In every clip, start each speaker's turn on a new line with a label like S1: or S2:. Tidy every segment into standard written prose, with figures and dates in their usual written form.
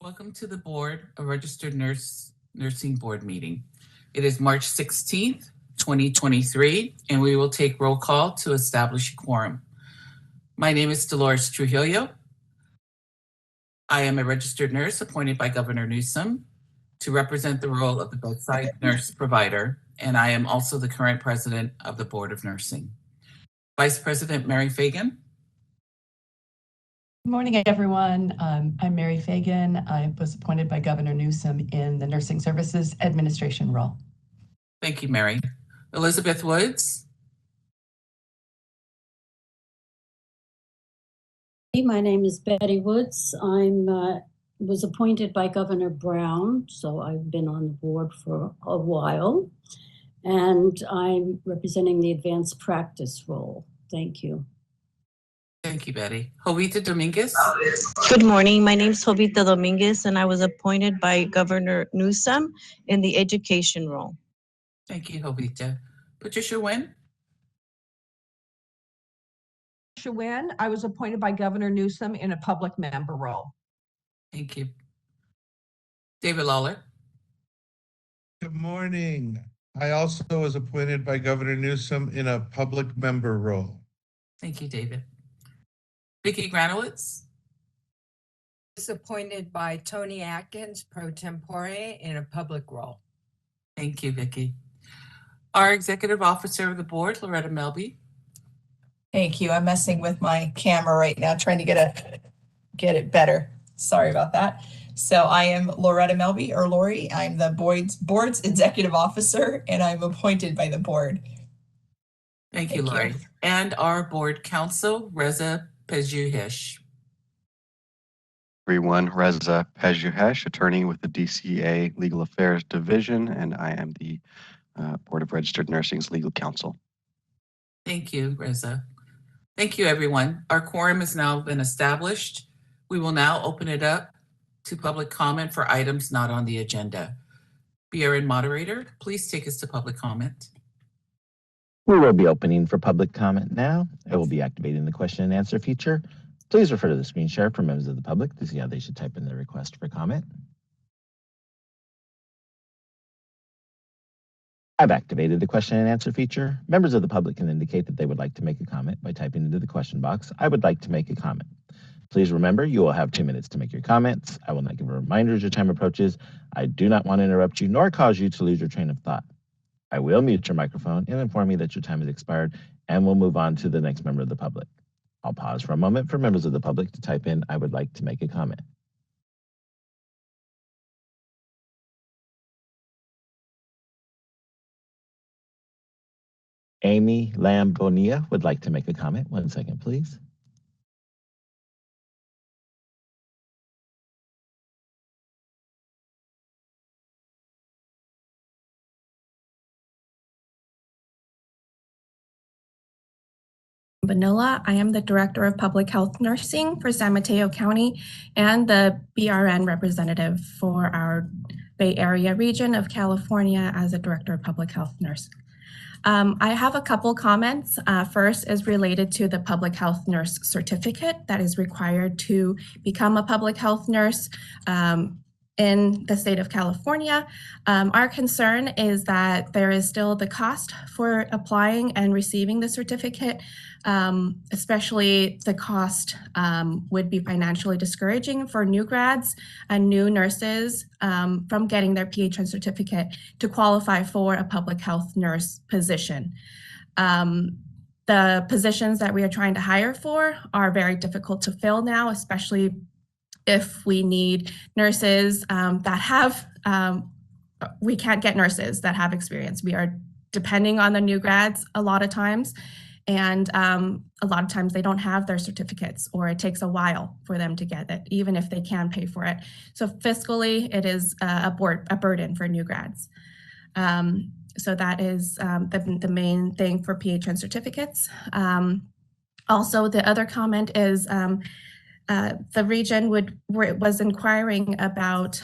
S1: Welcome to the Board of Registered Nursing Board meeting. It is March 16th, 2023, and we will take roll call to establish a quorum. My name is Dolores Trujillo. I am a registered nurse appointed by Governor Newsom to represent the role of the bedside nurse provider, and I am also the current president of the Board of Nursing. Vice President Mary Fagan.
S2: Good morning, everyone. I'm Mary Fagan. I was appointed by Governor Newsom in the Nursing Services Administration role.
S1: Thank you, Mary. Elizabeth Woods.
S3: My name is Betty Woods. I was appointed by Governor Brown, so I've been on the board for a while, and I'm representing the advanced practice role. Thank you.
S1: Thank you, Betty. Jovita Dominguez.
S4: Good morning. My name is Jovita Dominguez, and I was appointed by Governor Newsom in the education role.
S1: Thank you, Jovita. Patricia Nguyen.
S5: Patricia Nguyen. I was appointed by Governor Newsom in a public member role.
S1: Thank you. David Lawler.
S6: Good morning. I also was appointed by Governor Newsom in a public member role.
S1: Thank you, David. Vicki Granowitz.
S7: Was appointed by Tony Atkins pro tempore in a public role.
S1: Thank you, Vicki. Our executive officer of the board, Loretta Melby.
S8: Thank you. I'm messing with my camera right now, trying to get it better. Sorry about that. So I am Loretta Melby, or Lori. I'm the board's executive officer, and I'm appointed by the board.
S1: Thank you, Lori. And our board counsel, Reza Pezouhesh.
S9: Everyone, Reza Pezouhesh, attorney with the DCA Legal Affairs Division, and I am the Board of Registered Nursing's legal counsel.
S1: Thank you, Reza. Thank you, everyone. Our quorum has now been established. We will now open it up to public comment for items not on the agenda. BRN moderator, please take us to public comment.
S10: We will be opening for public comment now. I will be activating the question and answer feature. Please refer to the screen share for members of the public to see how they should type in their request for comment. I've activated the question and answer feature. Members of the public can indicate that they would like to make a comment by typing into the question box, "I would like to make a comment." Please remember, you will have 2 minutes to make your comments. I will not give a reminder as your time approaches. I do not want to interrupt you nor cause you to lose your train of thought. I will mute your microphone and inform you that your time has expired, and we'll move on to the next member of the public. I'll pause for a moment for members of the public to type in, "I would like to make a comment." Amy Lambonia would like to make a comment. 1 second, please.
S11: Vanilla. I am the Director of Public Health Nursing for San Mateo County and the BRN representative for our Bay Area region of California as a Director of Public Health Nurse. I have a couple comments. First is related to the Public Health Nurse certificate that is required to become a public health nurse in the state of California. Our concern is that there is still the cost for applying and receiving the certificate, especially the cost would be financially discouraging for new grads and new nurses from getting their PHN certificate to qualify for a public health nurse position. The positions that we are trying to hire for are very difficult to fill now, especially if we need nurses that have, we can't get nurses that have experience. We are depending on the new grads a lot of times, and a lot of times they don't have their certificates, or it takes a while for them to get it, even if they can pay for it. So fiscally, it is a burden for new grads. So that is the main thing for PHN certificates. Also, the other comment is the region was inquiring about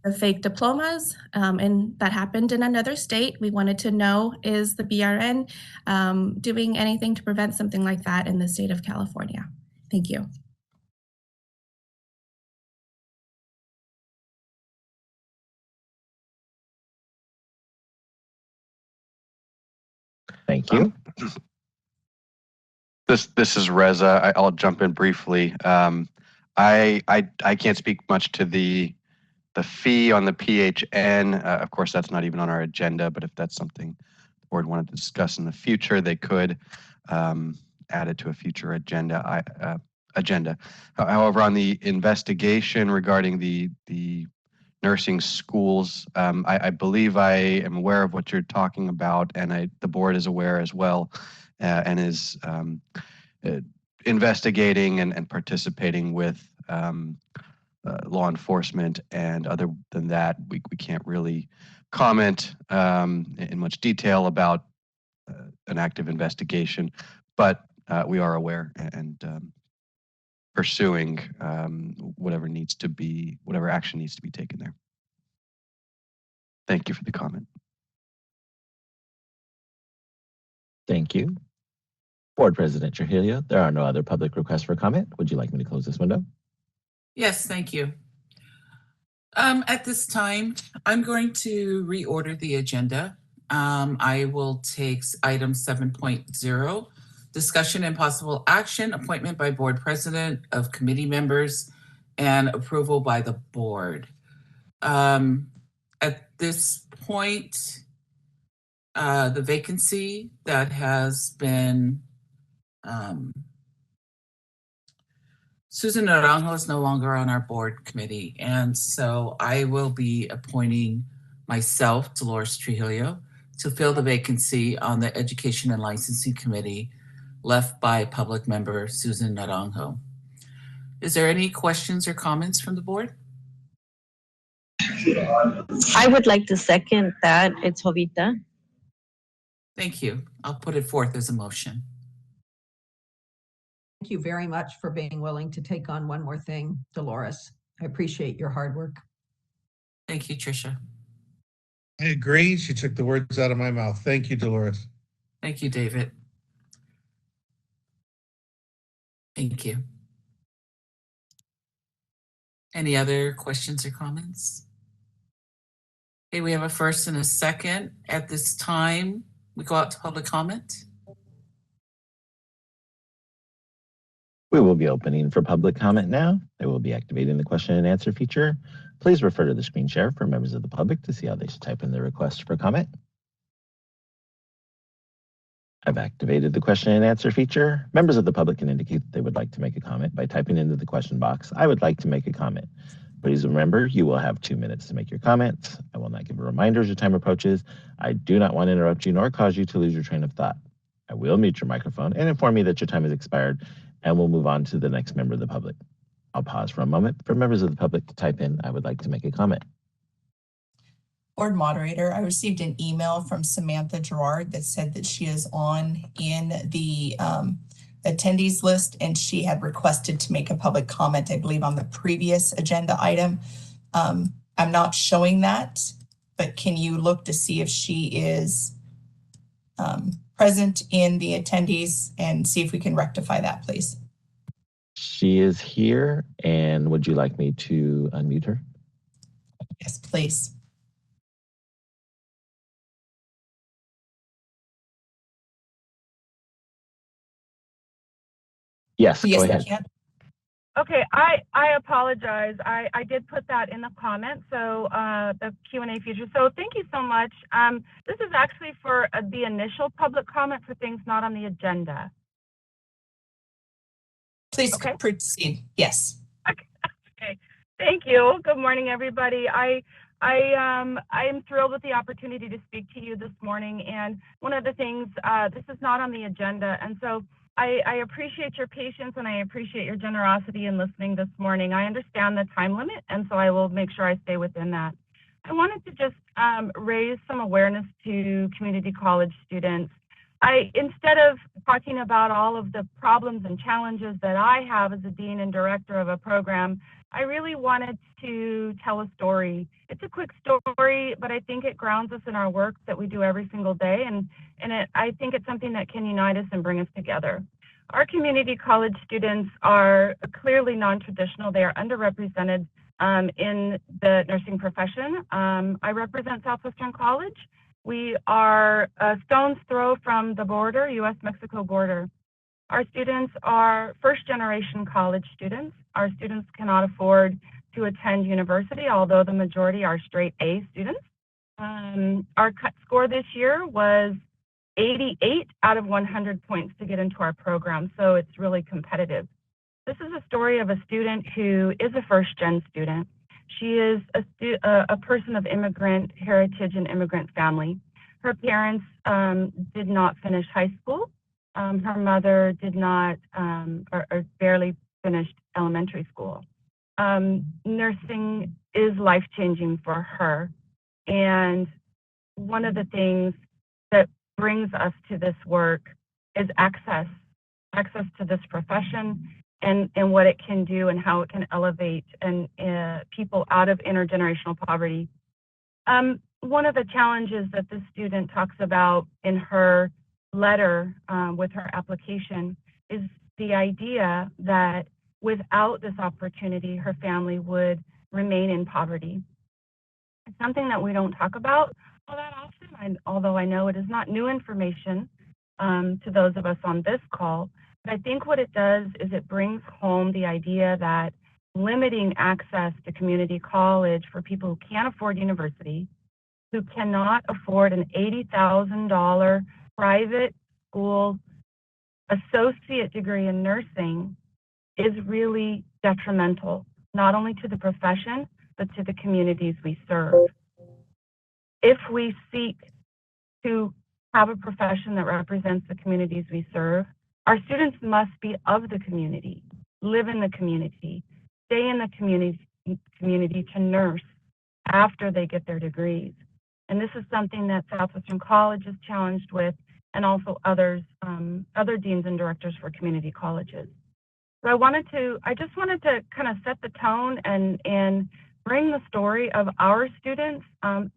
S11: the fake diplomas, and that happened in another state. We wanted to know, is the BRN doing anything to prevent something like that in the state of California? Thank you.
S10: Thank you.
S9: This is Reza. I'll jump in briefly. I can't speak much to the fee on the PHN. Of course, that's not even on our agenda, but if that's something the board wanted to discuss in the future, they could add it to a future agenda. However, on the investigation regarding the nursing schools, I believe I am aware of what you're talking about, and the board is aware as well, and is investigating and participating with law enforcement. And other than that, we can't really comment in much detail about an active investigation, but we are aware and pursuing whatever action needs to be taken there. Thank you for the comment.
S10: Thank you. Board President Trujillo, there are no other public requests for comment. Would you like me to close this window?
S1: Yes, thank you. At this time, I'm going to reorder the agenda. I will take item 7.0, discussion and possible action, appointment by board president of committee members, and approval by the board. At this point, the vacancy that has been Susan Naranjo is no longer on our board committee, and so I will be appointing myself, Dolores Trujillo, to fill the vacancy on the Education and Licensing Committee left by public member Susan Naranjo. Is there any questions or comments from the board?
S4: I would like to second that. It's Jovita.
S1: Thank you. I'll put it forth as a motion.
S5: Thank you very much for being willing to take on one more thing, Dolores. I appreciate your hard work.
S1: Thank you, Tricia.
S6: I agree. She took the words out of my mouth. Thank you, Dolores.
S1: Thank you, David. Thank you. Any other questions or comments? Okay, we have a first and a second. At this time, we go out to public comment.
S10: We will be opening for public comment now. I will be activating the question and answer feature. Please refer to the screen share for members of the public to see how they should type in their request for comment. I've activated the question and answer feature. Members of the public can indicate that they would like to make a comment by typing into the question box, "I would like to make a comment." Please remember, you will have 2 minutes to make your comments. I will not give a reminder as your time approaches. I do not want to interrupt you nor cause you to lose your train of thought. I will mute your microphone and inform you that your time has expired, and we'll move on to the next member of the public. I'll pause for a moment for members of the public to type in, "I would like to make a comment."
S8: Board moderator, I received an email from Samantha Gerard that said that she is on in the attendees list, and she had requested to make a public comment, I believe, on the previous agenda item. I'm not showing that, but can you look to see if she is present in the attendees and see if we can rectify that, please?
S10: She is here, and would you like me to unmute her?
S8: Yes, please.
S10: Yes,
S8: Yes,
S10: go
S8: I
S10: ahead.
S8: can.
S12: Okay, I apologize. I did put that in the comments, so the Q&A feature. So thank you so much. This is actually for the initial public comment for things not on the agenda.
S8: Please proceed. Yes.
S12: Okay. Thank you. Good morning, everybody. I am thrilled with the opportunity to speak to you this morning. And one of the things, this is not on the agenda, and so I appreciate your patience and I appreciate your generosity in listening this morning. I understand the time limit, and so I will make sure I stay within that. I wanted to just raise some awareness to community college students. Instead of talking about all of the problems and challenges that I have as a dean and director of a program, I really wanted to tell a story. It's a quick story, but I think it grounds us in our work that we do every single day, and I think it's something that can unite us and bring us together. Our community college students are clearly non-traditional. They are underrepresented in the nursing profession. I represent Southwestern College, We are a stone's throw from the border, US-Mexico border. Our students are first-generation college students. Our students cannot afford to attend university, although the majority are straight A students. Our cut score this year was 88 out of 100 points to get into our program, so it's really competitive. This is a story of a student who is a first-gen student. She is a person of immigrant heritage and immigrant family. Her parents did not finish high school. Her mother did not, or barely finished elementary school. Nursing is life-changing for her. And one of the things that brings us to this work is access to this profession and what it can do and how it can elevate people out of intergenerational poverty. One of the challenges that this student talks about in her letter with her application is the idea that without this opportunity, her family would remain in poverty. It's something that we don't talk about all that often, although I know it is not new information to those of us on this call. But I think what it does is it brings home the idea that limiting access to community college for people who can't afford university, who cannot afford an $80,000 private school associate degree in nursing is really detrimental, not only to the profession, but to the communities we serve. If we seek to have a profession that represents the communities we serve, our students must be of the community, live in the community, stay in the community to nurse after they get their degrees. And this is something that Southwestern College is challenged with, and also others, other deans and directors for community colleges. So I just wanted to kind of set the tone and bring the story of our students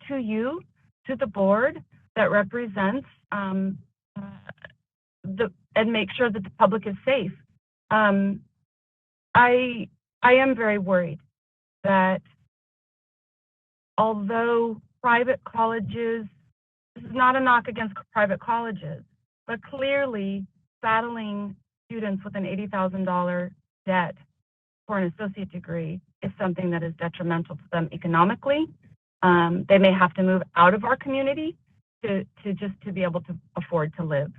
S12: to you, to the board that represents and make sure that the public is safe. I am very worried that although private colleges, this is not a knock against private colleges, but clearly saddling students with an $80,000 debt for an associate degree is something that is detrimental to them economically. They may have to move out of our community to be able to afford to live.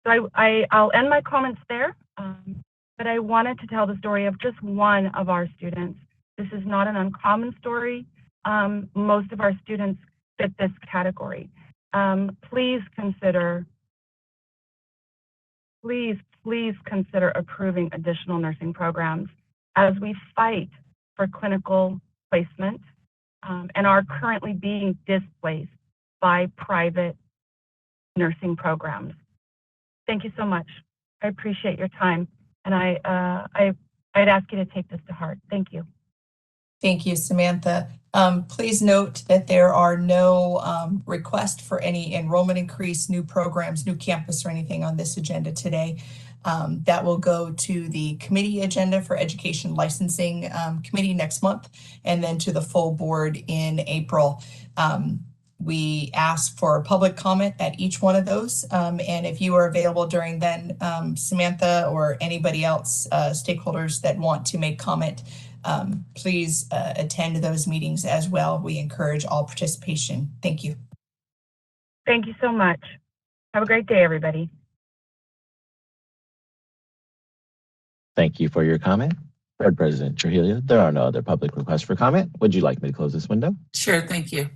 S12: So I'll end my comments there, but I wanted to tell the story of just one of our students. This is not an uncommon story. Most of our students fit this category. Please consider approving additional nursing programs as we fight for clinical placement and are currently being displaced by private nursing programs. Thank you so much. I appreciate your time, and I'd ask you to take this to heart. Thank you.
S8: Thank you, Samantha. Please note that there are no requests for any enrollment increase, new programs, new campus, or anything on this agenda today. That will go to the committee agenda for education licensing committee next month, and then to the full board in April. We ask for public comment at each one of those. And if you are available during then, Samantha or anybody else, stakeholders that want to make comment, please attend those meetings as well. We encourage all participation. Thank you.
S12: Thank you so much. Have a great day, everybody.
S10: Thank you for your comment. Board President Trujillo, there are no other public requests for comment. Would you like me to close this window?
S1: Sure, thank you.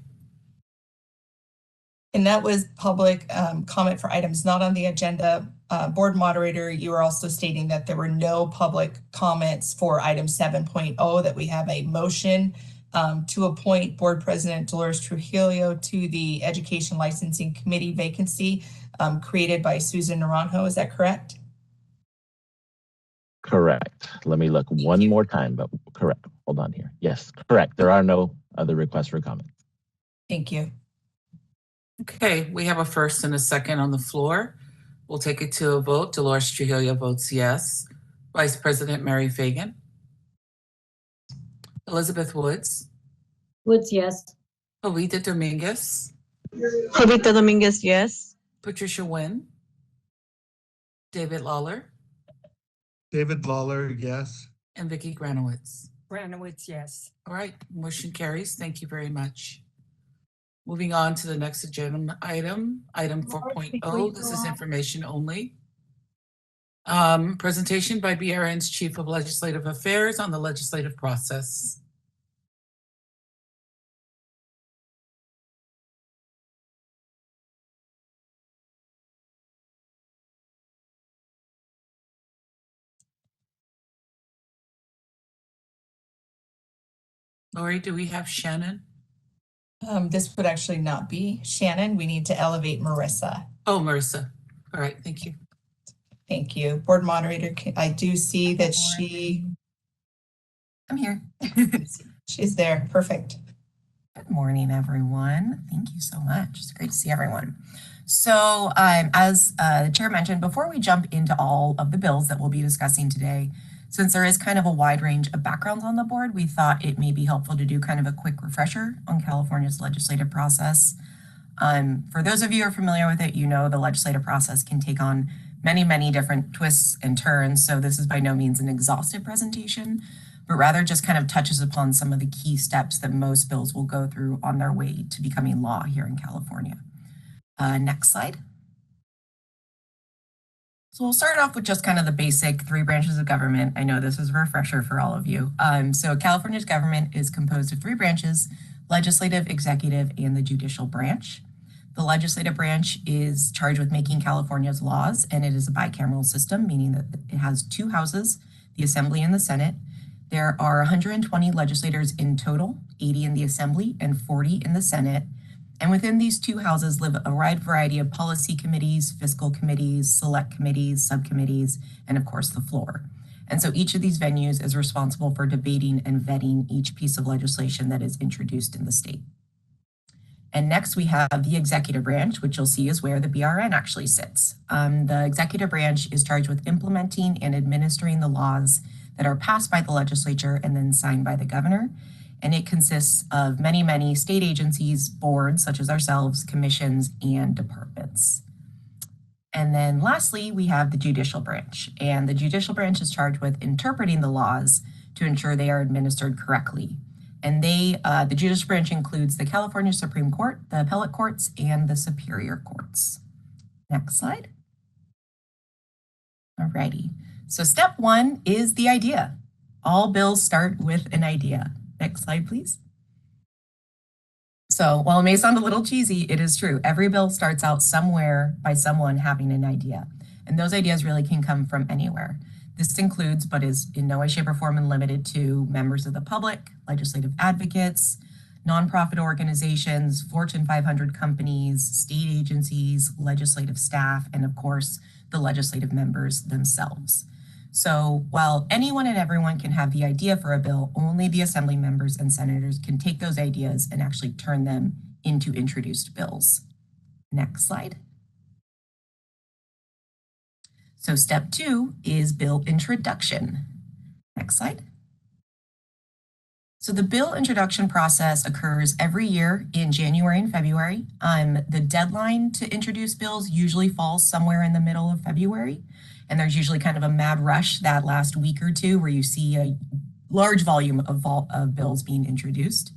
S8: And that was public comment for items not on the agenda. Board moderator, you are also stating that there were no public comments for item 7.0, that we have a motion to appoint Board President Dolores Trujillo to the Education Licensing Committee vacancy created by Susan Naranjo. Is that correct?
S10: Correct. Let me look one more time, but correct. Hold on here. Yes, correct. There are no other requests for comments.
S8: Thank you.
S1: Okay, we have a first and a second on the floor. We'll take it to a vote. Dolores Trujillo votes yes. Vice President Mary Fagan. Elizabeth Woods.
S3: Woods, yes.
S1: Jovita Dominguez.
S4: Jovita Dominguez, yes.
S1: Patricia Nguyen, David Lawler,
S6: David Lawler, yes.
S1: and Vicky Granowitz.
S7: Branowitz, yes.
S1: All right, motion carries. Thank you very much. Moving on to the next agenda item, item 4.0. This is information only. Presentation by BRN's Chief of Legislative Affairs on the legislative process. Lori, do we have Shannon?
S8: This would actually not be Shannon. We need to elevate Marissa.
S1: Oh, Marissa. All right, thank you.
S8: Thank you. Board moderator, I do see that
S13: I'm here.
S8: she's there. Perfect.
S13: Good morning, everyone. Thank you so much. It's great to see everyone. So as the chair mentioned, before we jump into all of the bills that we'll be discussing today, since there is kind of a wide range of backgrounds on the board, we thought it may be helpful to do kind of a quick refresher on California's legislative process. For those of you who are familiar with it, you know the legislative process can take on many, many different twists and turns. So this is by no means an exhaustive presentation, but rather just kind of touches upon some of the key steps that most bills will go through on their way to becoming law here in California. Next slide. So we'll start off with just kind of the basic 3 branches of government. I know this is a refresher for all of you. So California's government is composed of 3 branches: legislative, executive, and the judicial branch. The legislative branch is charged with making California's laws, and it is a bicameral system, meaning that it has 2 houses, the Assembly and the Senate. There are 120 legislators in total, 80 in the Assembly and 40 in the Senate. And within these 2 houses live a wide variety of policy committees, fiscal committees, select committees, subcommittees, and of course the floor. And so each of these venues is responsible for debating and vetting each piece of legislation that is introduced in the state. And next we have the executive branch, which you'll see is where the BRN actually sits. The executive branch is charged with implementing and administering the laws that are passed by the legislature and then signed by the governor. And it consists of many, many state agencies, boards such as ourselves, commissions, and departments. And then lastly, we have the judicial branch. And the judicial branch is charged with interpreting the laws to ensure they are administered correctly. And the judicial branch includes the California Supreme Court, the appellate courts, and the superior courts. Next slide. Alrighty. So step 1 is the idea. All bills start with an idea. Next slide, please. So while it may sound a little cheesy, it is true. Every bill starts out somewhere by someone having an idea. And those ideas really can come from anywhere. This includes, but is in no way, shape, or form limited to, members of the public, legislative advocates, nonprofit organizations, Fortune 500 companies, state agencies, legislative staff, and of course, the legislative members themselves. So while anyone and everyone can have the idea for a bill, only the Assembly members and senators can take those ideas and actually turn them into introduced bills. Next slide. So step 2 is bill introduction. Next slide. So the bill introduction process occurs every year in January and February. The deadline to introduce bills usually falls somewhere in the middle of February. And there's usually kind of a mad rush that last week or 2 where you see a large volume of bills being introduced.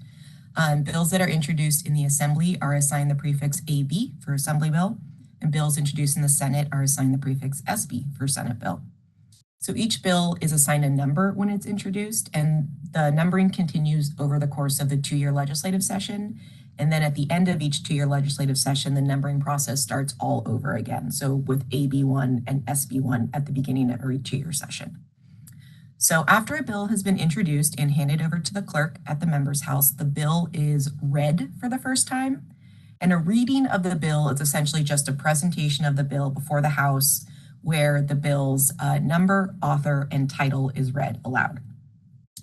S13: Bills that are introduced in the Assembly are assigned the prefix AB for Assembly Bill, and bills introduced in the Senate are assigned the prefix SB for Senate Bill. So each bill is assigned a number when it's introduced, and the numbering continues over the course of the 2-year legislative session. And then at the end of each 2-year legislative session, the numbering process starts all over again. So with AB1 and SB1 at the beginning of every 2-year session. So after a bill has been introduced and handed over to the clerk at the member's house, the bill is read for the first time. And a reading of the bill is essentially just a presentation of the bill before the House, where the bill's number, author, and title is read aloud.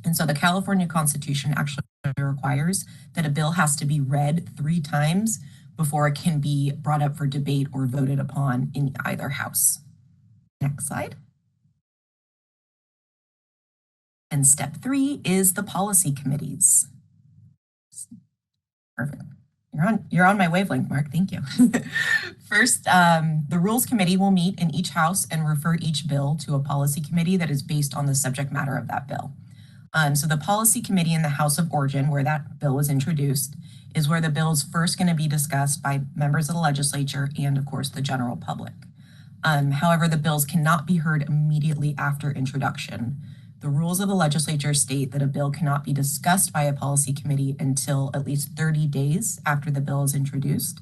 S13: And so the California Constitution actually requires that a bill has to be read 3 times before it can be brought up for debate or voted upon in either house. Next slide. And step 3 is the policy committees. Perfect. You're on my wavelength, Mark. Thank you. First, the Rules Committee will meet in each house and refer each bill to a policy committee that is based on the subject matter of that bill. So the policy committee in the House of Origin, where that bill was introduced, is where the bill is first going to be discussed by members of the legislature and, of course, the general public. However, the bills cannot be heard immediately after introduction. The rules of the legislature state that a bill cannot be discussed by a policy committee until at least 30 days after the bill is introduced.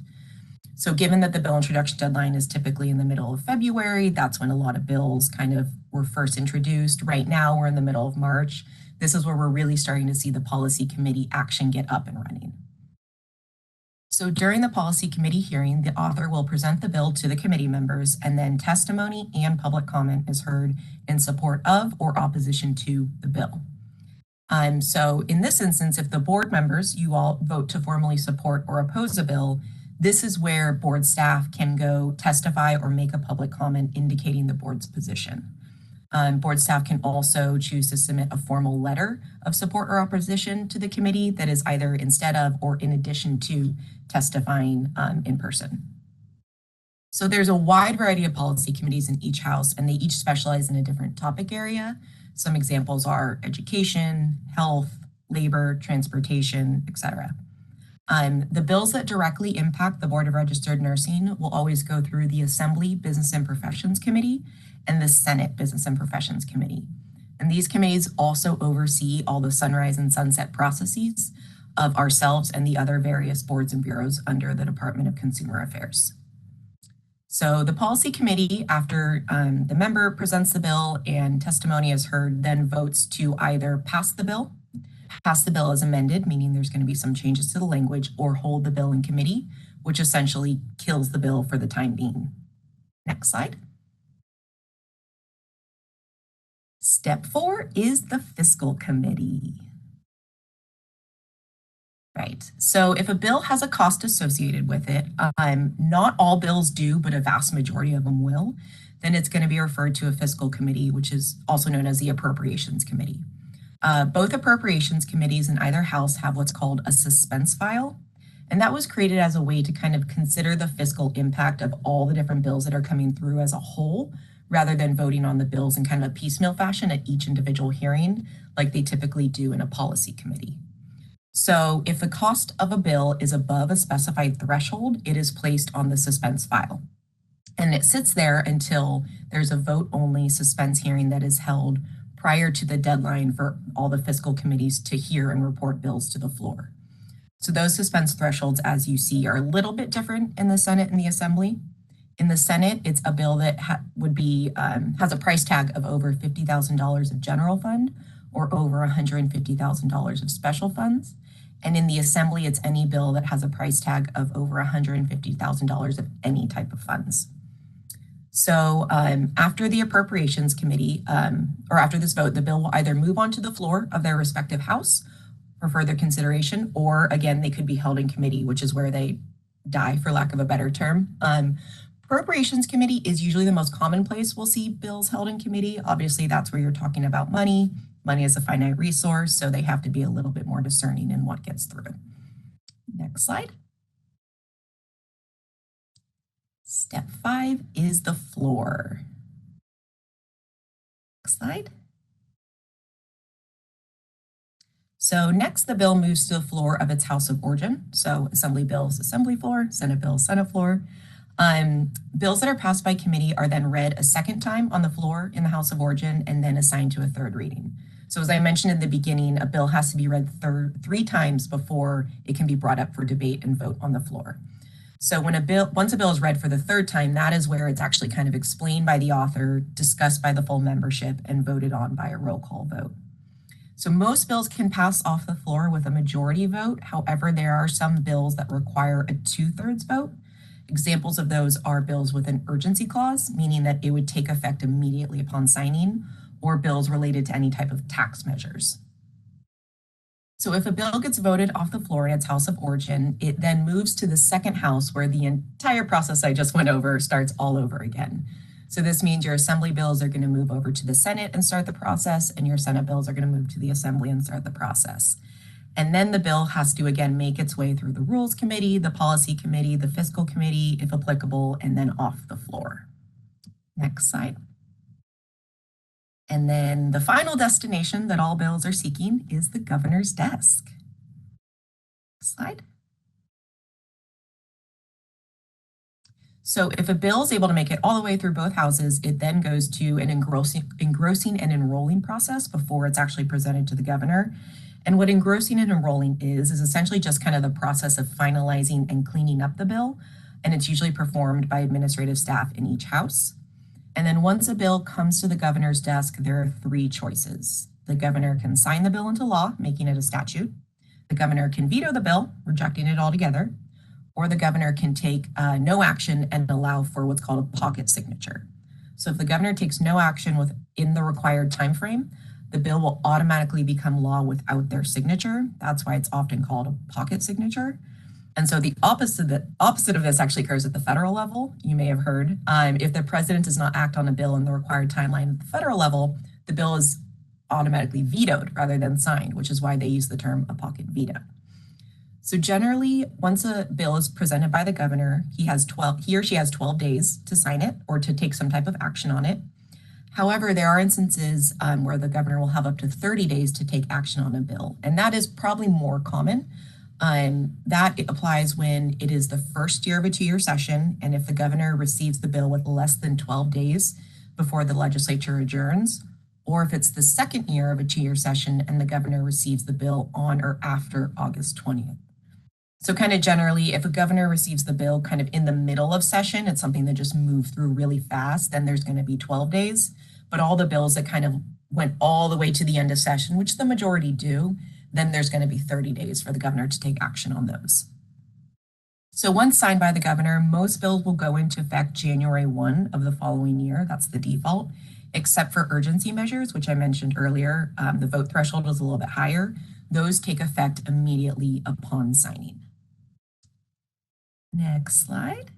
S13: So given that the bill introduction deadline is typically in the middle of February, that's when a lot of bills kind of were first introduced. Right now, we're in the middle of March. This is where we're really starting to see the policy committee action get up and running. So during the policy committee hearing, the author will present the bill to the committee members, and then testimony and public comment is heard in support of or opposition to the bill. So in this instance, if the board members, you all vote to formally support or oppose a bill, this is where board staff can go testify or make a public comment indicating the board's position. Board staff can also choose to submit a formal letter of support or opposition to the committee that is either instead of or in addition to testifying in person. So there's a wide variety of policy committees in each house, and they each specialize in a different topic area. Some examples are education, health, labor, transportation, etc. The bills that directly impact the Board of Registered Nursing will always go through the Assembly Business and Professions Committee and the Senate Business and Professions Committee. And these committees also oversee all the sunrise and sunset processes of ourselves and the other various boards and bureaus under the Department of Consumer Affairs. So the policy committee, after the member presents the bill and testimony is heard, then votes to either pass the bill as amended, meaning there's going to be some changes to the language, or hold the bill in committee, which essentially kills the bill for the time being. Next slide. Step 4 is the fiscal committee. Right, so if a bill has a cost associated with it, not all bills do, but a vast majority of them will, then it's going to be referred to a fiscal committee, which is also known as the Appropriations Committee. Both appropriations committees in either house have what's called a suspense file, and that was created as a way to kind of consider the fiscal impact of all the different bills that are coming through as a whole, rather than voting on the bills in kind of a piecemeal fashion at each individual hearing, like they typically do in a policy committee. So if the cost of a bill is above a specified threshold, it is placed on the suspense file. And it sits there until there's a vote-only suspense hearing that is held prior to the deadline for all the fiscal committees to hear and report bills to the floor. So those suspense thresholds, as you see, are a little bit different in the Senate and the Assembly. In the Senate, it's a bill that has a price tag of over $50,000 of general fund or over $150,000 of special funds. And in the Assembly, it's any bill that has a price tag of over $150,000 of any type of funds. So after the Appropriations Committee, or after this vote, the bill will either move on to the floor of their respective house for further consideration, or again, they could be held in committee, which is where they die, for lack of a better term. Appropriations Committee is usually the most common place we'll see bills held in committee. Obviously, that's where you're talking about money. Money is a finite resource, so they have to be a little bit more discerning in what gets through. Next slide. Step 5 is the floor. Next slide. So next, the bill moves to the floor of its House of Origin. So Assembly bills, Assembly floor, Senate bills, Senate floor. Bills that are passed by committee are then read a second time on the floor in the House of Origin and then assigned to a third reading. So as I mentioned in the beginning, a bill has to be read 3 times before it can be brought up for debate and vote on the floor. So once a bill is read for the third time, that is where it's actually kind of explained by the author, discussed by the full membership, and voted on by a roll call vote. So most bills can pass off the floor with a majority vote. However, there are some bills that require a 2/3 vote. Examples of those are bills with an urgency clause, meaning that it would take effect immediately upon signing, or bills related to any type of tax measures. So if a bill gets voted off the floor in its House of Origin, it then moves to the second house where the entire process I just went over starts all over again. So this means your Assembly bills are going to move over to the Senate and start the process, and your Senate bills are going to move to the Assembly and start the process. And then the bill has to, again, make its way through the Rules Committee, the Policy Committee, the Fiscal Committee, if applicable, and then off the floor. Next slide. And then the final destination that all bills are seeking is the governor's desk. Slide. So if a bill is able to make it all the way through both houses, it then goes to an engrossing and enrolling process before it's actually presented to the governor. And what engrossing and enrolling is essentially just kind of the process of finalizing and cleaning up the bill. And it's usually performed by administrative staff in each house. And then once a bill comes to the governor's desk, there are three choices. The governor can sign the bill into law, making it a statute. The governor can veto the bill, rejecting it altogether. Or the governor can take no action and allow for what's called a pocket signature. So if the governor takes no action within the required time frame, the bill will automatically become law without their signature. That's why it's often called a pocket signature. And so the opposite of this actually occurs at the federal level. You may have heard, if the president does not act on a bill in the required timeline at the federal level, the bill is automatically vetoed rather than signed, which is why they use the term a pocket veto. So generally, once a bill is presented by the governor, he or she has 12 days to sign it or to take some type of action on it. However, there are instances where the governor will have up to 30 days to take action on a bill, and that is probably more common. That applies when it is the first year of a 2-year session, and if the governor receives the bill with less than 12 days before the legislature adjourns, or if it's the second year of a 2-year session and the governor receives the bill on or after August 20th. So kind of generally, if a governor receives the bill kind of in the middle of session, it's something that just moved through really fast, then there's going to be 12 days. But all the bills that kind of went all the way to the end of session, which the majority do, then there's going to be 30 days for the governor to take action on those. So once signed by the governor, most bills will go into effect January 1 of the following year. That's the default, except for urgency measures, which I mentioned earlier. The vote threshold is a little bit higher. Those take effect immediately upon signing. Next slide.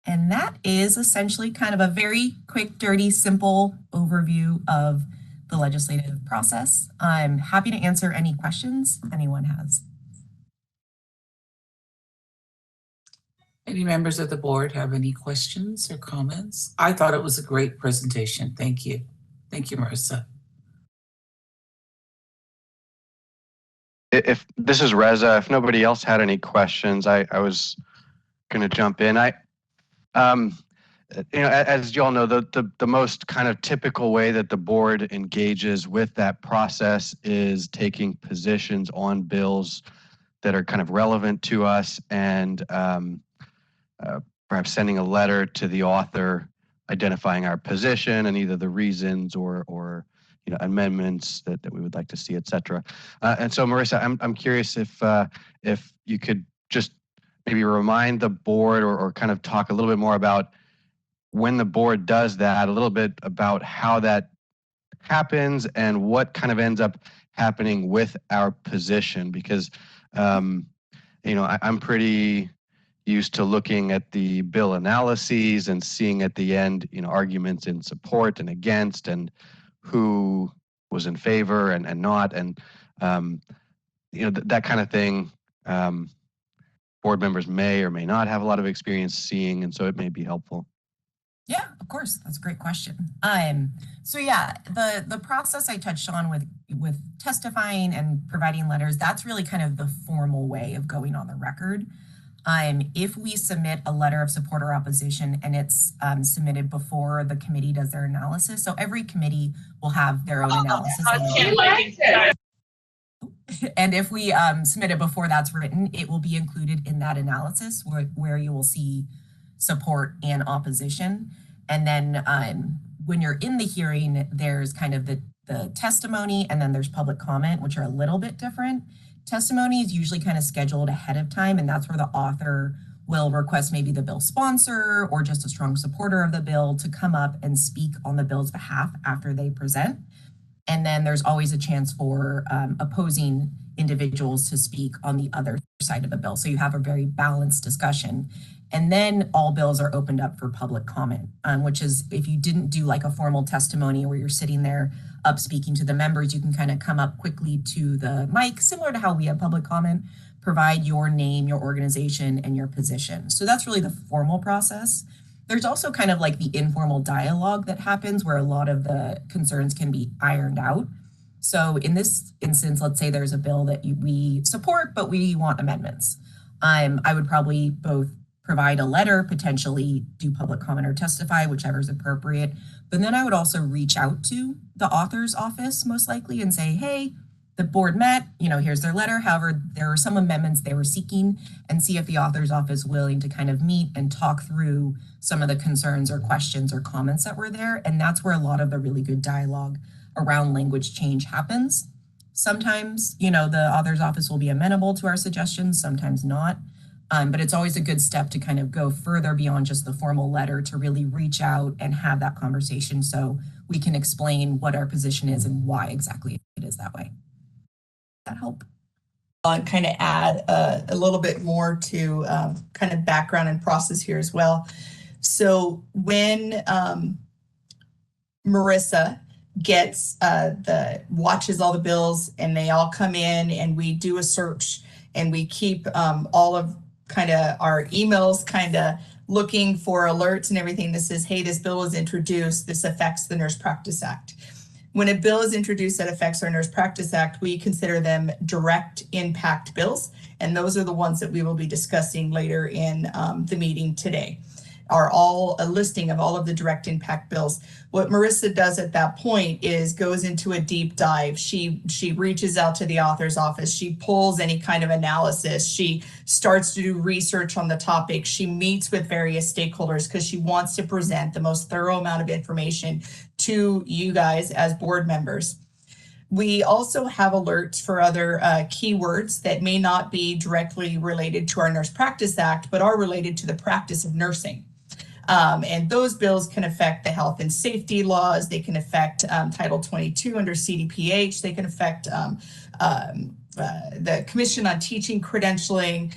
S13: And that is essentially kind of a very quick, dirty, simple overview of the legislative process. I'm happy to answer any questions anyone has.
S1: Any members of the board have any questions or comments? I thought it was a great presentation. Thank you. Thank you, Marissa.
S9: If this is Reza, if nobody else had any questions, I was going to jump in. As you all know, the most kind of typical way that the board engages with that process is taking positions on bills that are kind of relevant to us and perhaps sending a letter to the author identifying our position and either the reasons or amendments that we would like to see, et cetera. And so, Marissa, I'm curious if you could just maybe remind the board or kind of talk a little bit more about when the board does that, a little bit about how that happens and what kind of ends up happening with our position, because I'm pretty used to looking at the bill analyses and seeing at the end, arguments in support and against and who was in favor and not, and that kind of thing. Board members may or may not have a lot of experience seeing, and so it may be helpful.
S13: Yeah, of course. That's a great question. So yeah, the process I touched on with testifying and providing letters, that's really kind of the formal way of going on the record. If we submit a letter of support or opposition and it's submitted before the committee does their analysis, so every committee will have their own analysis. And if we submit it before that's written, it will be included in that analysis where you will see support and opposition. And then when you're in the hearing, there's kind of the testimony and then there's public comment, which are a little bit different. Testimony is usually kind of scheduled ahead of time, and that's where the author will request maybe the bill sponsor or just a strong supporter of the bill to come up and speak on the bill's behalf after they present. And then there's always a chance for opposing individuals to speak on the other side of the bill. So you have a very balanced discussion. And then all bills are opened up for public comment, which is if you didn't do like a formal testimony where you're sitting there up speaking to the members, you can kind of come up quickly to the mic, similar to how we have public comment, provide your name, your organization, and your position. So that's really the formal process. There's also kind of like the informal dialogue that happens where a lot of the concerns can be ironed out. So in this instance, let's say there's a bill that we support, but we want amendments. I would probably both provide a letter, potentially do public comment or testify, whichever is appropriate. But then I would also reach out to the author's office, most likely, and say, hey, the board met, here's their letter. However, there are some amendments they were seeking, and see if the author's office is willing to kind of meet and talk through some of the concerns or questions or comments that were there. And that's where a lot of the really good dialogue around language change happens. Sometimes, the author's office will be amenable to our suggestions, sometimes not. But it's always a good step to kind of go further beyond just the formal letter to really reach out and have that conversation so we can explain what our position is and why exactly it is that way. That help?
S8: Kind of add a little bit more to kind of background and process here as well. So when Marissa gets watches all the bills and they all come in and we do a search and we keep all of kind of our emails kind of looking for alerts and everything that says, hey, this bill was introduced, this affects the Nurse Practice Act. When a bill is introduced that affects our Nurse Practice Act, we consider them direct impact bills. And those are the ones that we will be discussing later in the meeting today, are all a listing of all of the direct impact bills. What Marissa does at that point is goes into a deep dive. She reaches out to the author's office. She pulls any kind of analysis. She starts to do research on the topic. She meets with various stakeholders because she wants to present the most thorough amount of information to you guys as board members. We also have alerts for other keywords that may not be directly related to our Nurse Practice Act, but are related to the practice of nursing. And those bills can affect the health and safety laws. They can affect Title 22 under CDPH. They can affect the Commission on Teaching Credentialing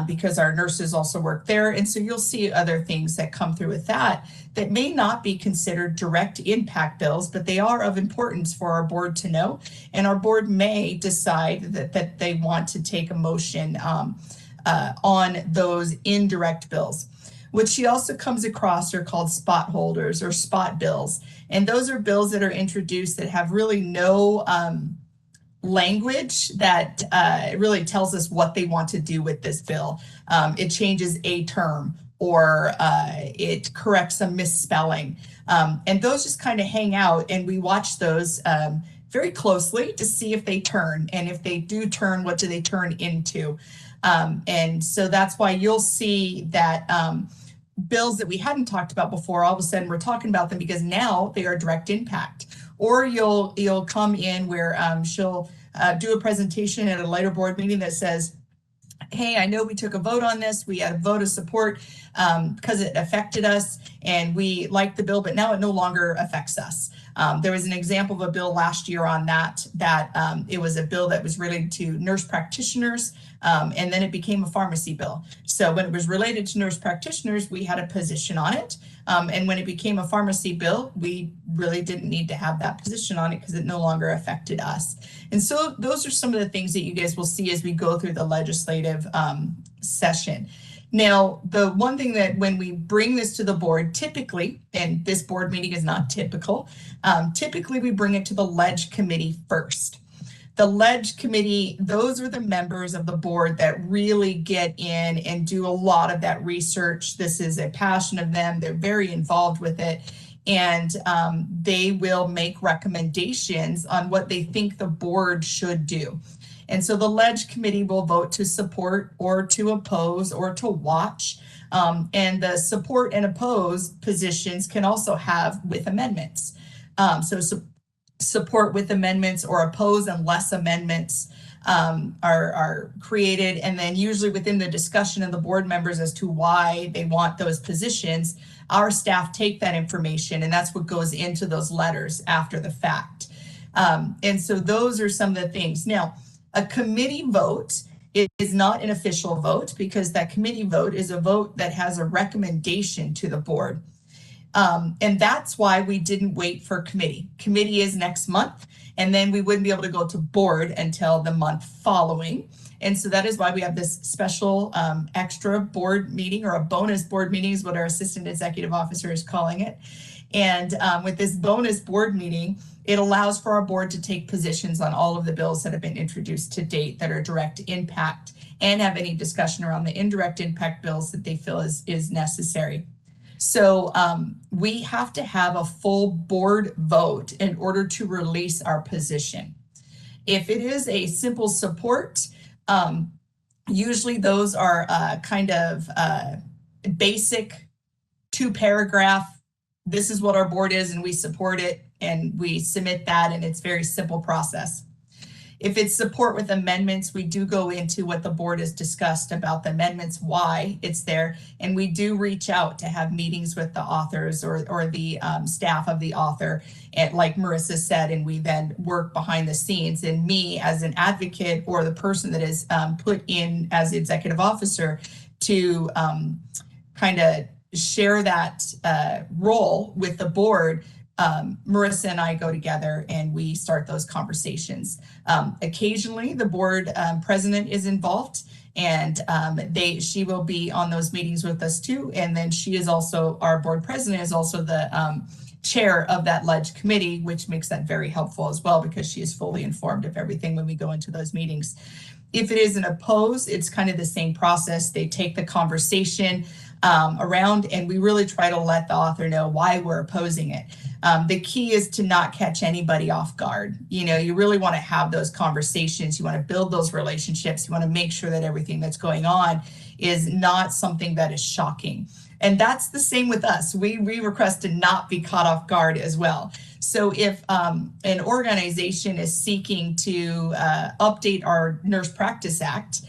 S8: because our nurses also work there. And so you'll see other things that come through with that may not be considered direct impact bills, but they are of importance for our board to know. And our board may decide that they want to take a motion on those indirect bills. What she also comes across are called spot holders or spot bills. And those are bills that are introduced that have really no language that really tells us what they want to do with this bill. It changes a term or it corrects a misspelling. And those just kind of hang out, and we watch those very closely to see if they turn. And if they do turn, what do they turn into? And so that's why you'll see that bills that we hadn't talked about before, all of a sudden we're talking about them because now they are direct impact. Or you'll come in where she'll do a presentation at a later board meeting that says, hey, I know we took a vote on this. We had a vote of support because it affected us and we liked the bill, but now it no longer affects us. There was an example of a bill last year on that it was a bill that was related to nurse practitioners, and then it became a pharmacy bill. So when it was related to nurse practitioners, we had a position on it. And when it became a pharmacy bill, we really didn't need to have that position on it because it no longer affected us. And so those are some of the things that you guys will see as we go through the legislative session. Now, the one thing that when we bring this to the board, typically, and this board meeting is not typical, typically we bring it to the Leg Committee first. The Leg Committee, those are the members of the board that really get in and do a lot of that research. This is a passion of them. They're very involved with it. And they will make recommendations on what they think the board should do. And so the Leg Committee will vote to support or to oppose or to watch. And the support and oppose positions can also have with amendments. So support with amendments or oppose unless amendments are created. And then usually within the discussion of the board members as to why they want those positions, our staff take that information and that's what goes into those letters after the fact. And so those are some of the things. Now, a committee vote is not an official vote because that committee vote is a vote that has a recommendation to the board. And that's why we didn't wait for committee. Committee is next month, and then we wouldn't be able to go to board until the month following. And so that is why we have this special extra board meeting, or a bonus board meeting is what our assistant executive officer is calling it. And with this bonus board meeting, it allows for our board to take positions on all of the bills that have been introduced to date that are direct impact, and have any discussion around the indirect impact bills that they feel is necessary. So we have to have a full board vote in order to release our position. If it is a simple support, usually those are kind of basic 2-paragraph, this is what our board is and we support it, and we submit that, and it's very simple process. If it's support with amendments, we do go into what the board has discussed about the amendments, why it's there, and we do reach out to have meetings with the authors or the staff of the author, and like Marissa said, and we then work behind the scenes. And me as an advocate, or the person that is put in as the executive officer to kind of share that role with the board, Marissa and I go together and we start those conversations. Occasionally, the board president is involved, and she will be on those meetings with us too. And then she is also, our board president is also the chair of that LEDGE committee, which makes that very helpful as well, because she is fully informed of everything when we go into those meetings. If it is an oppose, it's kind of the same process. They take the conversation around, and we really try to let the author know why we're opposing it. The key is to not catch anybody off guard. You know, you really want to have those conversations. You want to build those relationships. You want to make sure that everything that's going on is not something that is shocking. And that's the same with us. We request to not be caught off guard as well. So if an organization is seeking to update our Nurse Practice Act,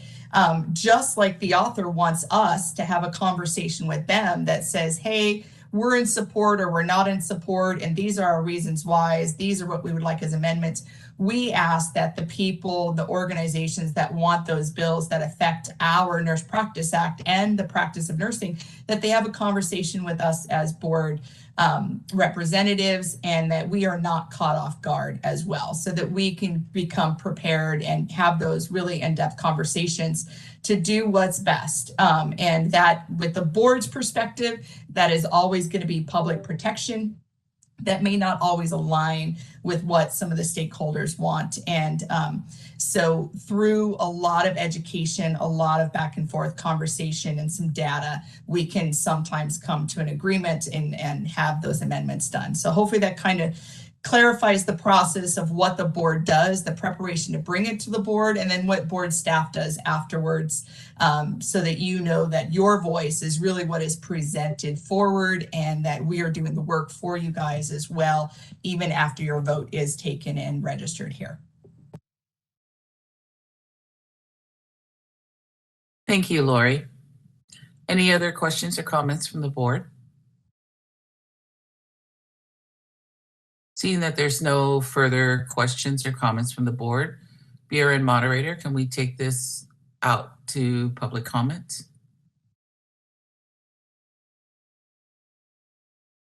S8: just like the author wants us to have a conversation with them that says, hey, we're in support or we're not in support, and these are our reasons why, these are what we would like as amendments. We ask that the people, the organizations that want those bills that affect our Nurse Practice Act and the practice of nursing, that they have a conversation with us as board representatives, and that we are not caught off guard as well, so that we can become prepared and have those really in-depth conversations to do what's best. And that, with the board's perspective, that is always going to be public protection. That may not always align with what some of the stakeholders want. And so through a lot of education, a lot of back and forth conversation, and some data, we can sometimes come to an agreement and have those amendments done. So hopefully that kind of clarifies the process of what the board does, the preparation to bring it to the board, and then what board staff does afterwards, so that you know that your voice is really what is presented forward, and that we are doing the work for you guys as well, even after your vote is taken and registered here.
S1: Thank you, Lori. Any other questions or comments from the board? Seeing that there's no further questions or comments from the board, BRN moderator, can we take this out to public comment?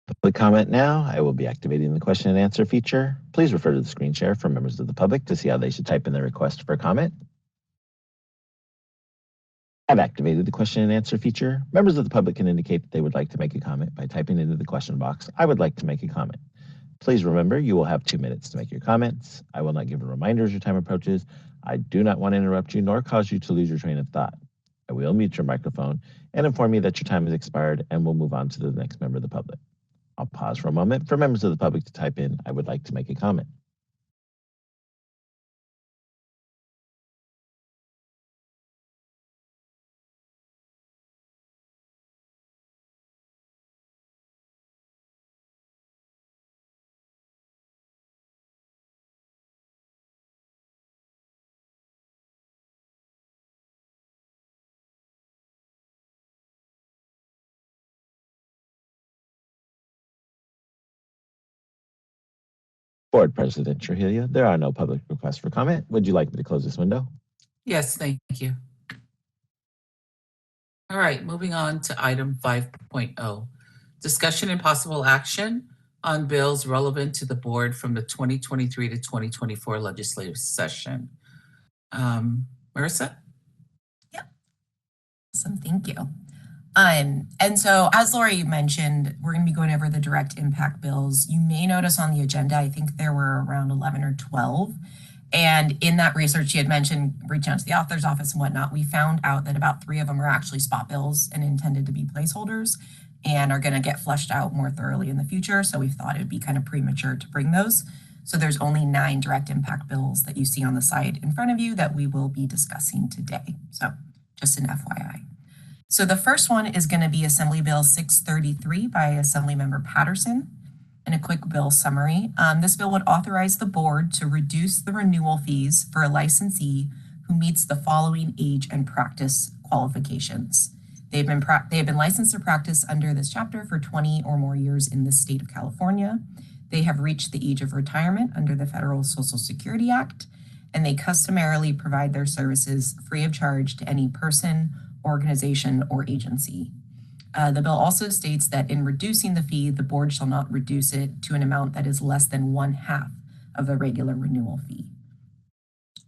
S10: Public comment now. I will be activating the question and answer feature. Please refer to the screen share for members of the public to see how they should type in their request for comment. I've activated the question and answer feature. Members of the public can indicate that they would like to make a comment by typing into the question box, I would like to make a comment. Please remember, you will have 2 minutes to make your comments. I will not give a reminder as your time approaches. I do not want to interrupt you nor cause you to lose your train of thought. I will mute your microphone and inform you that your time has expired, and we'll move on to the next member of the public. I'll pause for a moment for members of the public to type in, I would like to make a comment. Board President Trujillo, there are no public requests for comment. Would you like me to close this window?
S1: Yes, thank you. All right, moving on to item 5.0. Discussion and possible action on bills relevant to the board from the 2023 to 2024 legislative session. Marissa?
S13: Awesome, thank you. And so as Lori mentioned, we're going to be going over the direct impact bills. You may notice on the agenda, I think there were around 11 or 12. And in that research, she had mentioned reaching out to the author's office and whatnot. We found out that about 3 of them are actually spot bills and intended to be placeholders and are going to get fleshed out more thoroughly in the future. So we thought it'd be kind of premature to bring those. So there's only 9 direct impact bills that you see on the side in front of you that we will be discussing today. So just an FYI. So the first one is going to be Assembly Bill 633 by Assemblymember Patterson. And a quick bill summary. This bill would authorize the board to reduce the renewal fees for a licensee who meets the following age and practice qualifications. They have been licensed to practice under this chapter for 20 or more years in the state of California. They have reached the age of retirement under the Federal Social Security Act, and they customarily provide their services free of charge to any person, organization, or agency. The bill also states that in reducing the fee, the board shall not reduce it to an amount that is less than 1/2 of the regular renewal fee.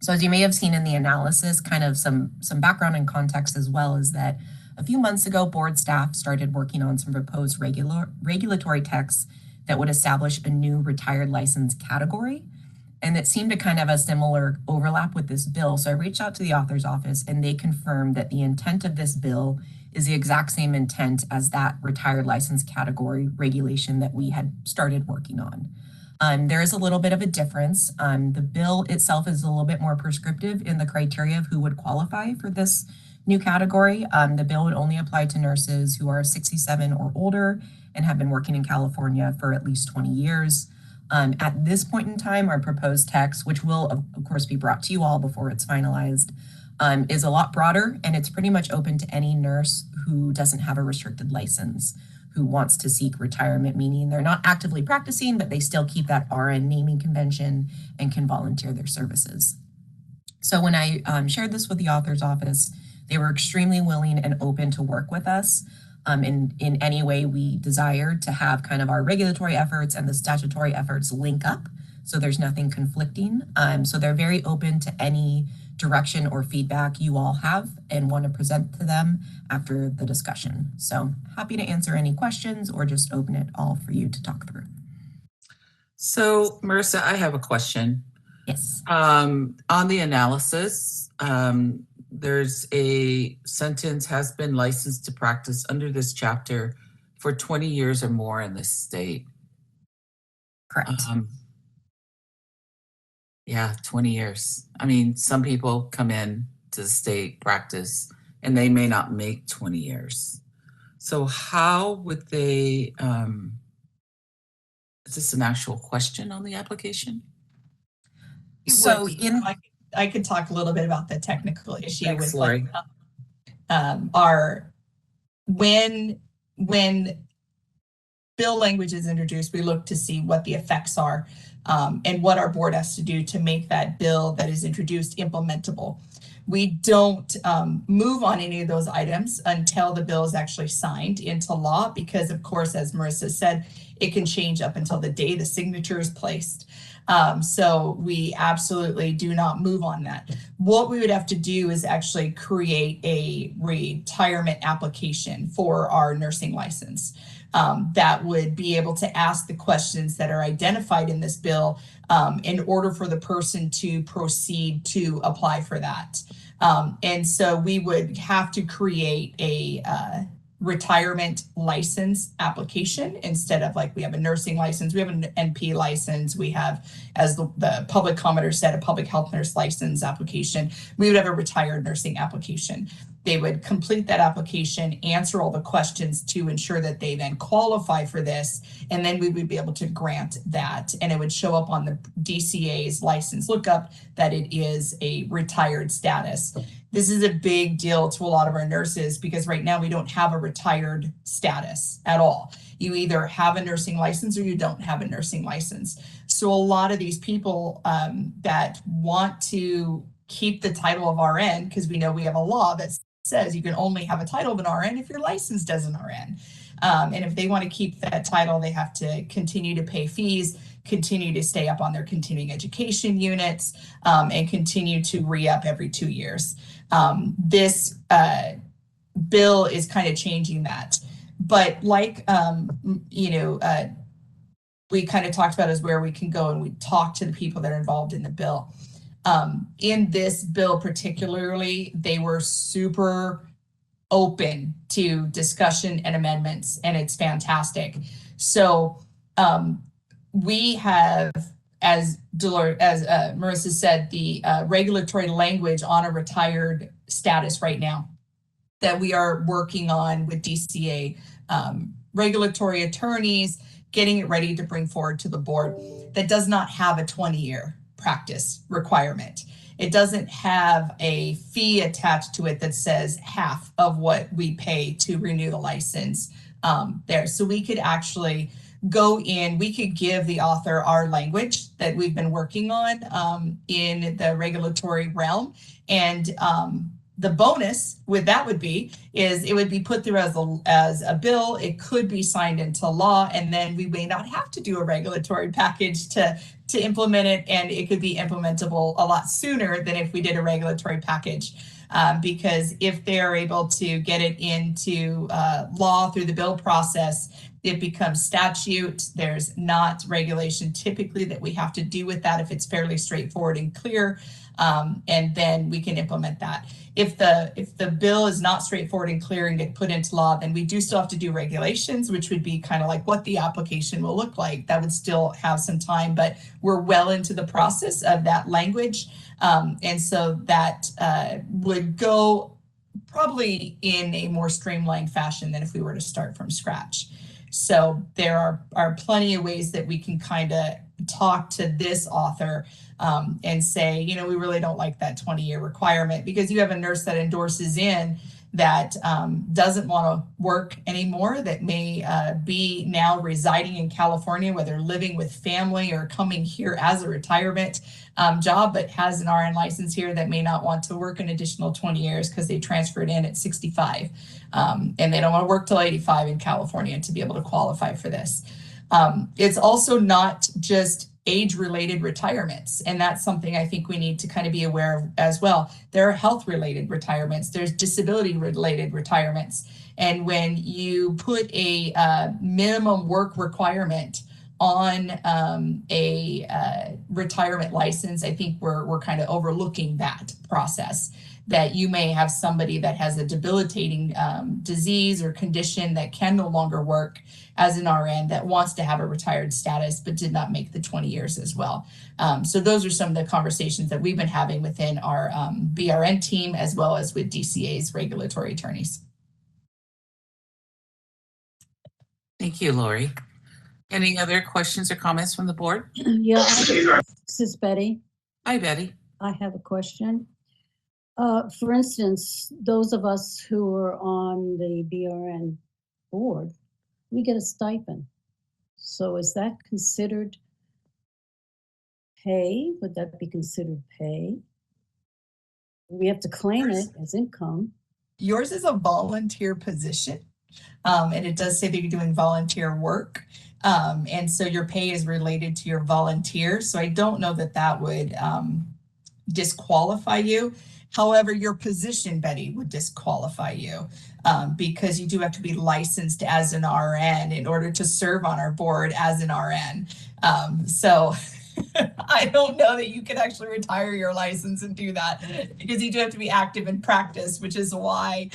S13: So as you may have seen in the analysis, kind of some background and context as well, is that a few months ago, board staff started working on some proposed regulatory texts that would establish a new retired license category. And it seemed to kind of have a similar overlap with this bill. So I reached out to the author's office and they confirmed that the intent of this bill is the exact same intent as that retired license category regulation that we had started working on. There is a little bit of a difference. The bill itself is a little bit more prescriptive in the criteria of who would qualify for this new category. The bill would only apply to nurses who are 67 or older and have been working in California for at least 20 years. At this point in time, our proposed text, which will of course be brought to you all before it's finalized, is a lot broader, and it's pretty much open to any nurse who doesn't have a restricted license, who wants to seek retirement, meaning they're not actively practicing, but they still keep that RN naming convention and can volunteer their services. So when I shared this with the author's office, they were extremely willing and open to work with us in any way we desired to have kind of our regulatory efforts and the statutory efforts link up, so there's nothing conflicting. So they're very open to any direction or feedback you all have and want to present to them after the discussion. So happy to answer any questions or just open it all for you to talk through.
S1: So Marissa, I have a question.
S13: Yes.
S1: On the analysis, there's a sentence, has been licensed to practice under this chapter for 20 years or more in this state.
S13: Correct.
S1: Yeah, 20 years. I mean, some people come in to the state, practice, and they may not make 20 years. So how would they, is this an actual question on the application?
S13: So
S8: I could talk a little bit about the technical issue.
S1: Thanks,
S8: with
S1: Lori.
S8: When bill language is introduced, we look to see what the effects are and what our board has to do to make that bill that is introduced implementable. We don't move on any of those items until the bill is actually signed into law, because of course, as Marissa said, it can change up until the day the signature is placed. So we absolutely do not move on that. What we would have to do is actually create a retirement application for our nursing license that would be able to ask the questions that are identified in this bill in order for the person to proceed to apply for that. And so we would have to create a retirement license application instead of, like, we have a nursing license, we have an NP license, we have, as the public commenter said, a public health nurse license application. We would have a retired nursing application. They would complete that application, answer all the questions to ensure that they then qualify for this, and then we would be able to grant that, and it would show up on the DCA's license lookup that it is a retired status. This is a big deal to a lot of our nurses because right now we don't have a retired status at all. You either have a nursing license or you don't have a nursing license. So a lot of these people that want to keep the title of RN, because we know we have a law that says you can only have a title of an RN if you're licensed as an RN. And if they want to keep that title, they have to continue to pay fees, continue to stay up on their continuing education units, and continue to re-up every 2 years. This bill is kind of changing that. But like, we kind of talked about is where we can go and we talk to the people that are involved in the bill. In this bill particularly, they were super open to discussion and amendments, and it's fantastic. So we have, as Marissa said, the regulatory language on a retired status right now that we are working on with DCA, regulatory attorneys, getting it ready to bring forward to the board. That does not have a 20-year practice requirement. It doesn't have a fee attached to it that says half of what we pay to renew the license there. So we could actually go in, we could give the author our language that we've been working on in the regulatory realm. And the bonus with that would be is it would be put through as a bill. It could be signed into law, and then we may not have to do a regulatory package to implement it, and it could be implementable a lot sooner than if we did a regulatory package. Because if they're able to get it into law through the bill process, it becomes statute. There's not regulation typically that we have to do with that if it's fairly straightforward and clear. And then we can implement that. If the bill is not straightforward and clear and get put into law, then we do still have to do regulations, which would be kind of like what the application will look like. That would still have some time, but we're well into the process of that language. And so that would go probably in a more streamlined fashion than if we were to start from scratch. So there are plenty of ways that we can kind of talk to this author and say, we really don't like that 20-year requirement, because you have a nurse that endorses in that doesn't want to work anymore, that may be now residing in California, whether living with family or coming here as a retirement job, but has an RN license here, that may not want to work an additional 20 years because they transferred in at 65 and they don't want to work till 85 in California to be able to qualify for this. It's also not just age-related retirements, and that's something I think we need to kind of be aware of as well. There are health-related retirements, there's disability-related retirements, and when you put a minimum work requirement on a retirement license, I think we're kind of overlooking that process. That you may have somebody that has a debilitating disease or condition that can no longer work as an RN, that wants to have a retired status but did not make the 20 years as well. So those are some of the conversations that we've been having within our BRN team, as well as with DCA's regulatory attorneys.
S1: Thank you, Lori. Any other questions or comments from the board?
S3: Yeah, this is Betty.
S1: Hi, Betty.
S3: I have a question. For instance, those of us who are on the BRN board, we get a stipend. So is that considered pay? Would that be considered pay? We have to claim it as income.
S8: Yours is a volunteer position, and it does say that you're doing volunteer work. And so your pay is related to your volunteers. So I don't know that that would disqualify you. However, your position, Betty, would disqualify you because you do have to be licensed as an RN in order to serve on our board as an RN. So I don't know that you can actually retire your license and do that, because you do have to be active in practice, which is why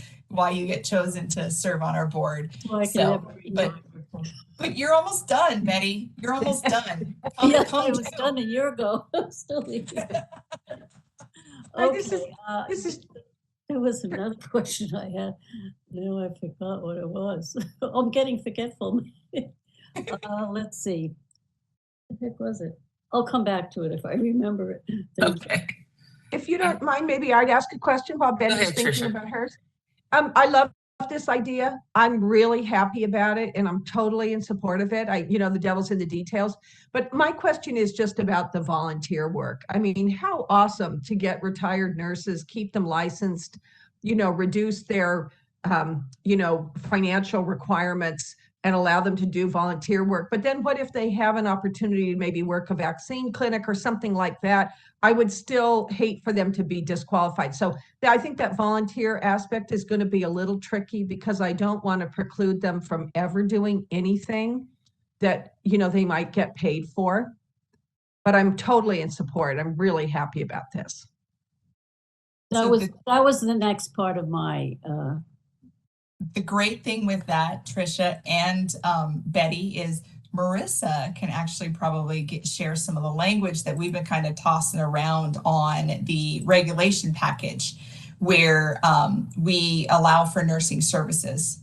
S8: you get chosen to serve on our board.
S3: Well,
S8: but you're almost done, Betty. You're almost done.
S3: Yeah, I was done a year ago. Still okay. There was another question I had. Now I forgot what it was. I'm getting forgetful. Let's see. What the heck was it? I'll come back to it if I remember it.
S1: Okay.
S5: If you don't mind, maybe I'd ask a question while Betty's thinking about hers. I love this idea. I'm really happy about it, and I'm totally in support of it. The devil's in the details. But my question is just about the volunteer work. I mean, how awesome to get retired nurses, keep them licensed, reduce their financial requirements and allow them to do volunteer work. But then what if they have an opportunity to maybe work a vaccine clinic or something like that? I would still hate for them to be disqualified. So I think that volunteer aspect is going to be a little tricky because I don't want to preclude them from ever doing anything that, they might get paid for. But I'm totally in support. I'm really happy about this.
S3: That was the next part of my
S8: the great thing with that, Tricia and Betty, is Marissa can actually probably share some of the language that we've been kind of tossing around on the regulation package, where we allow for nursing services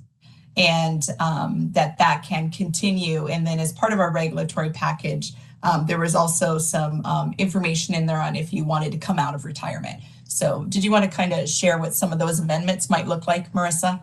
S8: and that can continue. And then as part of our regulatory package, there was also some information in there on if you wanted to come out of retirement. So did you want to kind of share what some of those amendments might look like, Marissa?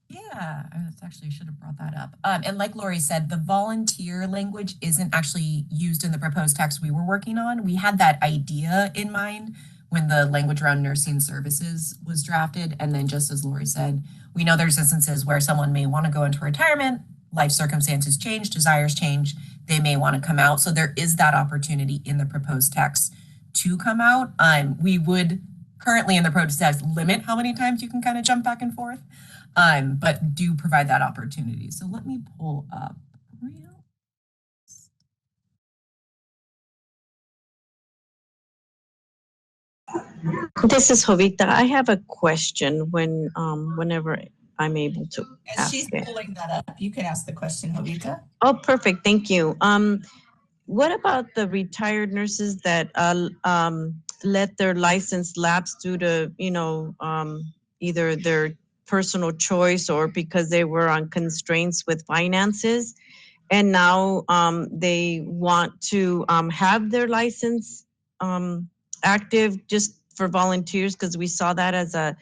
S13: Yeah, I actually should have brought that up. And like Lori said, the volunteer language isn't actually used in the proposed text we were working on. We had that idea in mind when the language around nursing services was drafted. And then just as Lori said, we know there's instances where someone may want to go into retirement, life circumstances change, desires change, they may want to come out. So there is that opportunity in the proposed text to come out. We would currently in the proposed text limit how many times you can kind of jump back and forth. But do provide that opportunity. So let me pull up real.
S4: This is Jovita. I have a question whenever I'm able to
S8: As she's
S4: ask it.
S8: pulling that up, you can ask the question, Jovita.
S4: Oh, perfect. Thank you. What about the retired nurses that let their license lapse due to, either their personal choice or because they were on constraints with finances, and now they want to have their license active just for volunteers? Because we saw that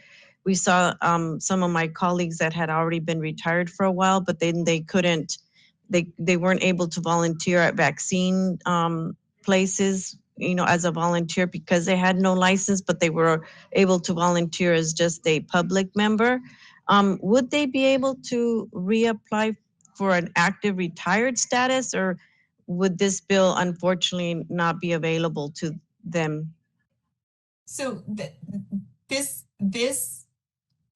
S4: we saw some of my colleagues that had already been retired for a while, but then they couldn't, they weren't able to volunteer at vaccine places, as a volunteer because they had no license, but they were able to volunteer as just a public member. Would they be able to reapply for an active retired status, or would this bill unfortunately not be available to them?
S8: So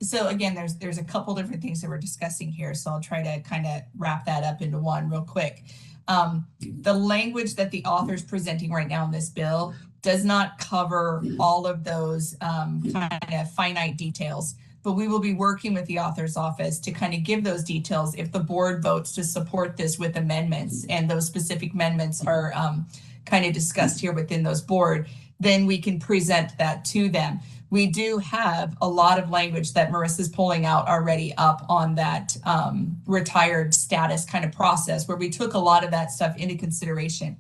S8: so again, there's a couple different things that we're discussing here. So I'll try to kind of wrap that up into one real quick. The language that the author's presenting right now in this bill does not cover all of those kind of finite details, but we will be working with the author's office to kind of give those details if the board votes to support this with amendments, and those specific amendments are kind of discussed here within those board, then we can present that to them. We do have a lot of language that Marissa's pulling out already up on that retired status kind of process, where we took a lot of that stuff into consideration.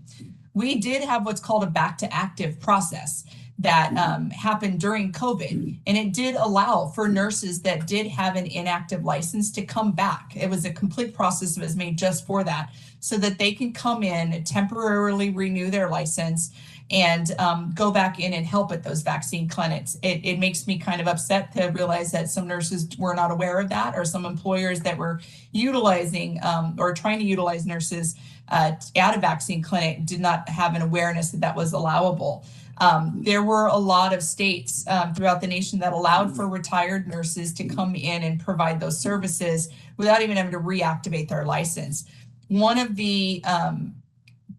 S8: We did have what's called a back to active process that happened during COVID, and it did allow for nurses that did have an inactive license to come back. It was a complete process that was made just for that, so that they can come in, temporarily renew their license, and go back in and help at those vaccine clinics. It makes me kind of upset to realize that some nurses were not aware of that, or some employers that were utilizing or trying to utilize nurses at a vaccine clinic did not have an awareness that that was allowable. There were a lot of states throughout the nation that allowed for retired nurses to come in and provide those services without even having to reactivate their license. One of the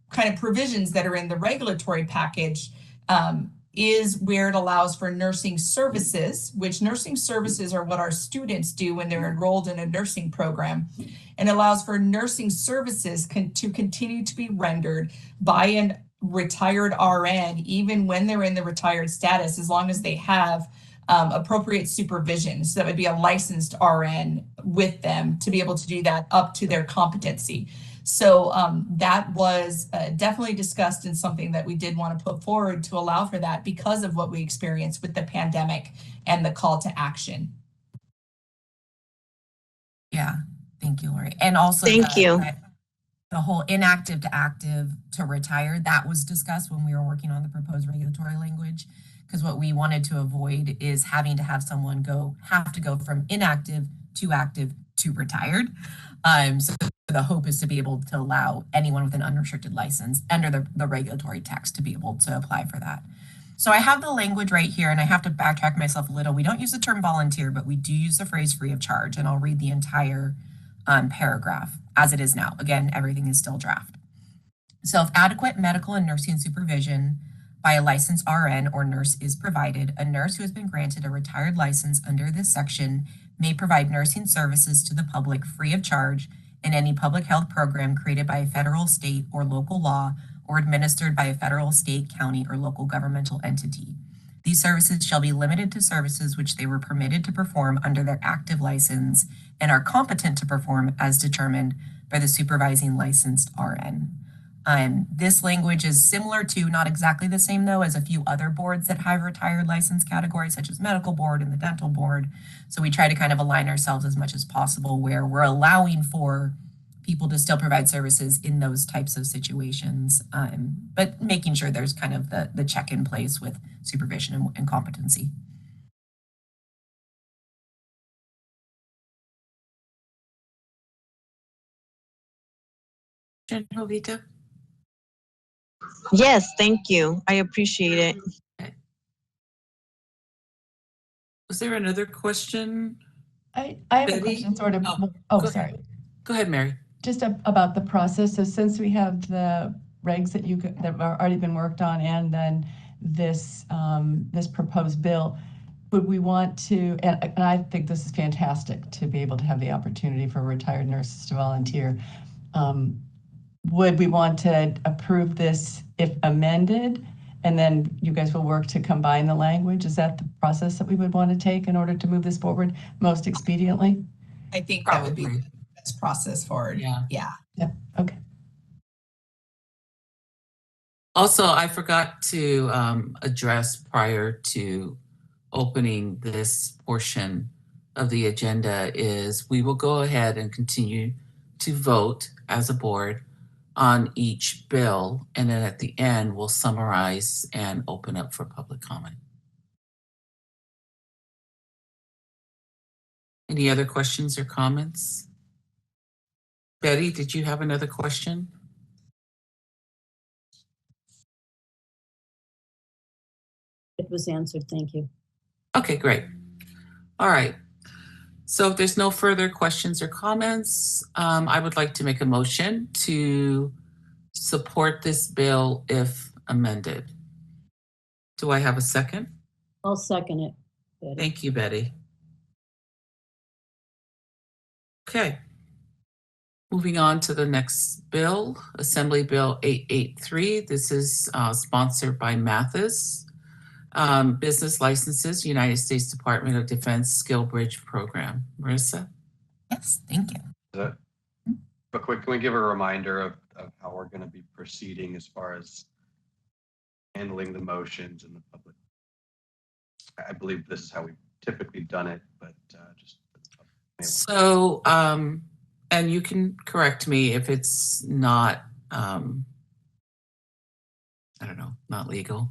S8: kind of provisions that are in the regulatory package is where it allows for nursing services, which nursing services are what our students do when they're enrolled in a nursing program, and allows for nursing services to continue to be rendered by an retired RN, even when they're in the retired status, as long as they have appropriate supervision. So that would be a licensed RN with them to be able to do that up to their competency. So that was definitely discussed, and something that we did want to put forward to allow for that because of what we experienced with the pandemic and the call to action.
S13: Yeah, thank you, Lori. And also the whole inactive to active to retire, that was discussed when we were working on the proposed regulatory language, because what we wanted to avoid is having to have someone have to go from inactive to active to retired. So the hope is to be able to allow anyone with an unrestricted license under the regulatory text to be able to apply for that. So I have the language right here, and I have to backtrack myself a little. We don't use the term volunteer, but we do use the phrase free of charge, and I'll read the entire paragraph as it is now. Again, everything is still draft. So if adequate medical and nursing supervision by a licensed RN or nurse is provided, a nurse who has been granted a retired license under this section may provide nursing services to the public free of charge in any public health program created by a federal, state, or local law or administered by a federal, state, county, or local governmental entity. These services shall be limited to services which they were permitted to perform under their active license and are competent to perform as determined by the supervising licensed RN. This language is similar to, not exactly the same though, as a few other boards that have retired license categories, such as medical board and the dental board. So we try to kind of align ourselves as much as possible where we're allowing for people to still provide services in those types of situations, but making sure there's kind of the check in place with supervision and competency.
S1: General Vita?
S4: Yes, thank you. I appreciate it.
S1: Okay. Was there another question?
S2: I have
S1: Betty?
S2: a question sort of.
S1: Oh,
S2: Oh,
S1: go
S2: sorry.
S1: ahead. Go ahead, Mary.
S2: Just about the process. So since we have the regs that that have already been worked on, and then this this proposed bill, would we want to? And I think this is fantastic to be able to have the opportunity for retired nurses to volunteer. Would we want to approve this if amended, and then you guys will work to combine the language? Is that the process that we would want to take in order to move this forward most expediently?
S8: I think that would be the best process forward.
S1: Yeah.
S2: Yep. Okay.
S1: Also, I forgot to address prior to opening this portion of the agenda is we will go ahead and continue to vote as a board on each bill, and then at the end we'll summarize and open up for public comment. Any other questions or comments? Betty, did you have another question?
S3: It was answered, thank you.
S1: Okay, great. All right. So if there's no further questions or comments, I would like to make a motion to support this bill if amended. Do I have a second?
S3: I'll second it, Betty.
S1: Thank you, Betty. Okay. Moving on to the next bill, Assembly Bill 883. This is sponsored by Mathis. Business licenses, United States Department of Defense Skill Bridge Program. Marissa?
S13: Yes, thank you.
S9: But quick, can we give a reminder of how we're going to be proceeding as far as handling the motions in the public? I believe this is how we've typically done it, but just.
S1: So, and you can correct me if it's not, I don't know, not legal.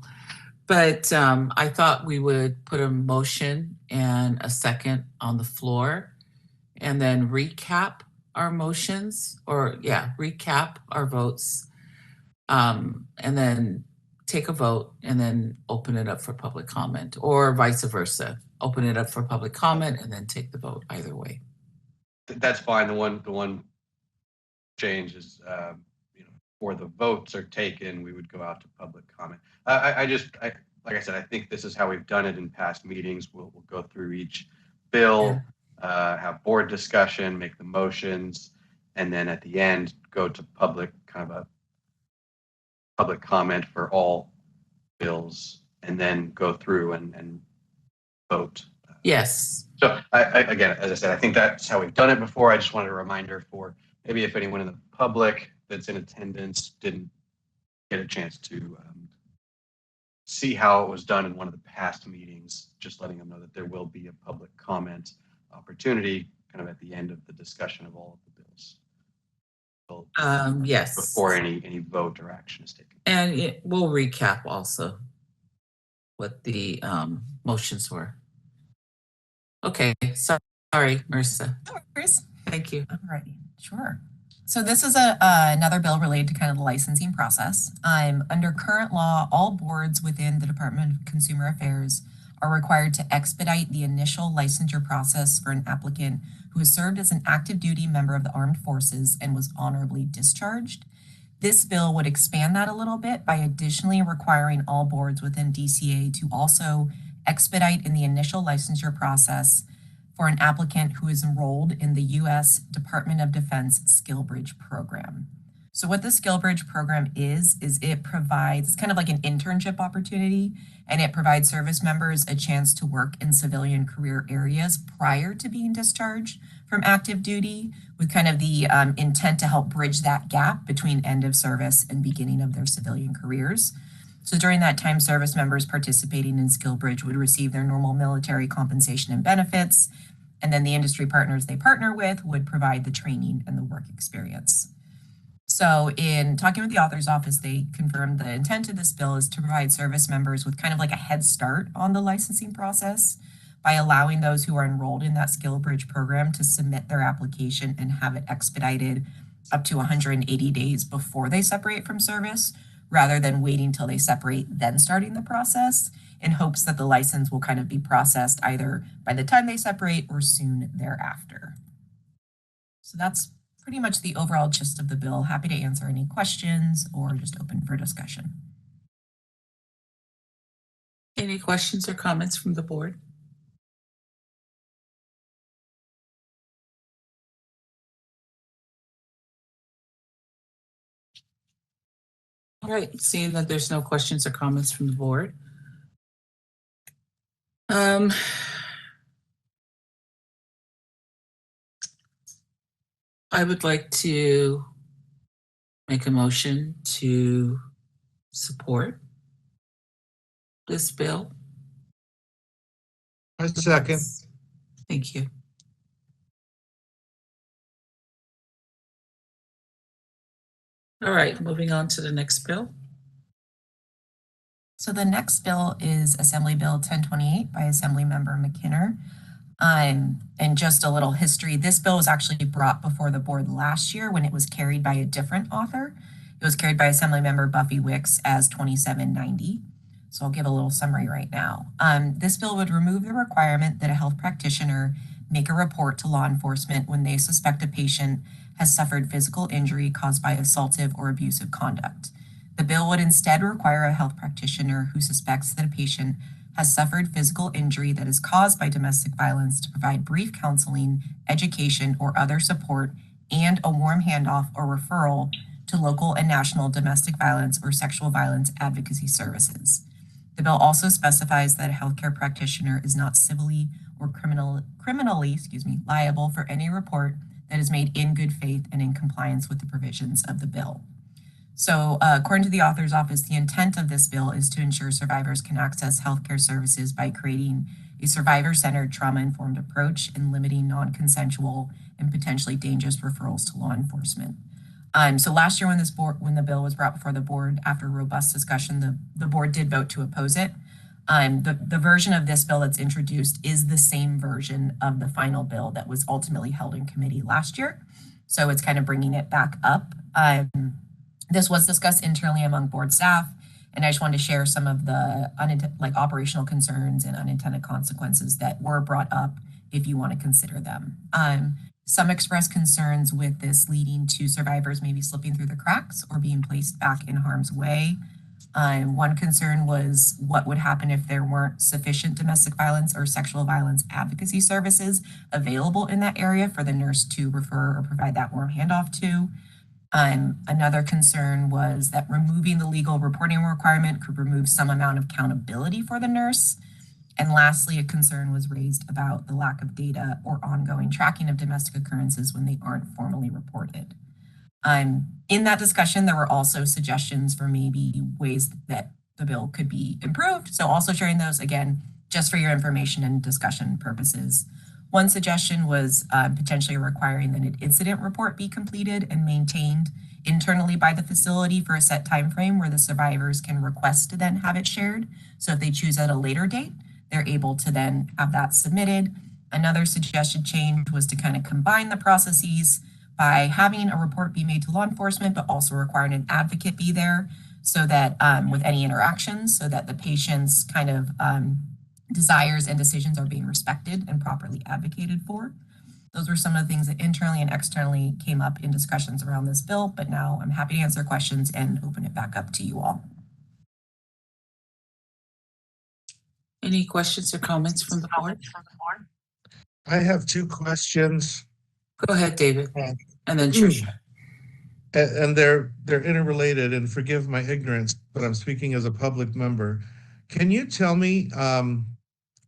S1: But I thought we would put a motion and a second on the floor and then recap our motions recap our votes and then take a vote and then open it up for public comment, or vice versa. Open it up for public comment and then take the vote, either way.
S9: That's fine. The one change is, before the votes are taken, we would go out to public comment. Like I said, I think this is how we've done it in past meetings. We'll go through each bill, have board discussion, make the motions, and then at the end, go to public, kind of a public comment for all bills, and then go through and vote.
S1: Yes.
S9: So again, as I said, I think that's how we've done it before. I just wanted a reminder for maybe if anyone in the public that's in attendance didn't get a chance to see how it was done in one of the past meetings, just letting them know that there will be a public comment opportunity kind of at the end of the discussion of all of the bills.
S1: Yes.
S9: Before any vote or action is taken.
S1: And we'll recap also what the motions were. Okay, sorry Sorry, Marissa.
S13: No worries.
S1: Thank you.
S13: All right, sure. So this is another bill related to kind of the licensing process. Under current law, all boards within the Department of Consumer Affairs are required to expedite the initial licensure process for an applicant who has served as an active duty member of the armed forces and was honorably discharged. This bill would expand that a little bit by additionally requiring all boards within DCA to also expedite in the initial licensure process for an applicant who is enrolled in the U.S. Department of Defense SkillBridge program. So what the SkillBridge program is it provides, it's kind of like an internship opportunity, and it provides service members a chance to work in civilian career areas prior to being discharged from active duty, with kind of the intent to help bridge that gap between end of service and beginning of their civilian careers. So during that time, service members participating in SkillBridge would receive their normal military compensation and benefits, and then the industry partners they partner with would provide the training and the work experience. So in talking with the author's office, they confirmed the intent of this bill is to provide service members with kind of like a head start on the licensing process by allowing those who are enrolled in that SkillBridge program to submit their application and have it expedited up to 180 days before they separate from service, rather than waiting till they separate, then starting the process, in hopes that the license will kind of be processed either by the time they separate or soon thereafter. So that's pretty much the overall gist of the bill. Happy to answer any questions or just open for discussion.
S1: Any questions or comments from the board? All right, seeing that there's no questions or comments from the board. I would like to make a motion to support this bill.
S6: I second.
S1: Thank you. All right, moving on to the next bill.
S13: So the next bill is Assembly Bill 1028 by Assemblymember McKinnon. And just a little history, this bill was actually brought before the board last year when it was carried by a different author. It was carried by Assemblymember Buffy Wicks as 2790. So I'll give a little summary right now. This bill would remove the requirement that a health practitioner make a report to law enforcement when they suspect a patient has suffered physical injury caused by assaultive or abusive conduct. The bill would instead require a health practitioner who suspects that a patient has suffered physical injury that is caused by domestic violence to provide brief counseling, education, or other support, and a warm handoff or referral to local and national domestic violence or sexual violence advocacy services. The bill also specifies that a healthcare practitioner is not civilly or criminally liable for any report that is made in good faith and in compliance with the provisions of the bill. So according to the author's office, the intent of this bill is to ensure survivors can access healthcare services by creating a survivor-centered trauma-informed approach and limiting non-consensual and potentially dangerous referrals to law enforcement. So last year when the bill was brought before the board, after robust discussion, the board did vote to oppose it. The version of this bill that's introduced is the same version of the final bill that was ultimately held in committee last year. So it's kind of bringing it back up. This was discussed internally among board staff, and I just wanted to share some of the operational concerns and unintended consequences that were brought up if you want to consider them. Some expressed concerns with this leading to survivors maybe slipping through the cracks or being placed back in harm's way. One concern was what would happen if there weren't sufficient domestic violence or sexual violence advocacy services available in that area for the nurse to refer or provide that warm handoff to. Another concern was that removing the legal reporting requirement could remove some amount of accountability for the nurse. And lastly, a concern was raised about the lack of data or ongoing tracking of domestic occurrences when they aren't formally reported. In that discussion, there were also suggestions for maybe ways that the bill could be improved. So also sharing those again, just for your information and discussion purposes. One suggestion was potentially requiring that an incident report be completed and maintained internally by the facility for a set time frame where the survivors can request to then have it shared. So if they choose at a later date, they're able to then have that submitted. Another suggested change was to kind of combine the processes by having a report be made to law enforcement, but also requiring an advocate be there so that with any interactions, so that the patient's kind of desires and decisions are being respected and properly advocated for. Those were some of the things that internally and externally came up in discussions around this bill, but now I'm happy to answer questions and open it back up to you all.
S1: Any questions or comments from the board?
S6: I have two questions.
S1: Go ahead, David, and then Tricia.
S6: And they're interrelated, and forgive my ignorance, but I'm speaking as a public member. Can you tell me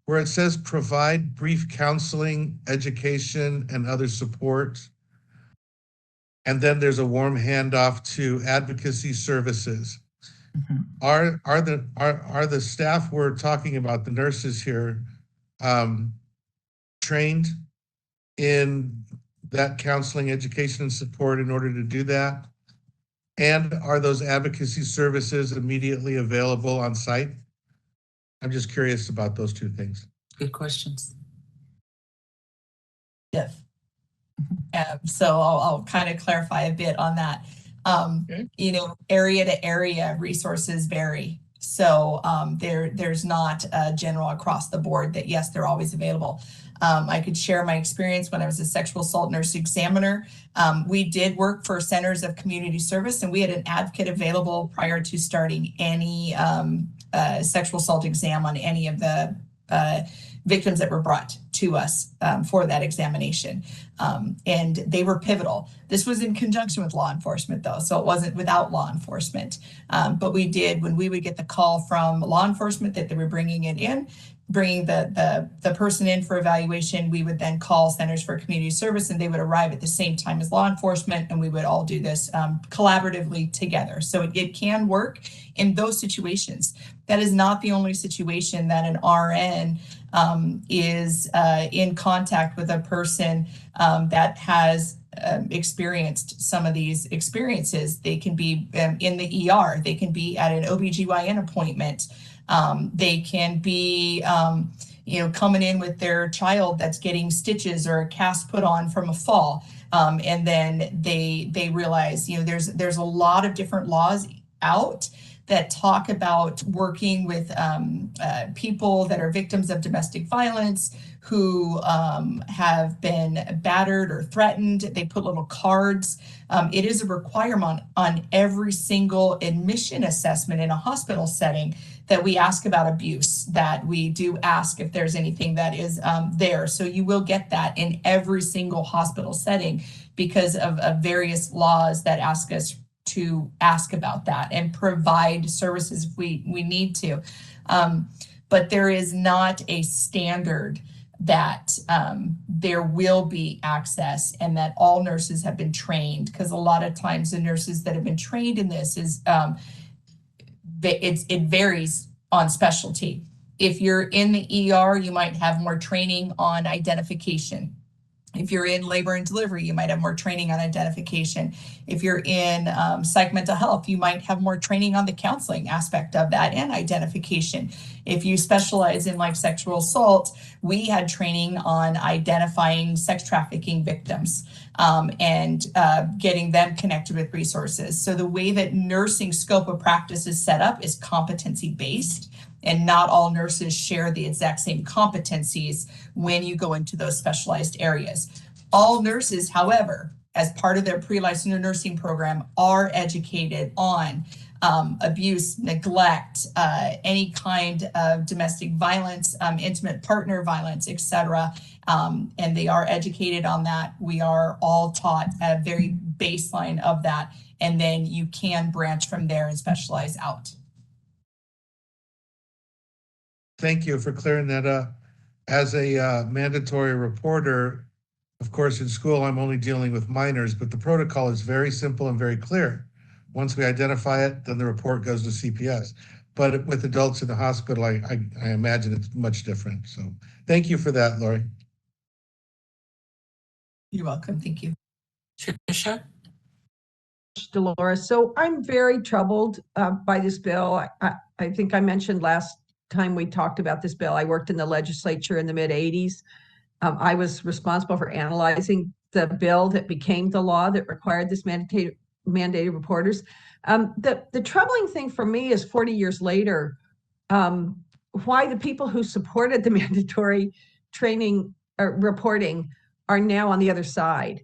S6: where it says provide brief counseling, education, and other support, and then there's a warm handoff to advocacy services? Are the staff we're talking about, the nurses here, trained in that counseling, education, and support in order to do that? And are those advocacy services immediately available on site? I'm just curious about those two things.
S1: Good questions.
S8: Yes. So I'll kind of clarify a bit on that. You know, area to area resources vary. So there's not a general across the board that, yes, they're always available. I could share my experience when I was a sexual assault nurse examiner. We did work for centers of community service, and we had an advocate available prior to starting any sexual assault exam on any of the victims that were brought to us for that examination. And they were pivotal. This was in conjunction with law enforcement, though, so it wasn't without law enforcement. But we did, when we would get the call from law enforcement that they were bringing it in, bringing the person in for evaluation, we would then call Centers for Community Service, and they would arrive at the same time as law enforcement, and we would all do this collaboratively together. So it can work in those situations. That is not the only situation that an RN is in contact with a person that has experienced some of these experiences. They can be in the ER, they can be at an OBGYN appointment. They can be, you know, coming in with their child that's getting stitches or a cast put on from a fall. And then they realize, you know, there's a lot of different laws out that talk about working with people that are victims of domestic violence who have been battered or threatened. They put little cards. It is a requirement on every single admission assessment in a hospital setting that we ask about abuse, that we do ask if there's anything that is there. So you will get that in every single hospital setting because of various laws that ask us to ask about that and provide services if we need to. But there is not a standard that there will be access and that all nurses have been trained, because a lot of times the nurses that have been trained in this is it varies on specialty. If you're in the ER, you might have more training on identification. If you're in labor and delivery, you might have more training on identification. If you're in psych mental health, you might have more training on the counseling aspect of that and identification. If you specialize in like sexual assault, we had training on identifying sex trafficking victims and getting them connected with resources. So the way that nursing scope of practice is set up is competency based. And not all nurses share the exact same competencies when you go into those specialized areas. All nurses, however, as part of their pre-licensure nursing program, are educated on abuse, neglect, any kind of domestic violence, intimate partner violence, etc. And they are educated on that. We are all taught a very baseline of that. And then you can branch from there and specialize out.
S6: Thank you for clearing that up. As a mandatory reporter, of course, in school, I'm only dealing with minors, but the protocol is very simple and very clear. Once we identify it, then the report goes to CPS. But with adults in the hospital, I imagine it's much different. So thank you for that, Lori.
S8: You're welcome. Thank you.
S1: Tricia?
S5: Dolores. So I'm very troubled by this bill. I think I mentioned last time we talked about this bill, I worked in the legislature in the mid-'80s. I was responsible for analyzing the bill that became the law that required this mandated reporters. The troubling thing for me is 40 years later, why the people who supported the mandatory training or reporting are now on the other side.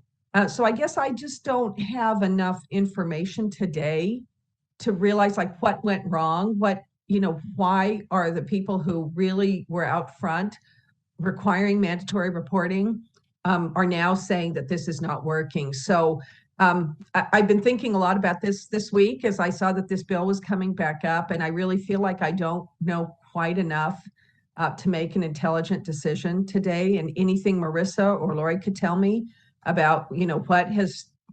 S5: So I guess I just don't have enough information today to realize like what went wrong, why are the people who really were out front requiring mandatory reporting are now saying that this is not working. So I've been thinking a lot about this week as I saw that this bill was coming back up, and I really feel like I don't know quite enough to make an intelligent decision today. And anything Marissa or Lori could tell me about,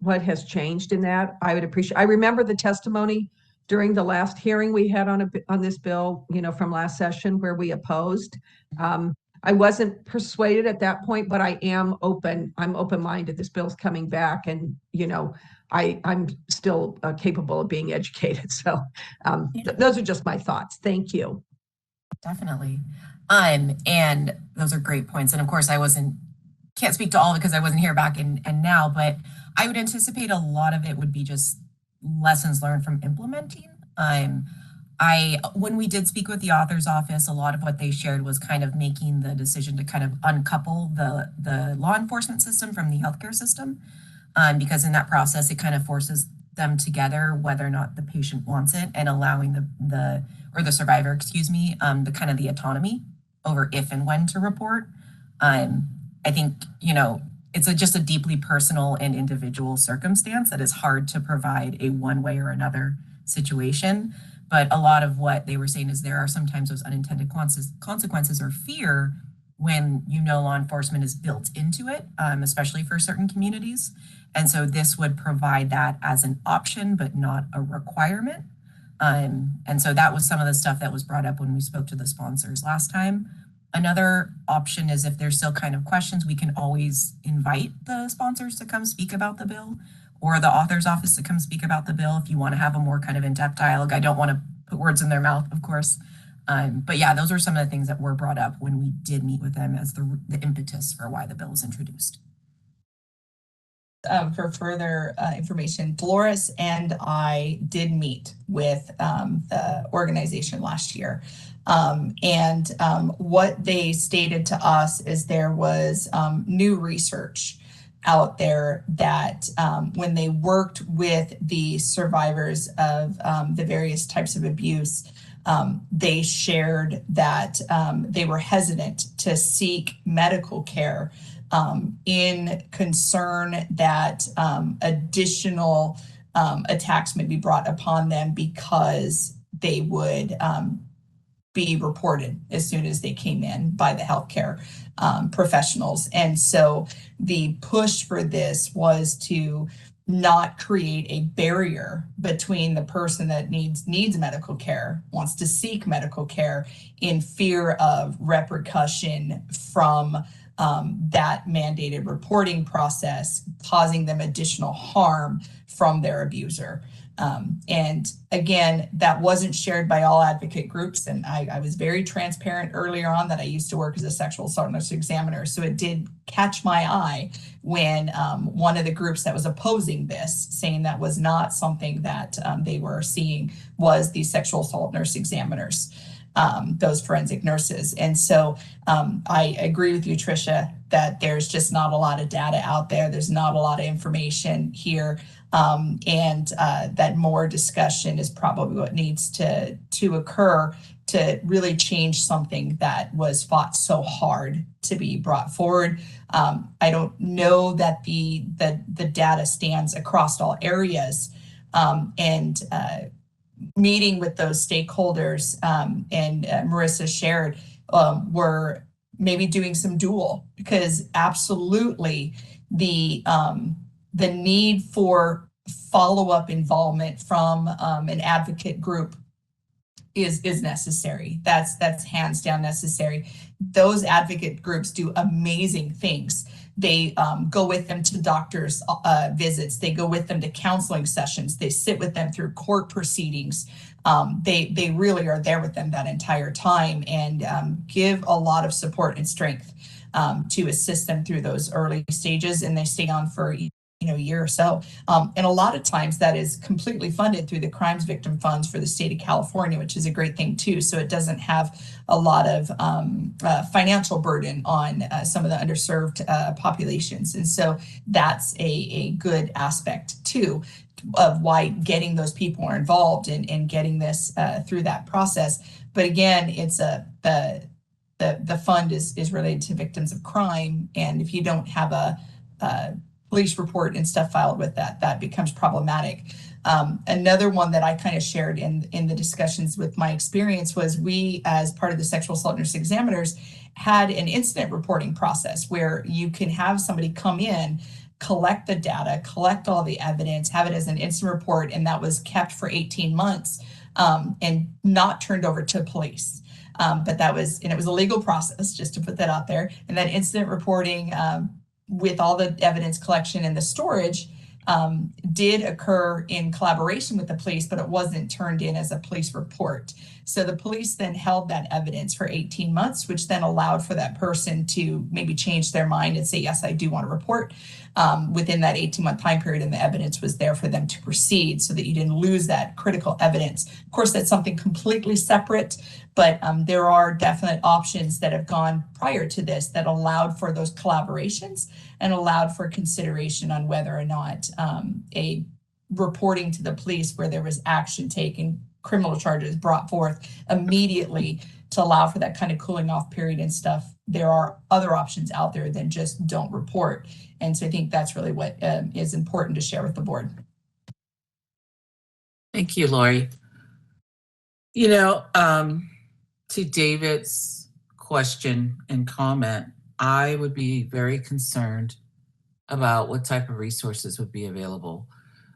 S5: what has changed in that, I would appreciate. I remember the testimony during the last hearing we had on this bill, from last session where we opposed. I wasn't persuaded at that point, but I am open. I'm open-minded. This bill's coming back, and I'm still capable of being educated. So those are just my thoughts. Thank you.
S13: Definitely. And those are great points. And of course, can't speak to all because I wasn't here back and now, but I would anticipate a lot of it would be just lessons learned from implementing. When we did speak with the author's office, a lot of what they shared was kind of making the decision to kind of uncouple the law enforcement system from the healthcare system, because in that process, it kind of forces them together, whether or not the patient wants it, and allowing the survivor, the kind of the autonomy over if and when to report. I think, it's just a deeply personal and individual circumstance that is hard to provide a one way or another situation. But a lot of what they were saying is there are sometimes those unintended consequences or fear when law enforcement is built into it, especially for certain communities. And so this would provide that as an option, but not a requirement. And so that was some of the stuff that was brought up when we spoke to the sponsors last time. Another option is if there's still kind of questions, we can always invite the sponsors to come speak about the bill, or the author's office to come speak about the bill if you want to have a more kind of in-depth dialogue. I don't want to put words in their mouth, of course. But yeah, those are some of the things that were brought up when we did meet with them as the impetus for why the bill was introduced.
S8: For further information, Dolores and I did meet with the organization last year. What they stated to us is there was new research out there that when they worked with the survivors of the various types of abuse, they shared that they were hesitant to seek medical care in concern that additional attacks may be brought upon them because they would be reported as soon as they came in by the healthcare professionals. And so the push for this was to not create a barrier between the person that needs medical care, wants to seek medical care, in fear of repercussion from that mandated reporting process, causing them additional harm from their abuser. And again, that wasn't shared by all advocate groups. And I was very transparent earlier on that I used to work as a sexual assault nurse examiner. So it did catch my eye when one of the groups that was opposing this, saying that was not something that they were seeing, was the sexual assault nurse examiners, those forensic nurses. And so I agree with you, Tricia, that there's just not a lot of data out there. There's not a lot of information here. And that more discussion is probably what needs to occur to really change something that was fought so hard to be brought forward. I don't know that the data stands across all areas, and meeting with those stakeholders and Marissa shared, were maybe doing some dual, because absolutely the need for follow-up involvement from an advocate group is necessary. That's hands down necessary. Those advocate groups do amazing things. They go with them to doctors' visits. They go with them to counseling sessions. They sit with them through court proceedings. They really are there with them that entire time and give a lot of support and strength. to assist them through those early stages, and they stay on for a year or so. And a lot of times that is completely funded through the crimes victim funds for the state of California, which is a great thing too. So it doesn't have a lot of financial burden on some of the underserved populations. And so that's a good aspect too of why getting those people are involved and getting this through that process. But again, it's the fund is related to victims of crime. And if you don't have a police report and stuff filed with that becomes problematic. Another one that I kind of shared in the discussions with my experience was we, as part of the sexual assault nurse examiners, had an incident reporting process where you can have somebody come in, collect the data, collect all the evidence, have it as an incident report, and that was kept for 18 months and not turned over to police. But it was a legal process, just to put that out there. And that incident reporting with all the evidence collection and the storage did occur in collaboration with the police, but it wasn't turned in as a police report. So the police then held that evidence for 18 months, which then allowed for that person to maybe change their mind and say, yes, I do want to report within that 18-month time period, and the evidence was there for them to proceed so that you didn't lose that critical evidence. Of course, that's something completely separate, but there are definite options that have gone prior to this that allowed for those collaborations and allowed for consideration on whether or not a reporting to the police where there was action taken, criminal charges brought forth immediately to allow for that kind of cooling off period and stuff. There are other options out there than just don't report. And so I think that's really what is important to share with the board.
S1: Thank you, Lori. To David's question and comment, I would be very concerned about what type of resources would be available.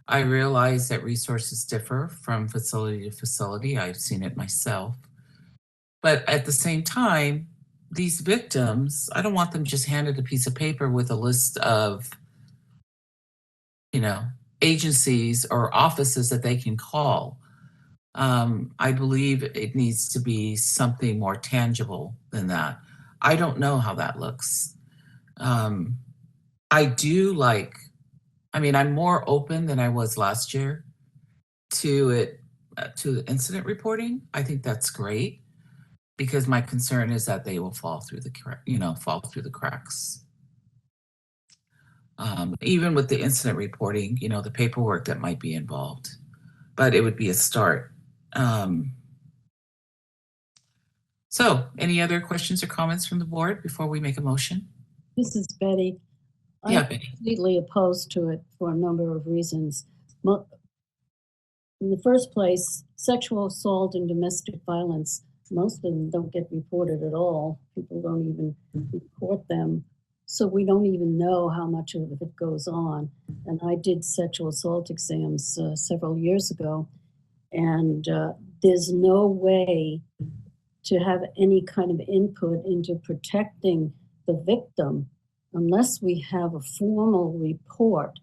S1: I realize that resources differ from facility to facility. I've seen it myself. But at the same time, these victims, I don't want them just handed a piece of paper with a list of, agencies or offices that they can call. I believe it needs to be something more tangible than that. I don't know how that looks. I do I'm more open than I was last year to incident reporting. I think that's great because my concern is that they will fall through the cracks. Even with the incident reporting, the paperwork that might be involved, but it would be a start. So any other questions or comments from the board before we make a motion?
S3: This is Betty.
S1: Yeah,
S3: I'm
S1: Betty.
S3: completely opposed to it for a number of reasons. In the first place, sexual assault and domestic violence, most of them don't get reported at all. People don't even report them. So we don't even know how much of it goes on. And I did sexual assault exams several years ago, and there's no way to have any kind of input into protecting the victim unless we have a formal report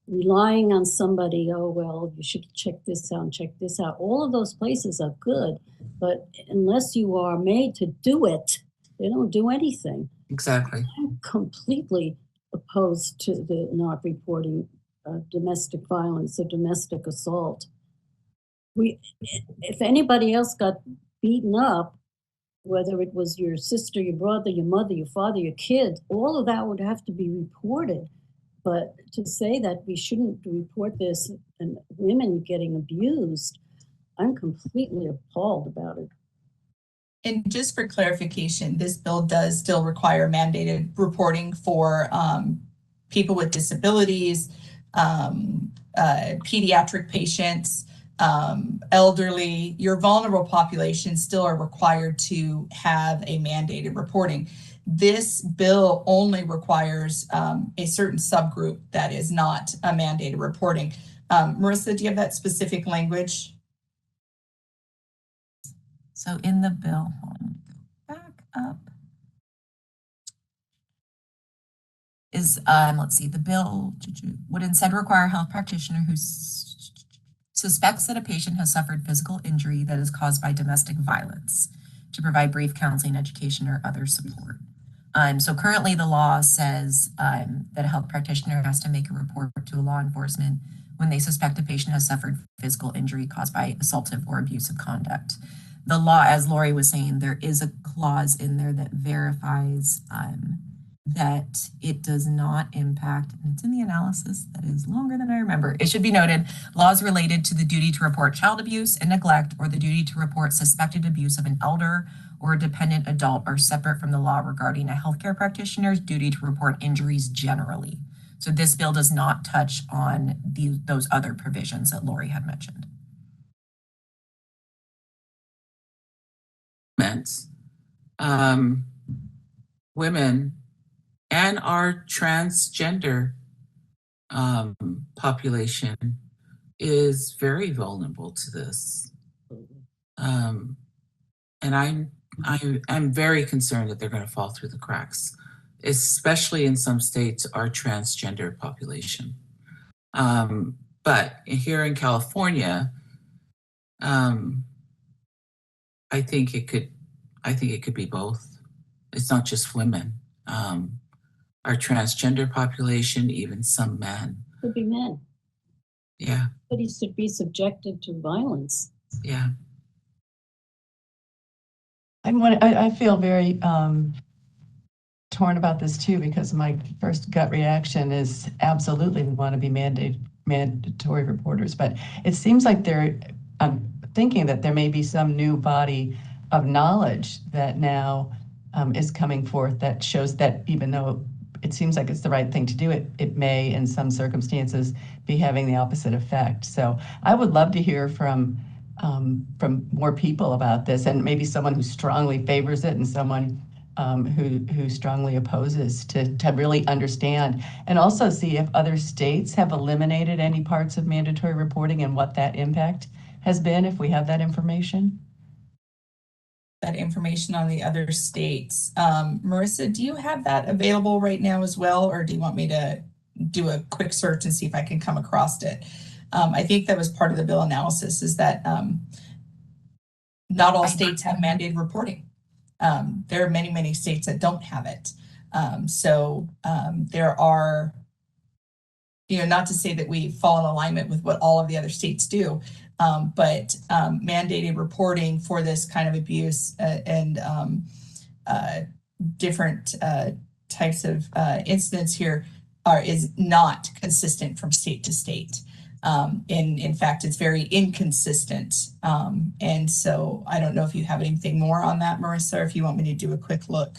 S3: relying on somebody. Oh, well, you should check this out and check this out. All of those places are good, but unless you are made to do it, they don't do anything.
S1: Exactly.
S3: I'm completely opposed to the not reporting domestic violence or domestic assault. If anybody else got beaten up, whether it was your sister, your brother, your mother, your father, your kid, all of that would have to be reported. But to say that we shouldn't report this and women getting abused, I'm completely appalled about it.
S8: And just for clarification, this bill does still require mandated reporting for people with disabilities, pediatric patients, elderly. Your vulnerable population still are required to have a mandated reporting. This bill only requires a certain subgroup that is not a mandated reporting. Marissa, do you have that specific language?
S13: So in the bill, hold on, go back up. Is, let's see, the bill would instead require a health practitioner who suspects that a patient has suffered physical injury that is caused by domestic violence to provide brief counseling, education, or other support. So currently the law says that a health practitioner has to make a report to law enforcement when they suspect a patient has suffered physical injury caused by assaultive or abusive conduct. The law, as Lori was saying, there is a clause in there that verifies that it does not impact, and it's in the analysis that is longer than I remember. It should be noted, laws related to the duty to report child abuse and neglect or the duty to report suspected abuse of an elder or a dependent adult are separate from the law regarding a healthcare practitioner's duty to report injuries generally. So this bill does not touch on those other provisions that Lori had mentioned.
S1: Women and our transgender population is very vulnerable to this. And I'm very concerned that they're going to fall through the cracks, especially in some states, our transgender population. But here in California, I think it could be both. It's not just women. Our transgender population, even some men.
S3: Could be men.
S1: Yeah.
S3: But he should be subjected to violence.
S1: Yeah.
S2: I feel very torn about this too, because my first gut reaction is absolutely we want to be mandatory reporters, but it seems like I'm thinking that there may be some new body of knowledge that now is coming forth that shows that even though it seems like it's the right thing to do, it may in some circumstances be having the opposite effect. So I would love to hear from more people about this, and maybe someone who strongly favors it and someone who strongly opposes, to really understand and also see if other states have eliminated any parts of mandatory reporting and what that impact has been, if we have that information.
S8: That information on the other states. Marissa, do you have that available right now as well, or do you want me to do a quick search and see if I can come across it? I think that was part of the bill analysis, is that not all states have mandated reporting. There are many, many states that don't have it. There are, not to say that we fall in alignment with what all of the other states do, but mandated reporting for this kind of abuse and different types of incidents here is not consistent from state to state. In fact, it's very inconsistent. And so I don't know if you have anything more on that, Marissa, or if you want me to do a quick look.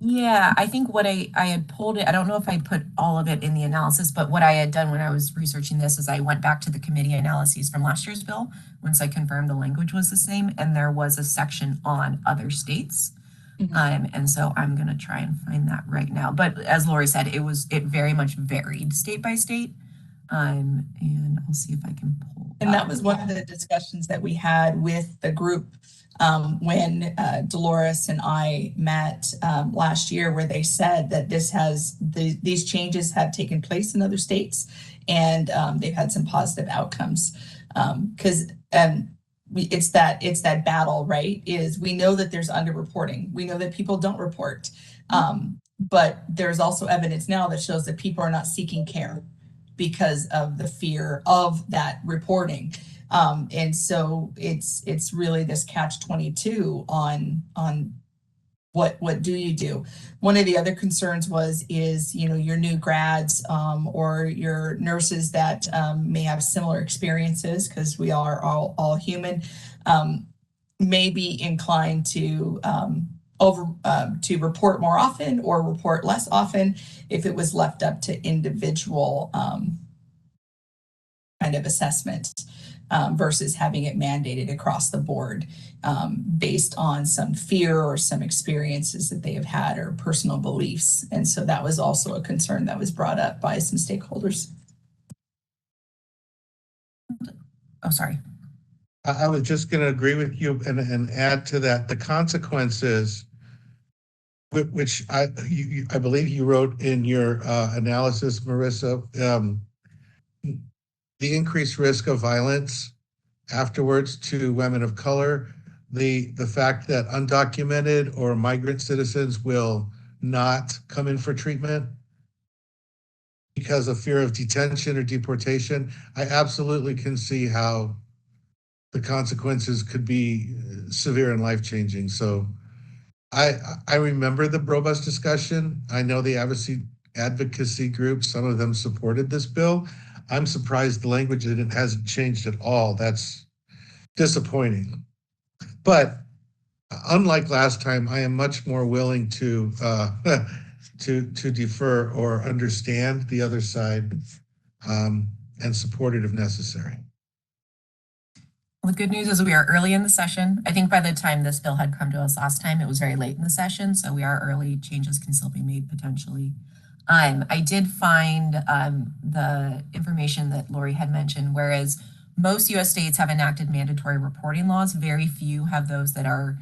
S13: Yeah, I think what I had pulled it, I don't know if I put all of it in the analysis, but what I had done when I was researching this is I went back to the committee analyses from last year's bill once I confirmed the language was the same, and there was a section on other states. And so I'm going to try and find that right now. But as Lori said, it very much varied state by state. And I'll see if I can pull.
S8: And that was one of the discussions that we had with the group when Dolores and I met last year, where they said that these changes have taken place in other states, and they've had some positive outcomes. Because it's that battle, right? Is we know that there's underreporting. We know that people don't report, but there's also evidence now that shows that people are not seeking care because of the fear of that reporting. And so it's really this catch-22 on what do you do? One of the other concerns is your new grads or your nurses that may have similar experiences, because we are all human, may be inclined to report more often or report less often if it was left up to individual kind of assessment. Versus having it mandated across the board based on some fear or some experiences that they have had or personal beliefs. And so that was also a concern that was brought up by some stakeholders.
S13: Oh, sorry.
S6: I was just going to agree with you and add to that the consequences, which I believe you wrote in your analysis, Marissa. The increased risk of violence afterwards to women of color, the fact that undocumented or migrant citizens will not come in for treatment because of fear of detention or deportation, I absolutely can see how the consequences could be severe and life-changing. So I remember the robust discussion. I know the advocacy groups, some of them supported this bill. I'm surprised the language that it hasn't changed at all. That's disappointing. But unlike last time, I am much more willing to to defer or understand the other side and support it if necessary.
S13: Well, the good news is we are early in the session. I think by the time this bill had come to us last time, it was very late in the session, so we are early. Changes can still be made potentially. I did find the information that Lori had mentioned, whereas most US states have enacted mandatory reporting laws, very few have those that are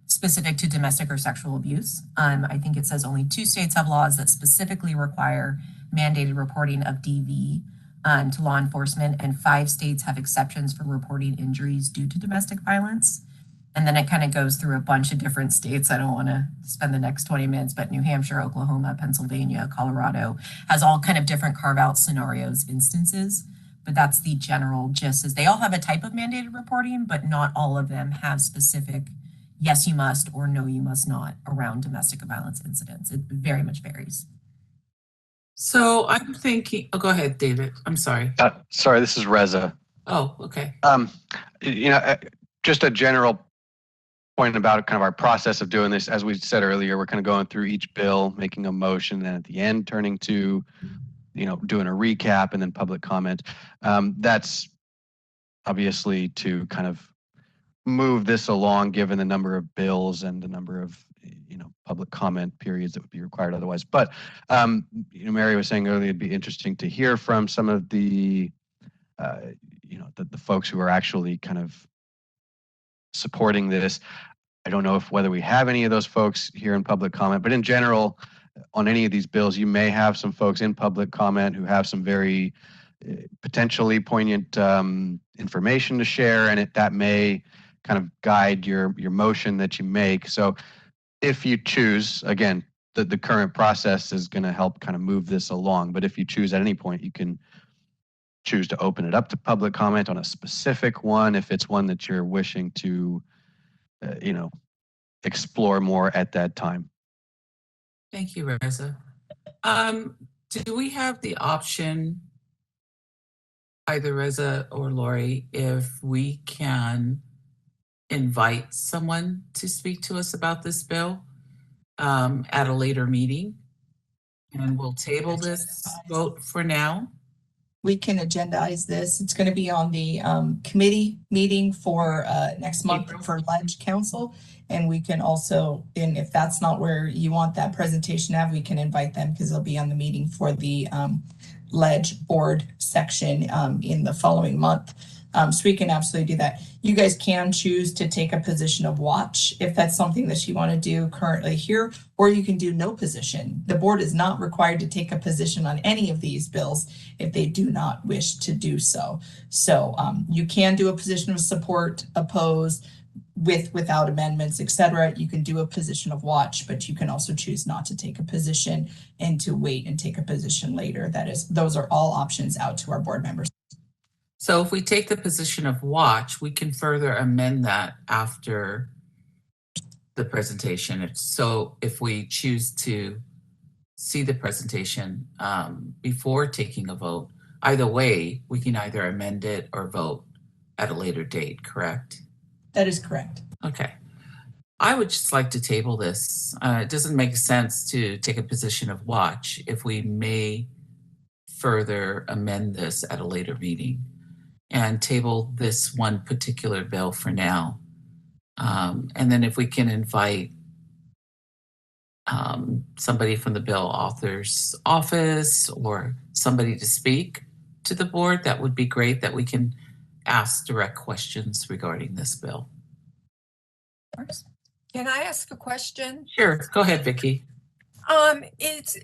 S13: specific to domestic or sexual abuse. I think it says only 2 states have laws that specifically require mandated reporting of DV to law enforcement, and 5 states have exceptions for reporting injuries due to domestic violence. And then it kind of goes through a bunch of different states. I don't want to spend the next 20 minutes, but New Hampshire, Oklahoma, Pennsylvania, Colorado has all kind of different carve-out scenarios, instances. But that's the general gist, is they all have a type of mandated reporting, but not all of them have specific yes, you must or no, you must not around domestic violence incidents. It very much varies.
S1: So I'm thinking, oh, go ahead, David. I'm sorry.
S9: Sorry, this is Reza.
S1: Oh, okay.
S9: Just a general point about kind of our process of doing this. As we said earlier, we're kind of going through each bill, making a motion, and at the end turning to, doing a recap and then public comment. That's obviously to kind of move this along, given the number of bills and the number of public comment periods that would be required otherwise. But Mary was saying earlier, it'd be interesting to hear from some of the the folks who are actually kind of supporting this. I don't know whether we have any of those folks here in public comment, but in general, on any of these bills, you may have some folks in public comment who have some very potentially poignant information to share, and that may kind of guide your motion that you make. So if you choose, again, the current process is going to help kind of move this along, but if you choose at any point, you can choose to open it up to public comment on a specific one if it's one that you're wishing to explore more at that time.
S1: Thank you, Reza. Do we have the option, either Reza or Lori, if we can invite someone to speak to us about this bill at a later meeting? And we'll table this vote for now.
S8: We can agendize this. It's going to be on the committee meeting for next month for Ledge Council. And we can also, and if that's not where you want that presentation to have, we can invite them because they'll be on the meeting for the Ledge board section in the following month. So we can absolutely do that. You guys can choose to take a position of watch if that's something that you want to do currently here, or you can do no position. The board is not required to take a position on any of these bills if they do not wish to do so. So you can do a position of support, oppose, without amendments, etc. You can do a position of watch, but you can also choose not to take a position and to wait and take a position later. Those are all options out to our board members.
S1: So if we take the position of watch, we can further amend that after the presentation. So if we choose to see the presentation before taking a vote, either way, we can either amend it or vote at a later date, correct?
S8: That is correct.
S1: Okay. I would just like to table this. It doesn't make sense to take a position of watch if we may further amend this at a later meeting, and table this one particular bill for now. And then if we can invite somebody from the bill author's office or somebody to speak to the board, that would be great, that we can ask direct questions regarding this bill.
S7: Can I ask a question?
S1: Sure, go ahead, Vicki.
S7: It's,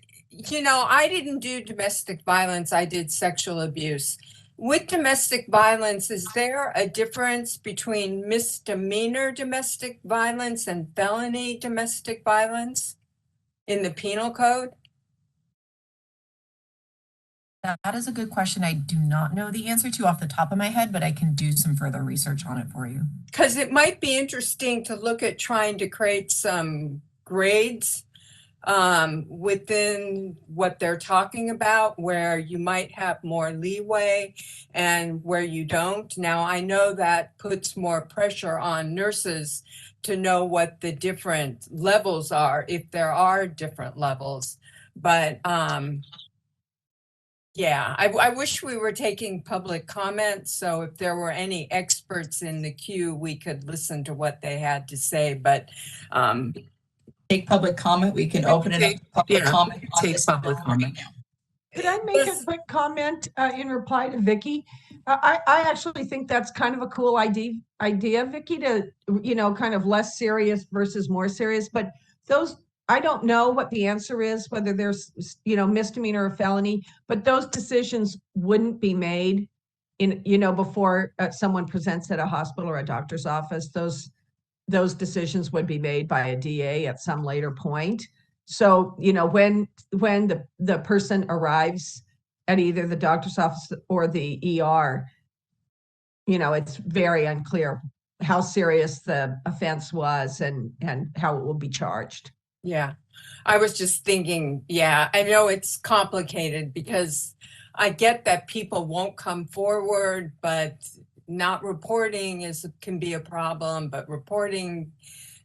S7: I didn't do domestic violence, I did sexual abuse. With domestic violence, is there a difference between misdemeanor domestic violence and felony domestic violence? in the penal code?
S13: That is a good question. I do not know the answer to off the top of my head, but I can do some further research on it for you.
S7: Because it might be interesting to look at trying to create some grades within what they're talking about, where you might have more leeway and where you don't. Now, I know that puts more pressure on nurses to know what the different levels are, if there are different levels. But yeah, I wish we were taking public comments. So if there were any experts in the queue, we could listen to what they had to say. But
S8: Take public comment. We can open it up to public comment.
S1: Take public comment.
S5: Could I make a quick comment in reply to Vicky? I actually think that's kind of a cool idea, Vicky, to, kind of less serious versus more serious. But those, I don't know what the answer is, whether there's, misdemeanor or felony, but those decisions wouldn't be made before someone presents at a hospital or a doctor's office. Those decisions would be made by a DA at some later point. So, when the person arrives at either the doctor's office or the ER, it's very unclear how serious the offense was and how it will be charged.
S7: yeah, I was just thinking, I know it's complicated because I get that people won't come forward, but not reporting can be a problem, but reporting,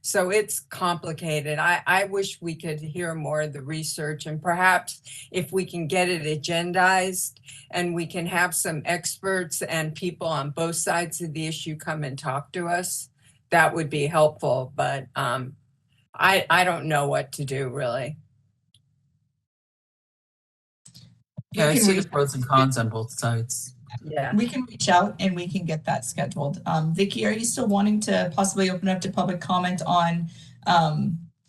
S7: so it's complicated. I wish we could hear more of the research, and perhaps if we can get it agendized and we can have some experts and people on both sides of the issue come and talk to us, that would be helpful. But I don't know what to do, really.
S1: Yeah, I see the pros and cons on both sides.
S7: Yeah.
S8: We can reach out and we can get that scheduled. Vicky, are you still wanting to possibly open up to public comment on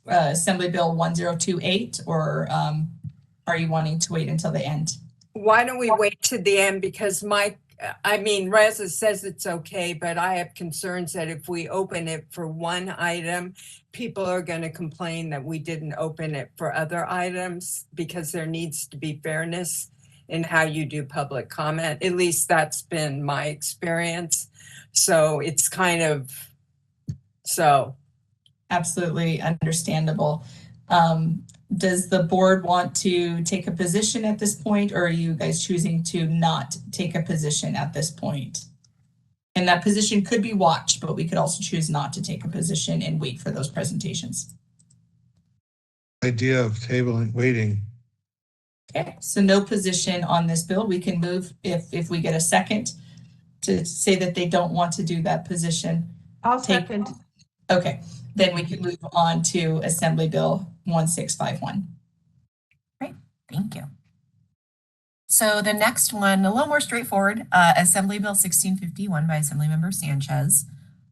S8: Assembly Bill 1028, or are you wanting to wait until the end?
S7: Why don't we wait to the end? Because Reza says it's okay, but I have concerns that if we open it for one item, people are going to complain that we didn't open it for other items, because there needs to be fairness in how you do public comment. At least that's been my experience. So it's kind of,
S8: Absolutely understandable. Does the board want to take a position at this point, or are you guys choosing to not take a position at this point? And that position could be watched, but we could also choose not to take a position and wait for those presentations.
S6: Idea of tabling, waiting.
S8: Okay, so no position on this bill. We can move if we get a second to say that they don't want to do that position.
S5: I'll second.
S8: Okay, then we can move on to Assembly Bill 1651.
S13: Great, thank you. So the next one, a little more straightforward, Assembly Bill 1651 by Assemblymember Sanchez.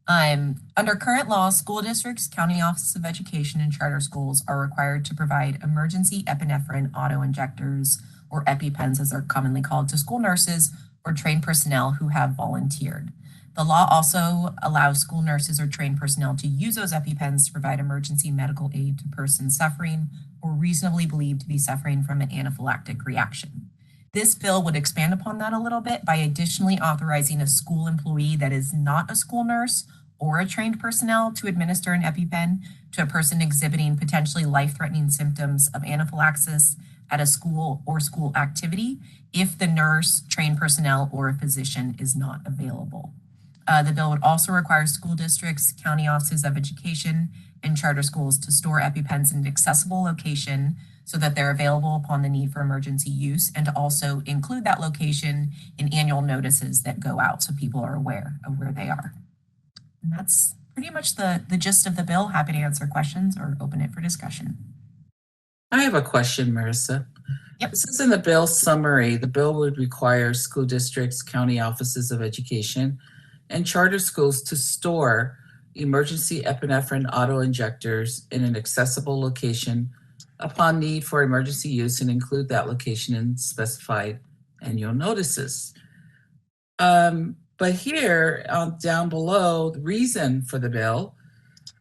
S13: Under current law, school districts, county offices of education, and charter schools are required to provide emergency epinephrine auto-injectors, or EpiPens as they're commonly called, to school nurses or trained personnel who have volunteered. The law also allows school nurses or trained personnel to use those EpiPens to provide emergency medical aid to persons suffering or reasonably believed to be suffering from an anaphylactic reaction. This bill would expand upon that a little bit by additionally authorizing a school employee that is not a school nurse or a trained personnel to administer an EpiPen to a person exhibiting potentially life-threatening symptoms of anaphylaxis at a school or school activity if the nurse, trained personnel, or a physician is not available. The bill would also require school districts, county offices of education, and charter schools to store EpiPens in an accessible location so that they're available upon the need for emergency use, and to also include that location in annual notices that go out so people are aware of where they are. And that's pretty much the gist of the bill. Happy to answer questions or open it for discussion.
S1: I have a question, Marissa.
S13: Yep.
S1: It says in the bill summary, the bill would require school districts, county offices of education, and charter schools to store emergency epinephrine auto-injectors in an accessible location upon need for emergency use, and include that location in specified annual notices. But here down below, the reason for the bill,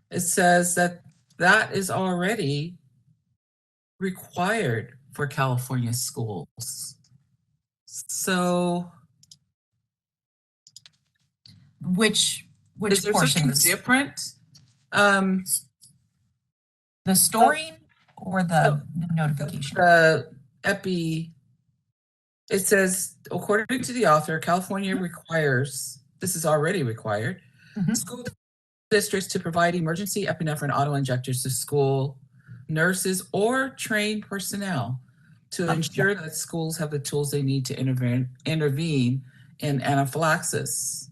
S1: it says that is already required for California schools. So
S13: Which
S1: is there
S13: portion?
S1: something different?
S13: The storing or the notification?
S1: The EPI, it says, according to the author, California requires, this is already required, school districts to provide emergency epinephrine auto-injectors to school nurses or trained personnel to ensure that schools have the tools they need to intervene in anaphylaxis.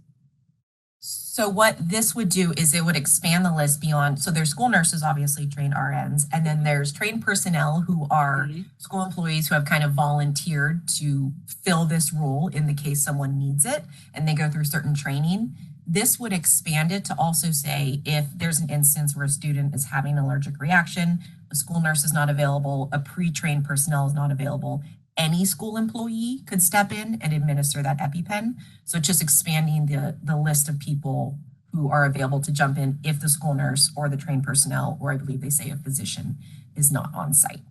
S13: So what this would do is it would expand the list beyond, so there's school nurses, obviously trained RNs, and then there's trained personnel who are school employees who have kind of volunteered to fill this role in the case someone needs it, and they go through certain training. This would expand it to also say if there's an instance where a student is having an allergic reaction, a school nurse is not available, a pre-trained personnel is not available, any school employee could step in and administer that EpiPen. So just expanding the list of people who are available to jump in if the school nurse or the trained personnel, or I believe they say a physician, is not on site.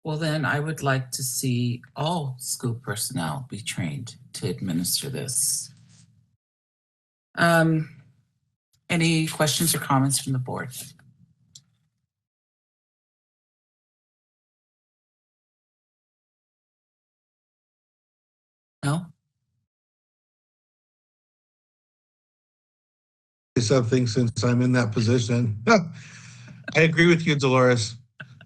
S1: Well, then I would like to see all school personnel be trained to administer this. Any questions or comments from the board? No?
S6: Something since I'm in that position. I agree with you, Dolores.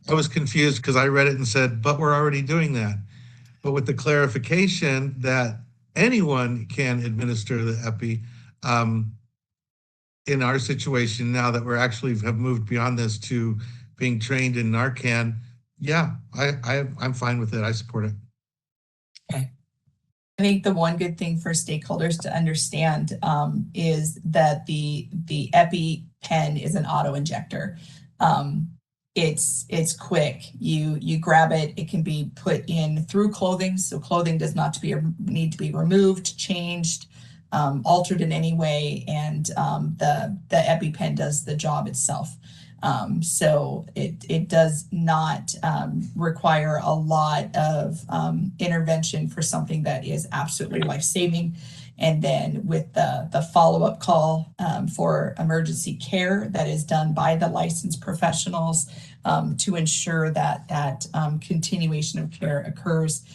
S6: I was confused because I read it and said, but we're already doing that. But with the clarification that anyone can administer the Epi, in our situation now that we're actually have moved beyond this to being trained in Narcan, yeah, I'm fine with it. I support it.
S1: Okay.
S8: I think the one good thing for stakeholders to understand is that the EpiPen is an auto injector. It's quick. You grab it. It can be put in through clothing, so clothing does not need to be removed, changed, altered in any way, and the EpiPen does the job itself. So it does not require a lot of intervention for something that is absolutely life-saving. And then with the follow-up call for emergency care that is done by the licensed professionals to ensure that continuation of care occurs.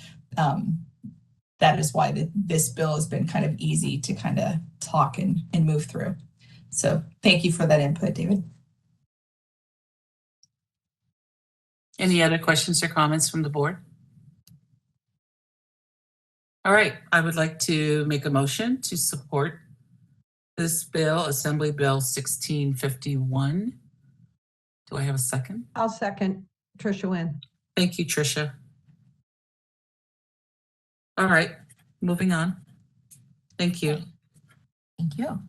S8: That is why this bill has been kind of easy to kind of talk and move through. So thank you for that input, David.
S1: Any other questions or comments from the board? All right, I would like to make a motion to support this bill, Assembly Bill 1651. Do I have a second?
S5: I'll second. Tricia Wynn.
S1: Thank you, Tricia. All right, moving on. Thank you.
S13: Thank you.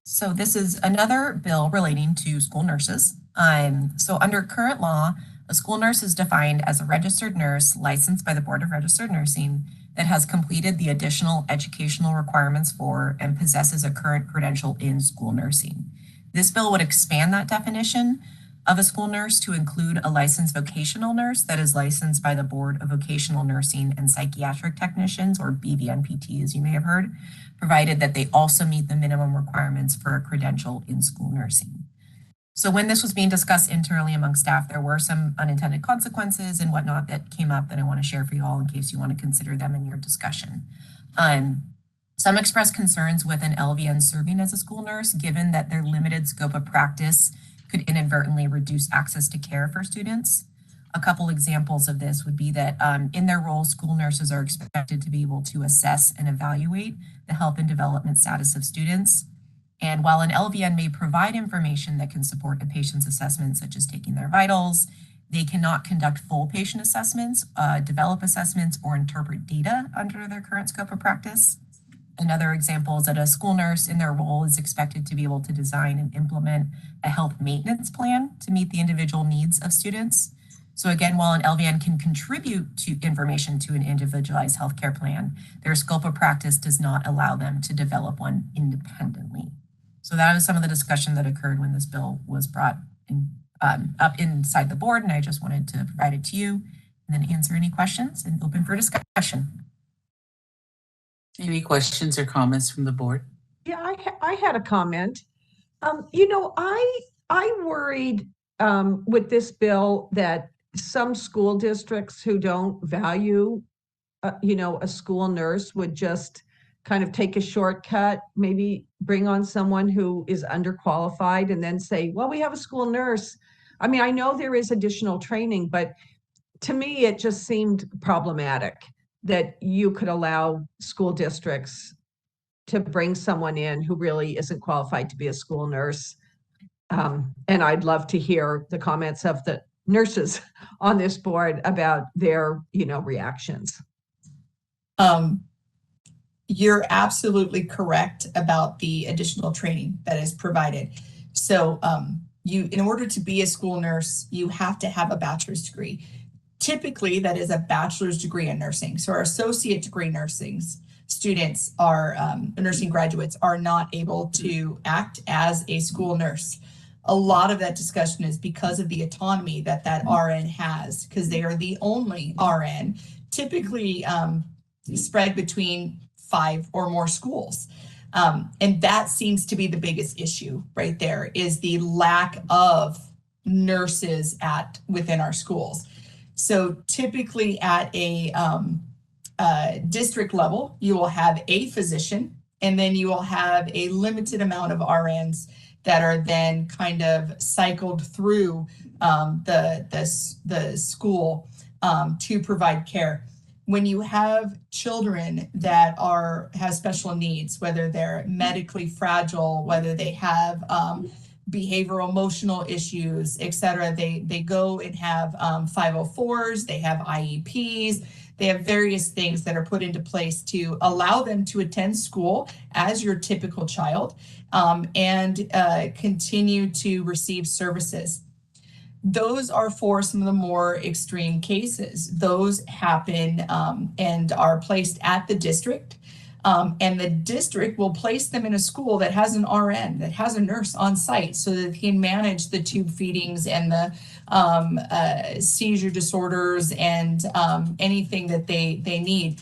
S13: So this is another bill relating to school nurses. So under current law, a school nurse is defined as a registered nurse licensed by the Board of Registered Nursing that has completed the additional educational requirements for and possesses a current credential in school nursing. This bill would expand that definition of a school nurse to include a licensed vocational nurse that is licensed by the Board of Vocational Nursing and Psychiatric Technicians, or BVNPT, as you may have heard, provided that they also meet the minimum requirements for a credential in school nursing. So when this was being discussed internally among staff, there were some unintended consequences and whatnot that came up that I want to share for you all in case you want to consider them in your discussion. Some expressed concerns with an LVN serving as a school nurse, given that their limited scope of practice could inadvertently reduce access to care for students. A couple examples of this would be that in their role, school nurses are expected to be able to assess and evaluate the health and development status of students. And while an LVN may provide information that can support a patient's assessment, such as taking their vitals, they cannot conduct full patient assessments, develop assessments, or interpret data under their current scope of practice. Another example is that a school nurse in their role is expected to be able to design and implement a health maintenance plan to meet the individual needs of students. So again, while an LVN can contribute to information to an individualized healthcare plan, their scope of practice does not allow them to develop one independently. So that was some of the discussion that occurred when this bill was brought up inside the board, and I just wanted to provide it to you and then answer any questions and open for discussion.
S1: Any questions or comments from the board?
S5: Yeah, I had a comment. You know, I worried with this bill that some school districts who don't value, you know, a school nurse would just kind of take a shortcut, maybe bring on someone who is underqualified and then say, well, we have a school nurse. I mean, I know there is additional training, but to me, it just seemed problematic that you could allow school districts to bring someone in who really isn't qualified to be a school nurse. And I'd love to hear the comments of the nurses on this board about their, you know, reactions.
S8: You're absolutely correct about the additional training that is provided. So in order to be a school nurse, you have to have a bachelor's degree. Typically, that is a bachelor's degree in nursing. So our associate degree nursing students are nursing graduates are not able to act as a school nurse. A lot of that discussion is because of the autonomy that RN has, because they are the only RN, typically spread between 5 or more schools. And that seems to be the biggest issue right there, is the lack of nurses within our schools. So typically at a district level, you will have a physician, and then you will have a limited amount of RNs that are then kind of cycled through the school to provide care. When you have children that have special needs, whether they're medically fragile, whether they have behavioral emotional issues, et cetera, they go and have 504s, they have IEPs, they have various things that are put into place to allow them to attend school as your typical child and continue to receive services. Those are for some of the more extreme cases. Those happen and are placed at the district. And the district will place them in a school that has an RN, that has a nurse on site, so that they can manage the tube feedings and the seizure disorders and anything that they need.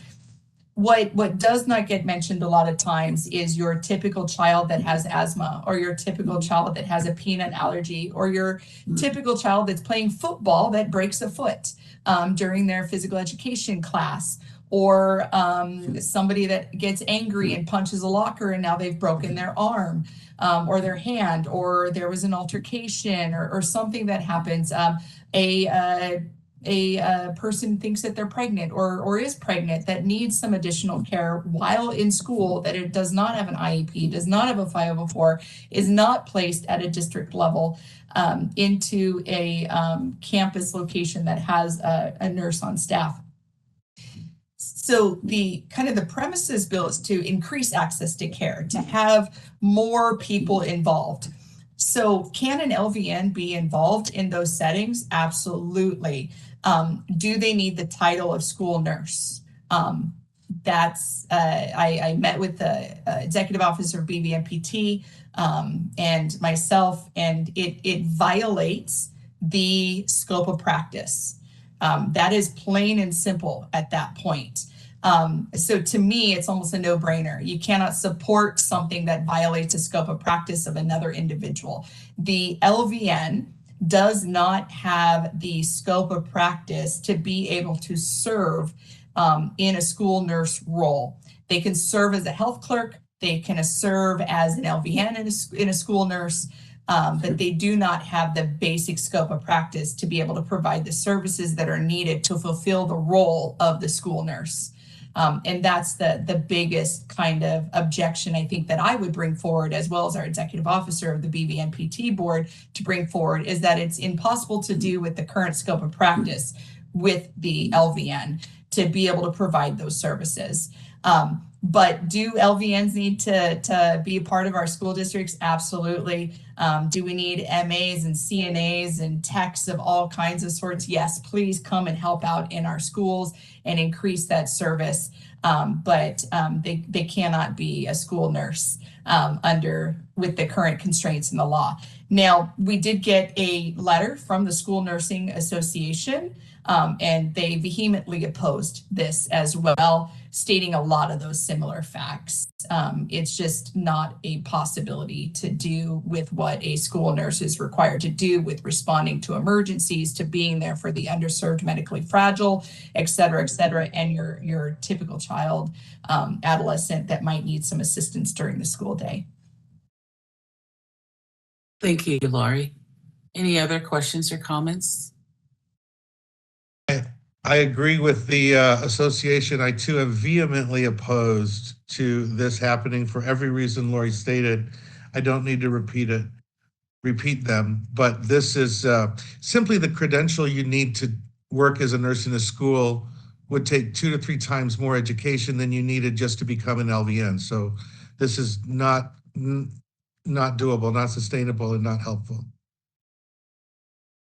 S8: What does not get mentioned a lot of times is your typical child that has asthma, or your typical child that has a peanut allergy, or your typical child that's playing football that breaks a foot during their physical education class, or somebody that gets angry and punches a locker and now they've broken their arm or their hand, or there was an altercation or something that happens. A person thinks that they're pregnant or is pregnant that needs some additional care while in school, that it does not have an IEP, does not have a 504, is not placed at a district level into a campus location that has a nurse on staff. So the premises bill is to increase access to care, to have more people involved. So can an LVN be involved in those settings? Absolutely. Do they need the title of school nurse? I met with the executive officer of BVMPT and myself, and it violates the scope of practice. That is plain and simple at that point. So to me, it's almost a no-brainer. You cannot support something that violates the scope of practice of another individual. The LVN does not have the scope of practice to be able to serve in a school nurse role. They can serve as a health clerk, they can serve as an LVN in a school nurse, but they do not have the basic scope of practice to be able to provide the services that are needed to fulfill the role of the school nurse. And that's the biggest kind of objection I think that I would bring forward, as well as our executive officer of the BVMPT board to bring forward, is that it's impossible to do with the current scope of practice with the LVN to be able to provide those services. But do LVNs need to be a part of our school districts? Absolutely. Do we need MAs and CNAs and techs of all kinds of sorts? Yes, please come and help out in our schools and increase that service. But they cannot be a school nurse with the current constraints in the law. Now, we did get a letter from the School Nursing Association, and they vehemently opposed this as well, stating a lot of those similar facts. It's just not a possibility to do with what a school nurse is required to do with responding to emergencies, to being there for the underserved, medically fragile, et cetera, and your typical child, adolescent that might need some assistance during the school day.
S1: Thank you, Laurie. Any other questions or comments?
S6: I agree with the association. I too am vehemently opposed to this happening for every reason Laurie stated. I don't need to repeat them, but this is simply the credential you need to work as a nurse in a school would take 2 to 3 times more education than you needed just to become an LVN. So this is not doable, not sustainable, and not helpful.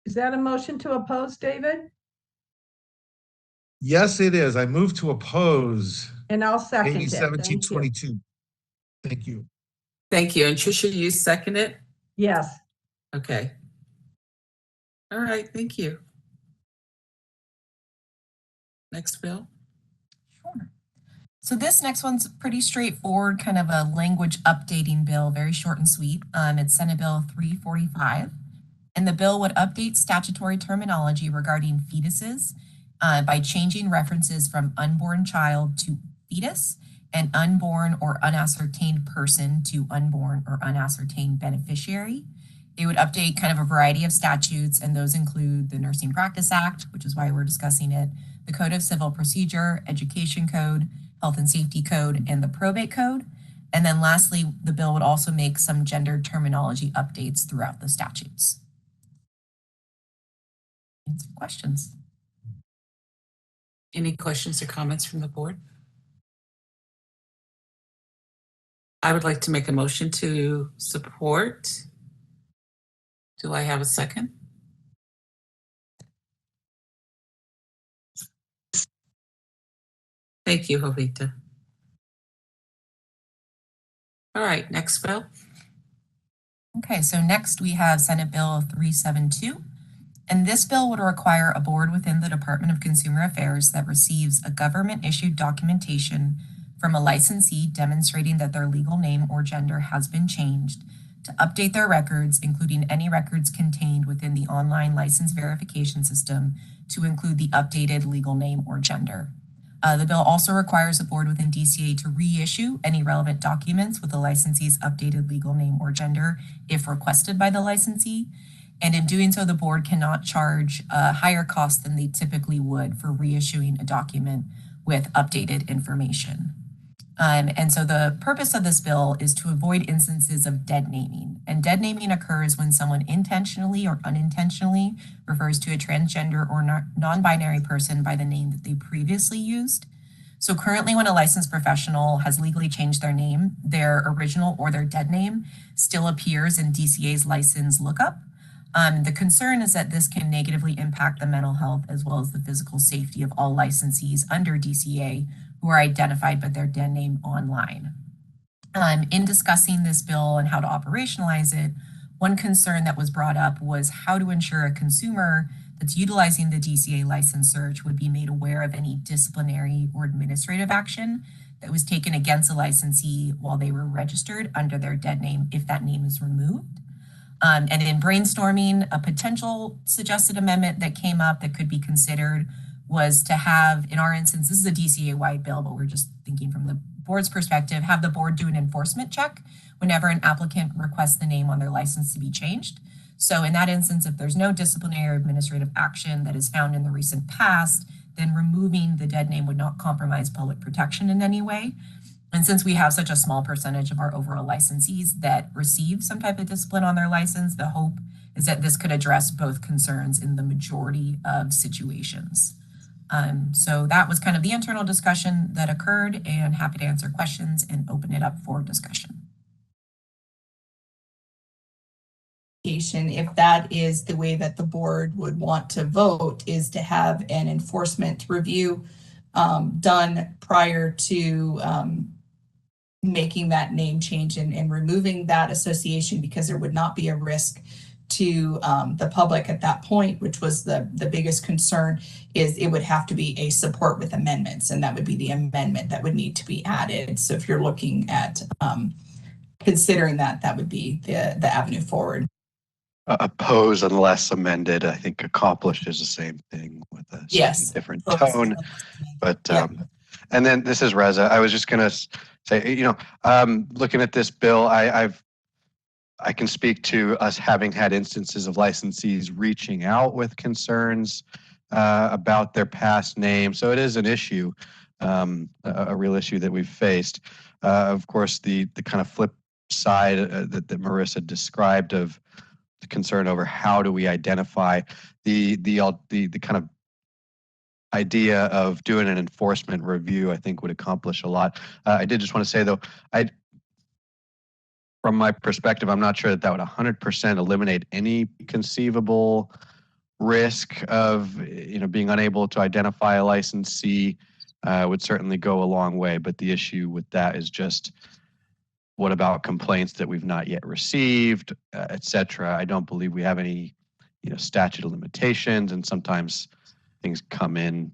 S5: Is that a motion to oppose, David?
S6: Yes, it is. I move to oppose
S5: And I'll second
S6: AB
S5: it.
S6: 1722. Thank you.
S1: Thank you. And Tricia, you second it?
S5: Yes.
S1: Okay. All right, thank you. Next bill.
S13: Sure. So this next one's pretty straightforward, kind of a language updating bill, very short and sweet. It's Senate Bill 345. And the bill would update statutory terminology regarding fetuses by changing references from unborn child to fetus and unborn or unascertained person to unborn or unascertained beneficiary. It would update kind of a variety of statutes, and those include the Nursing Practice Act, which is why we're discussing it, the Code of Civil Procedure, Education Code, Health and Safety Code, and the Probate Code. And then lastly, the bill would also make some gender terminology updates throughout the statutes. Answer questions.
S1: Any questions or comments from the board? I would like to make a motion to support. Do I have a second? Thank you, Jovita. All right, next bill.
S13: Okay, so next we have Senate Bill 372. And this bill would require a board within the Department of Consumer Affairs that receives a government-issued documentation from a licensee demonstrating that their legal name or gender has been changed to update their records, including any records contained within the online license verification system, to include the updated legal name or gender. The bill also requires a board within DCA to reissue any relevant documents with the licensee's updated legal name or gender if requested by the licensee. And in doing so, the board cannot charge a higher cost than they typically would for reissuing a document with updated information. And so the purpose of this bill is to avoid instances of dead naming. And dead naming occurs when someone intentionally or unintentionally refers to a transgender or non-binary person by the name that they previously used. So currently, when a licensed professional has legally changed their name, their original or their dead name still appears in DCA's license lookup. The concern is that this can negatively impact the mental health as well as the physical safety of all licensees under DCA who are identified by their dead name online. In discussing this bill and how to operationalize it, one concern that was brought up was how to ensure a consumer that's utilizing the DCA license search would be made aware of any disciplinary or administrative action that was taken against a licensee while they were registered under their dead name if that name is removed. And in brainstorming, a potential suggested amendment that came up that could be considered was to have, in our instance, this is a DCA-wide bill, but we're just thinking from the board's perspective, have the board do an enforcement check whenever an applicant requests the name on their license to be changed. So in that instance, if there's no disciplinary or administrative action that is found in the recent past, then removing the dead name would not compromise public protection in any way. And since we have such a small percentage of our overall licensees that receive some type of discipline on their license, the hope is that this could address both concerns in the majority of situations. So that was kind of the internal discussion that occurred, and happy to answer questions and open it up for discussion.
S8: If that is the way that the board would want to vote, is to have an enforcement review done prior to making that name change and removing that association, because there would not be a risk to the public at that point, which was the biggest concern, is it would have to be a support with amendments, and that would be the amendment that would need to be added. So if you're looking at considering that, that would be the avenue forward.
S9: Oppose unless amended, I think accomplished is the same thing with a
S8: Yes.
S9: different tone. But and then this is Reza. I was just gonna say, looking at this bill, I can speak to us having had instances of licensees reaching out with concerns about their past name. So it is an issue, a real issue that we've faced. Of course, the kind of flip side that Marissa described of the concern over how do we identify the kind of idea of doing an enforcement review, I think would accomplish a lot. I did just want to say though, from my perspective, I'm not sure that would 100% eliminate any conceivable risk of being unable to identify a licensee. Would certainly go a long way, but the issue with that is just, what about complaints that we've not yet received, et cetera? I don't believe we have any, statute of limitations, and sometimes things come in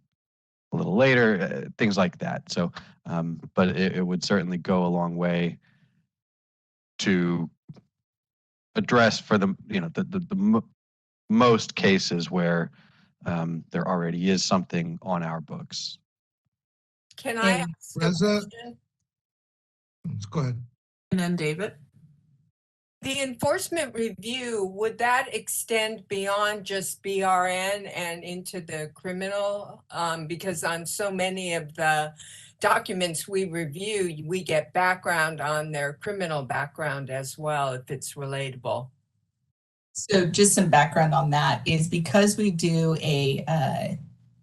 S9: a little later, things like that. So, but it would certainly go a long way to address for the most cases where there already is something on our books.
S7: Can I ask a
S6: Reza?
S7: question?
S6: Go ahead.
S1: And then David?
S7: The enforcement review, would that extend beyond just BRN and into the criminal? Because on so many of the documents we review, we get background on their criminal background as well, if it's relatable.
S8: So just some background on that is because we do a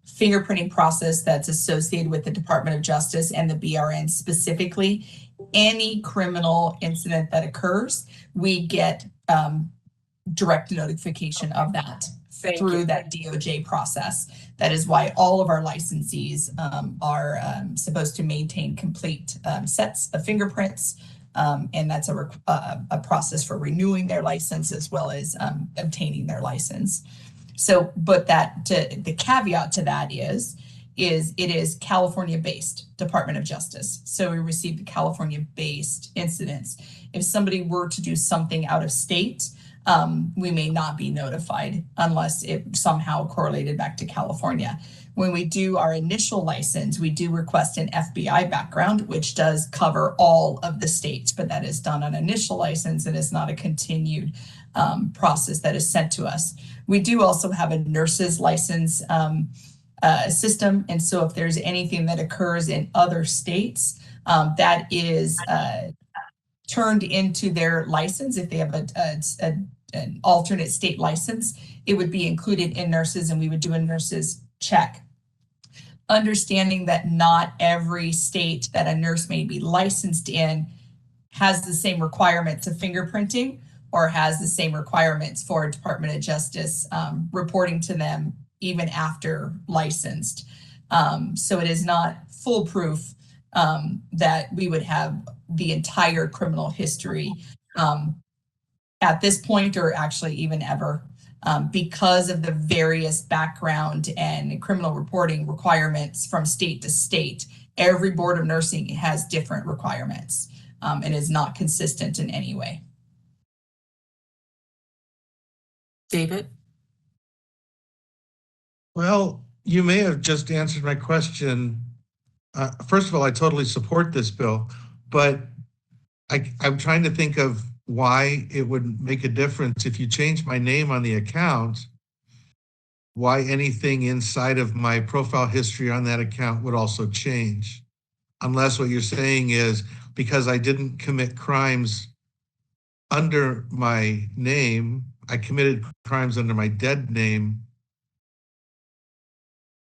S8: fingerprinting process that's associated with the Department of Justice and the BRN specifically, any criminal incident that occurs, we get direct notification of that through that DOJ process. That is why all of our licensees are supposed to maintain complete sets of fingerprints. And that's a process for renewing their license as well as obtaining their license. So, but the caveat to that is it is California-based Department of Justice. So we receive the California-based incidents. If somebody were to do something out of state, we may not be notified unless it somehow correlated back to California. When we do our initial license, we do request an FBI background, which does cover all of the states, but that is done on initial license and is not a continued process that is sent to us. We do also have a nurse's license system. And so if there's anything that occurs in other states, that is turned into their license. If they have an alternate state license, it would be included in nurses and we would do a nurse's check. Understanding that not every state that a nurse may be licensed in has the same requirements of fingerprinting or has the same requirements for Department of Justice reporting to them even after licensed. So it is not foolproof that we would have the entire criminal history at this point or actually even ever. Because of the various background and criminal reporting requirements from state to state, every board of nursing has different requirements and is not consistent in any way.
S1: David?
S6: Well, you may have just answered my question. First of all, I totally support this bill, but I'm trying to think of why it would make a difference if you change my name on the account, why anything inside of my profile history on that account would also change. Unless what you're saying is because I didn't commit crimes under my name, I committed crimes under my dead name.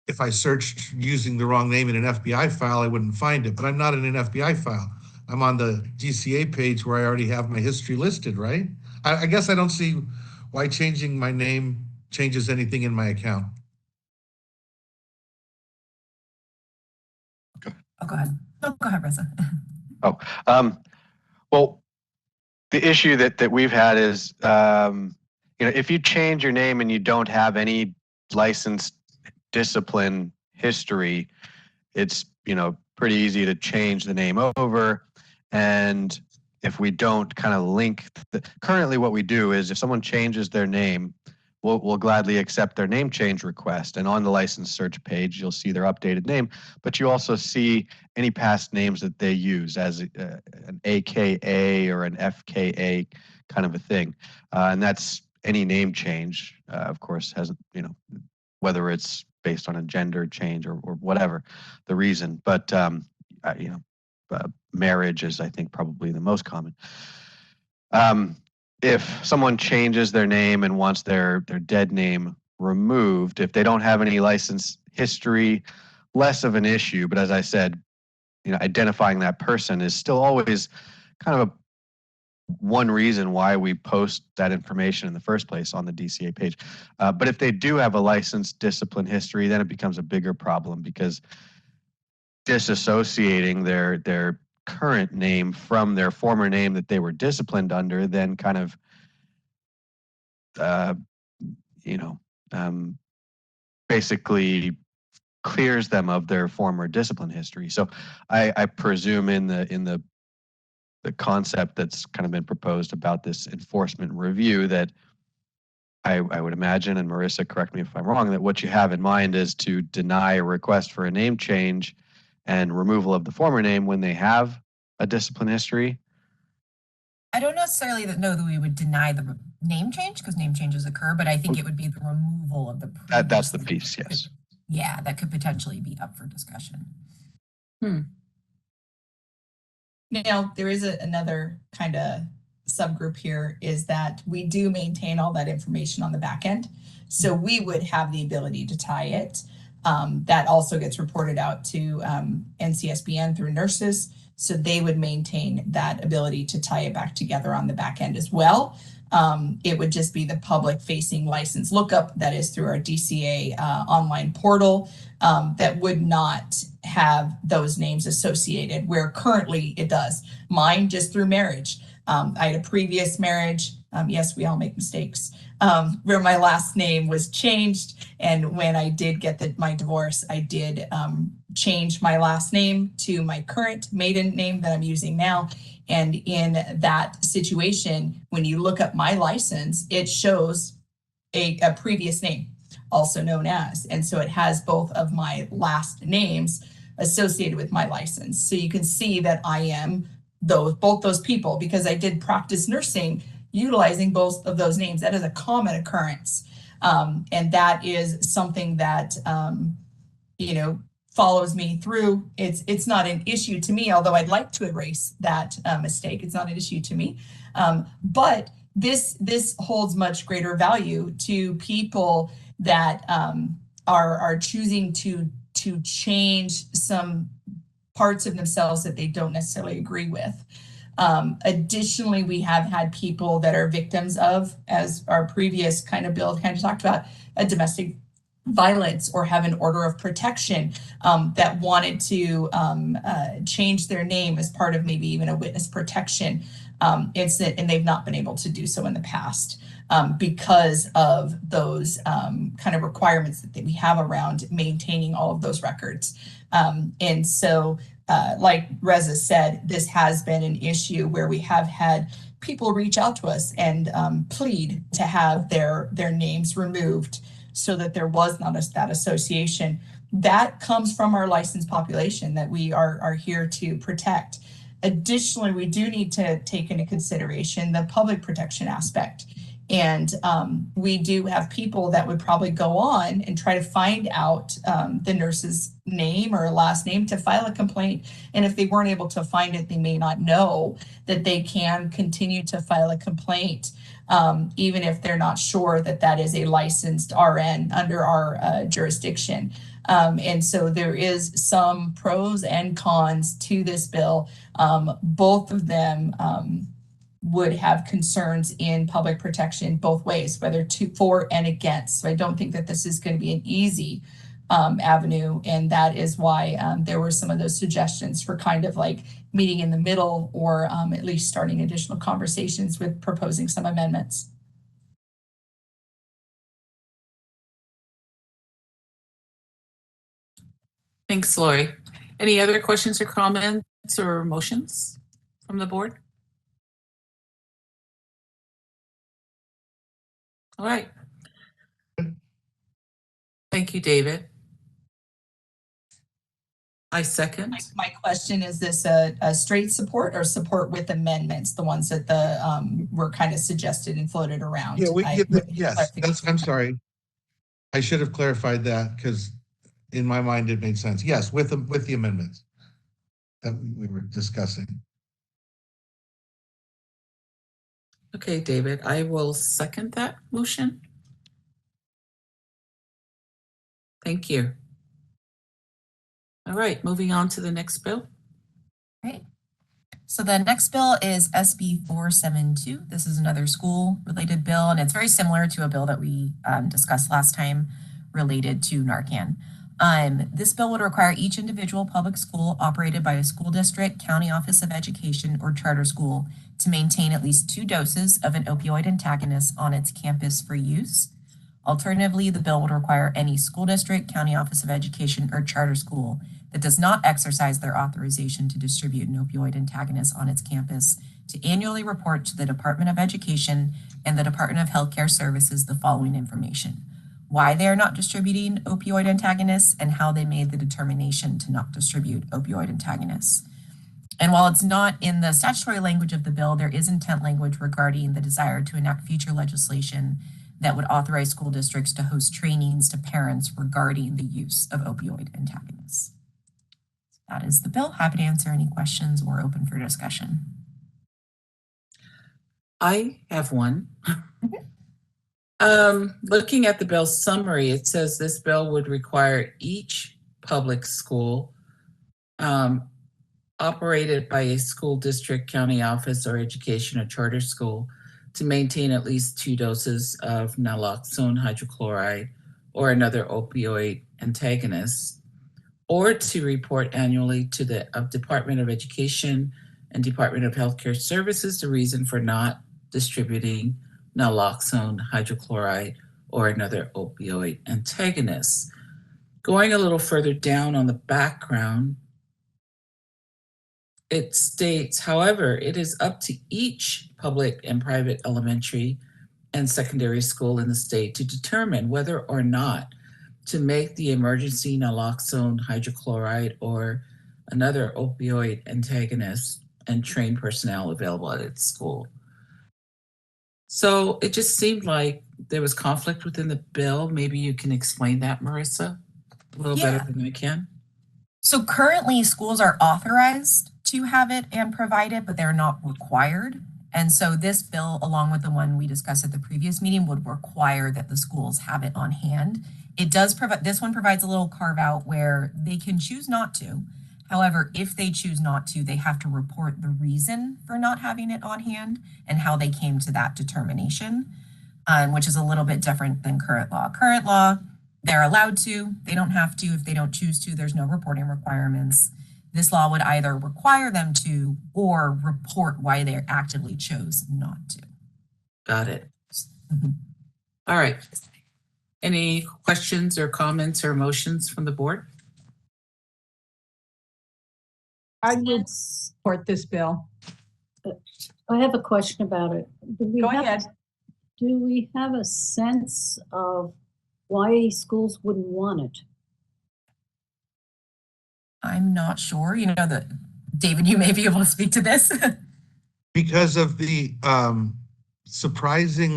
S6: If I searched using the wrong name in an FBI file, I wouldn't find it, but I'm not in an FBI file. I'm on the DCA page where I already have my history listed, right? I guess I don't see why changing my name changes anything in my account.
S13: Oh, go ahead. No, go ahead, Reza.
S9: Well, the issue that we've had is, if you change your name and you don't have any licensed discipline history, it's, pretty easy to change the name over. And if we don't kind of link, currently what we do is if someone changes their name, we'll gladly accept their name change request. And on the license search page, you'll see their updated name, but you also see any past names that they use as an AKA or an FKA kind of a thing. And that's any name change, of course, hasn't, whether it's based on a gender change or whatever the reason. But, marriage is, I think, probably the most common. If someone changes their name and wants their dead name removed, if they don't have any license history, less of an issue. But as I said, identifying that person is still always kind of one reason why we post that information in the first place on the DCA page. But if they do have a licensed discipline history, then it becomes a bigger problem, because disassociating their current name from their former name that they were disciplined under then kind of basically clears them of their former discipline history. So I presume in the concept that's kind of been proposed about this enforcement review, that I would imagine, and Marissa, correct me if I'm wrong, that what you have in mind is to deny a request for a name change and removal of the former name when they have a discipline history.
S13: I don't necessarily know that we would deny the name change, because name changes occur, but I think it would be the removal of the
S9: that's the piece, yes.
S13: Yeah, that could potentially be up for discussion.
S8: Now, there is another kind of subgroup here, is that we do maintain all that information on the back end. So we would have the ability to tie it. That also gets reported out to NCSBN through nurses. So they would maintain that ability to tie it back together on the back end as well. It would just be the public facing license lookup that is through our DCA online portal that would not have those names associated, where currently it does. Mine just through marriage. I had a previous marriage. Yes, we all make mistakes. Where my last name was changed. And when I did get my divorce, I did change my last name to my current maiden name that I'm using now. And in that situation, when you look up my license, it shows a previous name, also known as. And so it has both of my last names associated with my license. So you can see that I am both those people, because I did practice nursing utilizing both of those names. That is a common occurrence. And that is something that, follows me through. It's not an issue to me, although I'd like to erase that mistake. It's not an issue to me. But this holds much greater value to people that are choosing to change some parts of themselves that they don't necessarily agree with. Additionally, we have had people that are victims of, as our previous kind of bill kind of talked about, a domestic violence or have an order of protection that wanted to change their name as part of maybe even a witness protection incident, and they've not been able to do so in the past because of those kind of requirements that we have around maintaining all of those records. And so, like Reza said, this has been an issue where we have had people reach out to us and plead to have their names removed so that there was not that association. That comes from our licensed population that we are here to protect. Additionally, we do need to take into consideration the public protection aspect. And we do have people that would probably go on and try to find out the nurse's name or last name to file a complaint. And if they weren't able to find it, they may not know that they can continue to file a complaint, even if they're not sure that that is a licensed RN under our jurisdiction. And so there is some pros and cons to this bill. Both of them would have concerns in public protection both ways, whether for and against. So I don't think that this is going to be an easy avenue. And that is why there were some of those suggestions for kind of like meeting in the middle, or at least starting additional conversations with proposing some amendments.
S1: Thanks, Lori. Any other questions or comments or motions from the board? All right. Thank you, David. I second.
S8: My question is this a straight support or support with amendments, the ones that were kind of suggested and floated around?
S6: Yeah, yes, I'm sorry. I should have clarified that because in my mind it made sense. Yes, with the amendments that we were discussing.
S1: Okay, David, I will second that motion. Thank you. All right, moving on to the next bill.
S13: Great. So the next bill is SB 472. This is another school-related bill, and it's very similar to a bill that we discussed last time related to Narcan. This bill would require each individual public school operated by a school district, county office of education, or charter school to maintain at least 2 doses of an opioid antagonist on its campus for use. Alternatively, the bill would require any school district, county office of education, or charter school that does not exercise their authorization to distribute an opioid antagonist on its campus to annually report to the Department of Education and the Department of Healthcare Services the following information: why they are not distributing opioid antagonists and how they made the determination to not distribute opioid antagonists. And while it's not in the statutory language of the bill, there is intent language regarding the desire to enact future legislation that would authorize school districts to host trainings to parents regarding the use of opioid antagonists. That is the bill. Happy to answer any questions or open for discussion.
S1: I have one. Looking at the bill summary, it says this bill would require each public school operated by a school district, county office, or education or charter school to maintain at least 2 doses of naloxone hydrochloride or another opioid antagonist, or to report annually to the Department of Education and Department of Healthcare Services the reason for not distributing naloxone hydrochloride or another opioid antagonist. Going a little further down on the background, it states, however, it is up to each public and private elementary and secondary school in the state to determine whether or not to make the emergency naloxone hydrochloride or another opioid antagonist and train personnel available at its school. So it just seemed like there was conflict within the bill. Maybe you can explain that, Marissa, a little better than I can.
S13: So currently schools are authorized to have it and provide it, but they're not required. And so this bill, along with the one we discussed at the previous meeting, would require that the schools have it on hand. It does provide, this one provides a little carve out where they can choose not to. However, if they choose not to, they have to report the reason for not having it on hand and how they came to that determination, which is a little bit different than current law. Current law, they're allowed to, they don't have to. If they don't choose to, there's no reporting requirements. This law would either require them to or report why they actively chose not to.
S1: Got it. All right. Any questions or comments or motions from the board?
S5: I would support this bill.
S3: I have a question about it.
S5: Go ahead.
S3: Do we have a sense of why schools wouldn't want it?
S13: I'm not sure. You know, that David, you may be able to speak to this.
S6: Because of the surprising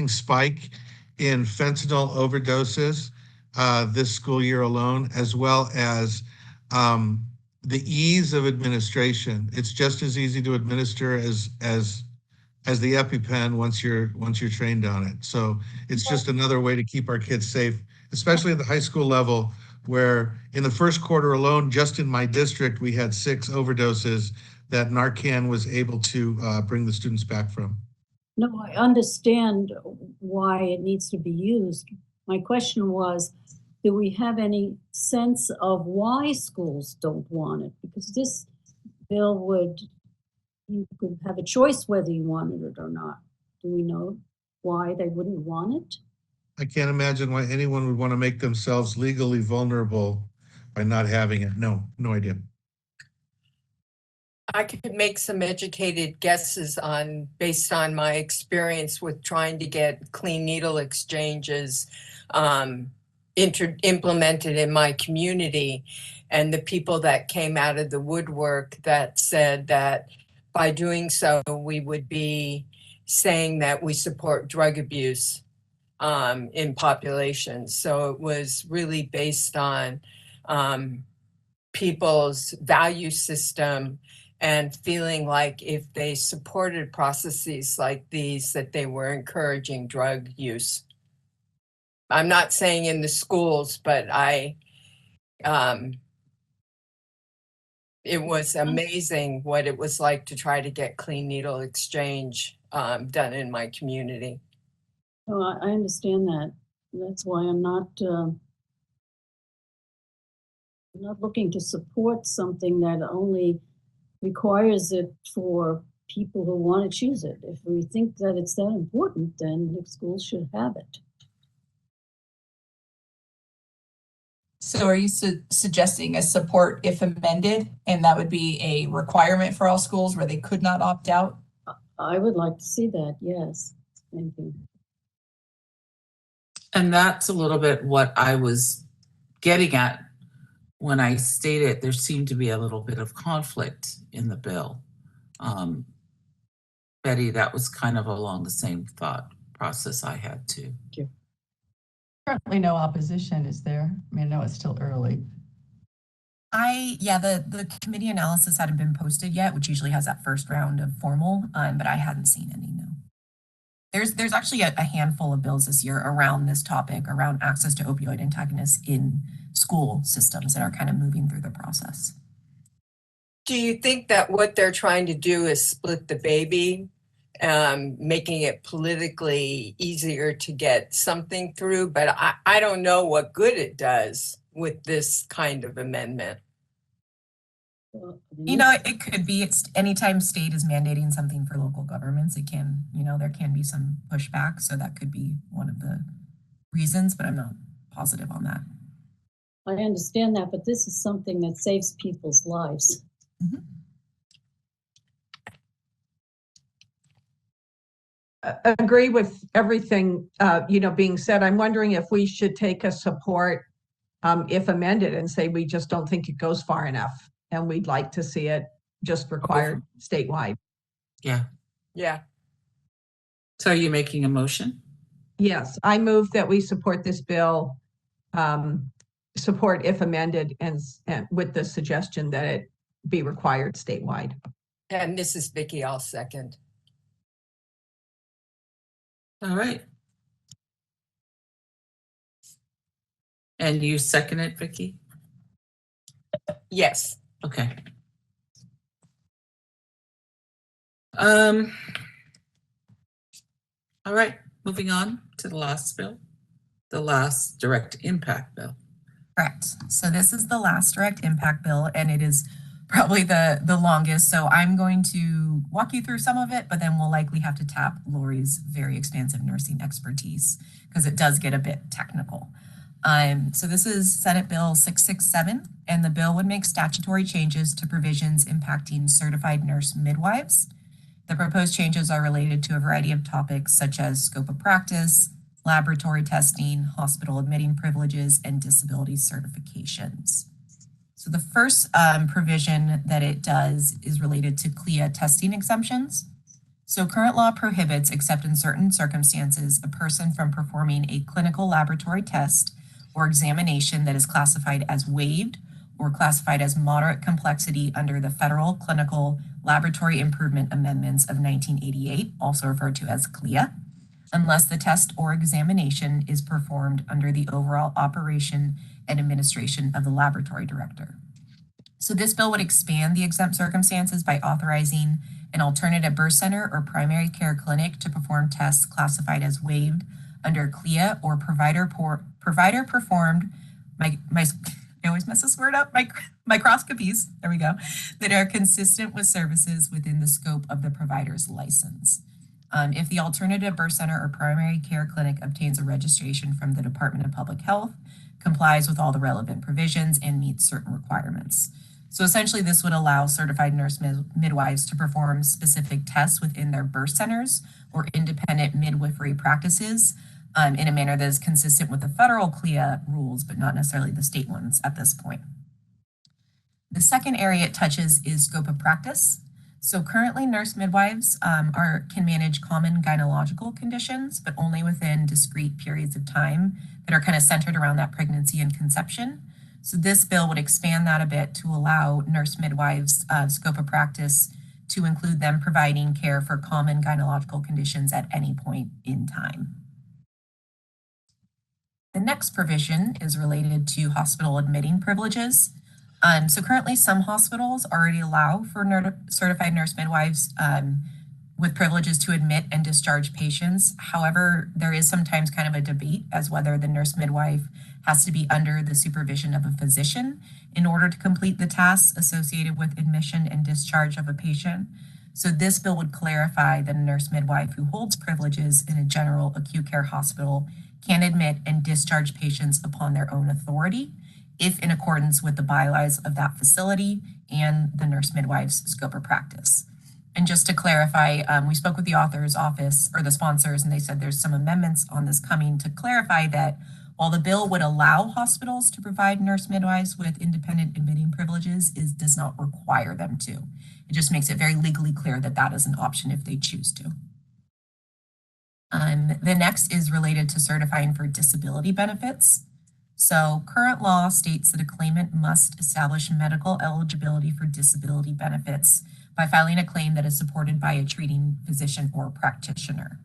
S6: spike in fentanyl overdoses this school year alone, as well as the ease of administration. It's just as easy to administer as the EpiPen once you're trained on it. So it's just another way to keep our kids safe, especially at the high school level, where in the first quarter alone, just in my district, we had 6 overdoses that Narcan was able to bring the students back from.
S3: No, I understand why it needs to be used. My question was, do we have any sense of why schools don't want it? Because this bill you could have a choice whether you wanted it or not. Do we know why they wouldn't want it?
S6: I can't imagine why anyone would want to make themselves legally vulnerable by not having it. No idea.
S7: I could make some educated guesses based on my experience with trying to get clean needle exchanges implemented in my community, and the people that came out of the woodwork that said that by doing so, we would be saying that we support drug abuse in populations. So it was really based on people's value system and feeling like if they supported processes like these, that they were encouraging drug use. I'm not saying in the schools, but it was amazing what it was like to try to get clean needle exchange done in my community.
S3: Oh, I understand that. That's why I'm not looking to support something that only requires it for people who want to choose it. If we think that it's that important, then the schools should have it.
S8: So are you suggesting a support if amended, and that would be a requirement for all schools where they could not opt out?
S3: I would like to see that, yes. Thank you.
S1: And that's a little bit what I was getting at when I stated there seemed to be a little bit of conflict in the bill. Betty, that was kind of along the same thought process I had too.
S3: Thank you.
S2: Currently no opposition, is there? I mean, I know it's still early.
S13: The committee analysis hadn't been posted yet, which usually has that first round of formal, but I hadn't seen any, no. There's actually a handful of bills this year around this topic, around access to opioid antagonists in school systems that are kind of moving through the process.
S7: Do you think that what they're trying to do is split the baby, making it politically easier to get something through? But I don't know what good it does with this kind of amendment.
S3: Well,
S13: You know, it could be, it's anytime state is mandating something for local governments, it can, there can be some pushback. So that could be one of the reasons, but I'm not positive on that.
S3: I understand that, but this is something that saves people's lives.
S13: Mm-hmm.
S5: Agree with everything, being said. I'm wondering if we should take a support if amended and say we just don't think it goes far enough and we'd like to see it just required statewide.
S1: Yeah.
S7: Yeah.
S1: So are you making a motion?
S5: Yes, I move that we support this bill, support if amended, and with the suggestion that it be required statewide.
S7: And this is Vicki, I'll second.
S1: All right. And you second it, Vicki?
S7: Yes.
S1: Okay. All right, moving on to the last bill, the last direct impact bill.
S13: Correct. So this is the last direct impact bill, and it is probably the longest. So I'm going to walk you through some of it, but then we'll likely have to tap Lori's very expansive nursing expertise because it does get a bit technical. So this is Senate Bill 667, and the bill would make statutory changes to provisions impacting certified nurse midwives. The proposed changes are related to a variety of topics such as scope of practice, laboratory testing, hospital admitting privileges, and disability certifications. So the first provision that it does is related to CLIA testing exemptions. So current law prohibits, except in certain circumstances, a person from performing a clinical laboratory test or examination that is classified as waived or classified as moderate complexity under the Federal Clinical Laboratory Improvement Amendments of 1988, also referred to as CLIA, unless the test or examination is performed under the overall operation and administration of the laboratory director. So this bill would expand the exempt circumstances by authorizing an alternative birth center or primary care clinic to perform tests classified as waived under CLIA or provider performed I always mess this word up, microscopies, there we go, that are consistent with services within the scope of the provider's license. If the alternative birth center or primary care clinic obtains a registration from the Department of Public Health, complies with all the relevant provisions, and meets certain requirements. So essentially, this would allow certified nurse midwives to perform specific tests within their birth centers or independent midwifery practices in a manner that is consistent with the federal CLIA rules, but not necessarily the state ones at this point. The second area it touches is scope of practice. So currently, nurse midwives can manage common gynecological conditions, but only within discrete periods of time that are kind of centered around that pregnancy and conception. So this bill would expand that a bit to allow nurse midwives' scope of practice to include them providing care for common gynecological conditions at any point in time. The next provision is related to hospital admitting privileges. So currently some hospitals already allow for certified nurse midwives with privileges to admit and discharge patients. However, there is sometimes kind of a debate as whether the nurse midwife has to be under the supervision of a physician in order to complete the tasks associated with admission and discharge of a patient. So this bill would clarify that a nurse midwife who holds privileges in a general acute care hospital can admit and discharge patients upon their own authority, if in accordance with the bylaws of that facility and the nurse midwife's scope of practice. And just to clarify, we spoke with the author's office or the sponsors, and they said there's some amendments on this coming to clarify that while the bill would allow hospitals to provide nurse midwives with independent admitting privileges, it does not require them to. It just makes it very legally clear that that is an option if they choose to. The next is related to certifying for disability benefits. So current law states that a claimant must establish medical eligibility for disability benefits by filing a claim that is supported by a treating physician or practitioner.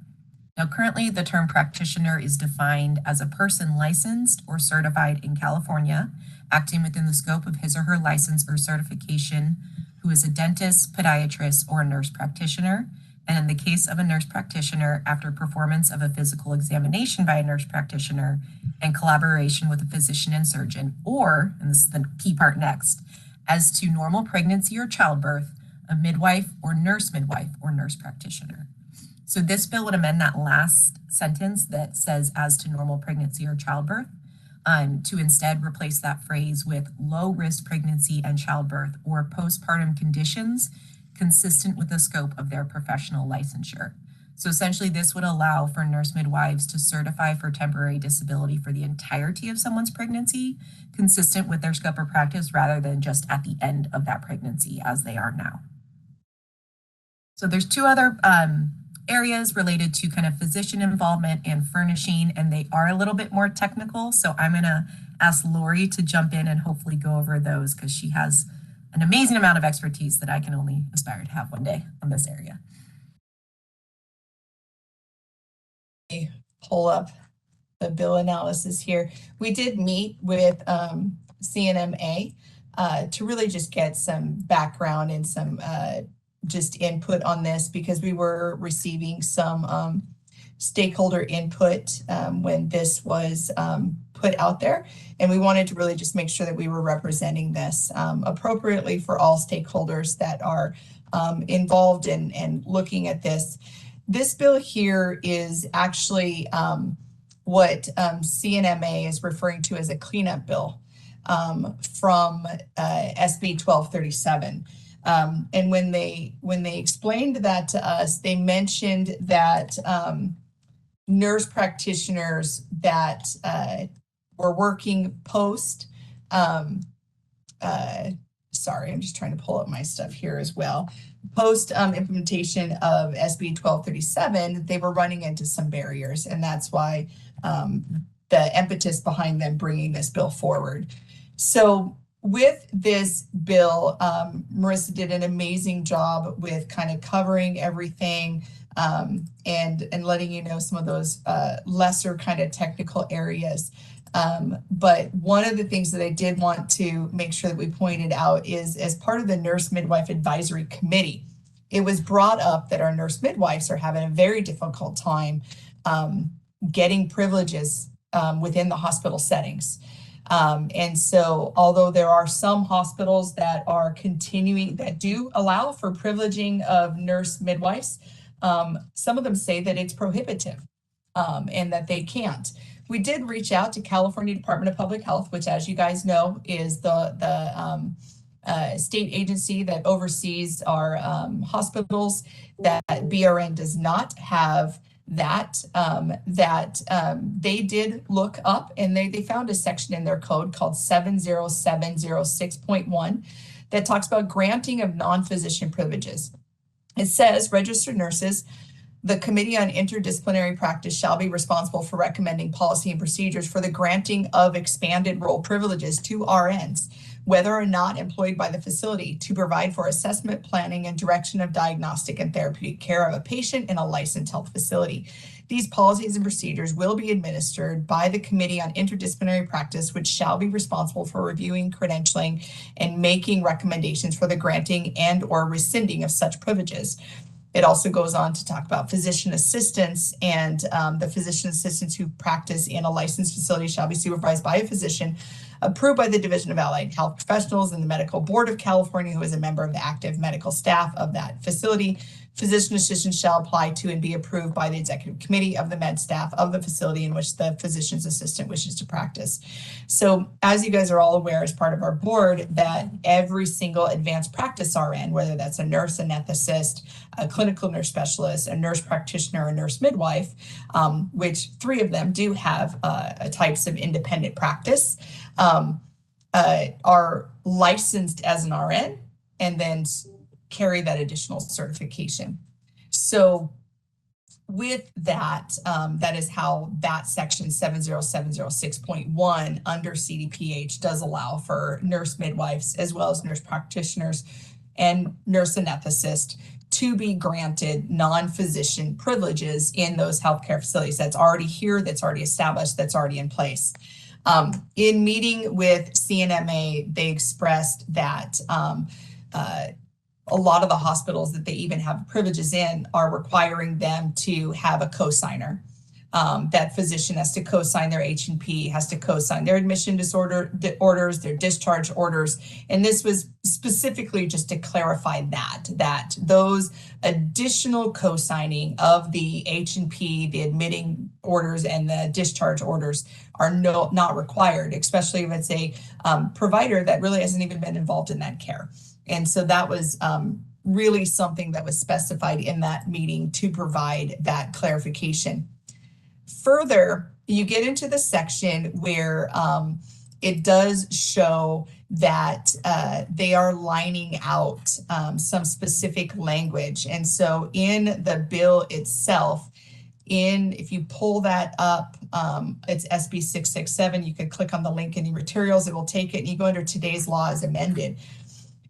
S13: Now, currently the term practitioner is defined as a person licensed or certified in California, acting within the scope of his or her license or certification, who is a dentist, podiatrist, or a nurse practitioner. And in the case of a nurse practitioner, after performance of a physical examination by a nurse practitioner and collaboration with a physician and surgeon, or, and this is the key part next, as to normal pregnancy or childbirth, a midwife or nurse practitioner. So this bill would amend that last sentence that says as to normal pregnancy or childbirth to instead replace that phrase with low risk pregnancy and childbirth or postpartum conditions consistent with the scope of their professional licensure. So essentially this would allow for nurse midwives to certify for temporary disability for the entirety of someone's pregnancy, consistent with their scope of practice rather than just at the end of that pregnancy as they are now. So there's two other areas related to kind of physician involvement and furnishing, and they are a little bit more technical. So I'm gonna ask Lori to jump in and hopefully go over those because she has an amazing amount of expertise that I can only aspire to have one day on this area.
S8: Pull up the bill analysis here. We did meet with CNMA to really just get some background and some just input on this because we were receiving some stakeholder input when this was put out there. And we wanted to really just make sure that we were representing this appropriately for all stakeholders that are involved in looking at this. This bill here is actually what CNMA is referring to as a cleanup bill from SB 1237. And when they explained that to us, they mentioned that nurse practitioners that were working post, sorry, I'm just trying to pull up my stuff here as well. Post implementation of SB 1237, they were running into some barriers, and that's why the impetus behind them bringing this bill forward. So with this bill, Marissa did an amazing job with kind of covering everything and letting you know some of those lesser kind of technical areas. But one of the things that I did want to make sure that we pointed out is as part of the Nurse Midwife Advisory Committee, it was brought up that our nurse midwives are having a very difficult time getting privileges within the hospital settings. And so although there are some hospitals that are continuing, that do allow for privileging of nurse midwives, some of them say that it's prohibitive and that they can't. We did reach out to California Department of Public Health, which, as you guys know, is the state agency that oversees our hospitals. That BRN does not have that. They did look up, and they found a section in their code called 70706.1 that talks about granting of non-physician privileges. It says registered nurses, the Committee on Interdisciplinary Practice shall be responsible for recommending policy and procedures for the granting of expanded role privileges to RNs, whether or not employed by the facility, to provide for assessment, planning, and direction of diagnostic and therapeutic care of a patient in a licensed health facility. These policies and procedures will be administered by the Committee on Interdisciplinary Practice, which shall be responsible for reviewing, credentialing, and making recommendations for the granting and or rescinding of such privileges. It also goes on to talk about physician assistants, and the physician assistants who practice in a licensed facility shall be supervised by a physician approved by the Division of Allied Health Professionals and the Medical Board of California, who is a member of the active medical staff of that facility. Physician assistants shall apply to and be approved by the executive committee of the med staff of the facility in which the physician's assistant wishes to practice. So as you guys are all aware, as part of our board, that every single advanced practice RN, whether that's a nurse anesthetist, a clinical nurse specialist, a nurse practitioner, a nurse midwife, which 3 of them do have types of independent practice, are licensed as an RN and then carry that additional certification. So with that, that is how that section 70706.1 under CDPH does allow for nurse midwives as well as nurse practitioners and nurse anesthetists to be granted non-physician privileges in those healthcare facilities. That's already here, that's already established, that's already in place. In meeting with CNMA, they expressed that a lot of the hospitals that they even have privileges in are requiring them to have a cosigner. That physician has to cosign their H&P, has to cosign their admission disorder orders, their discharge orders. And this was specifically just to clarify that those additional cosigning of the H&P, the admitting orders and the discharge orders are not required, especially if it's a provider that really hasn't even been involved in that care. And so that was really something that was specified in that meeting to provide that clarification. Further, you get into the section where it does show that they are lining out some specific language. And so in the bill itself, if you pull that up, it's SB 667, you can click on the link in the materials, it will take it, and you go under today's law as amended.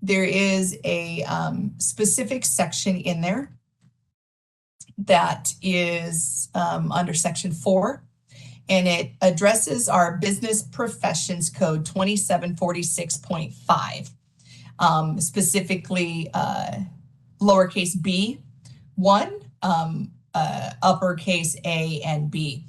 S8: There is a specific section in there that is under section 4, and it addresses our Business Professions Code 2746.5, specifically lowercase b1, uppercase A and B.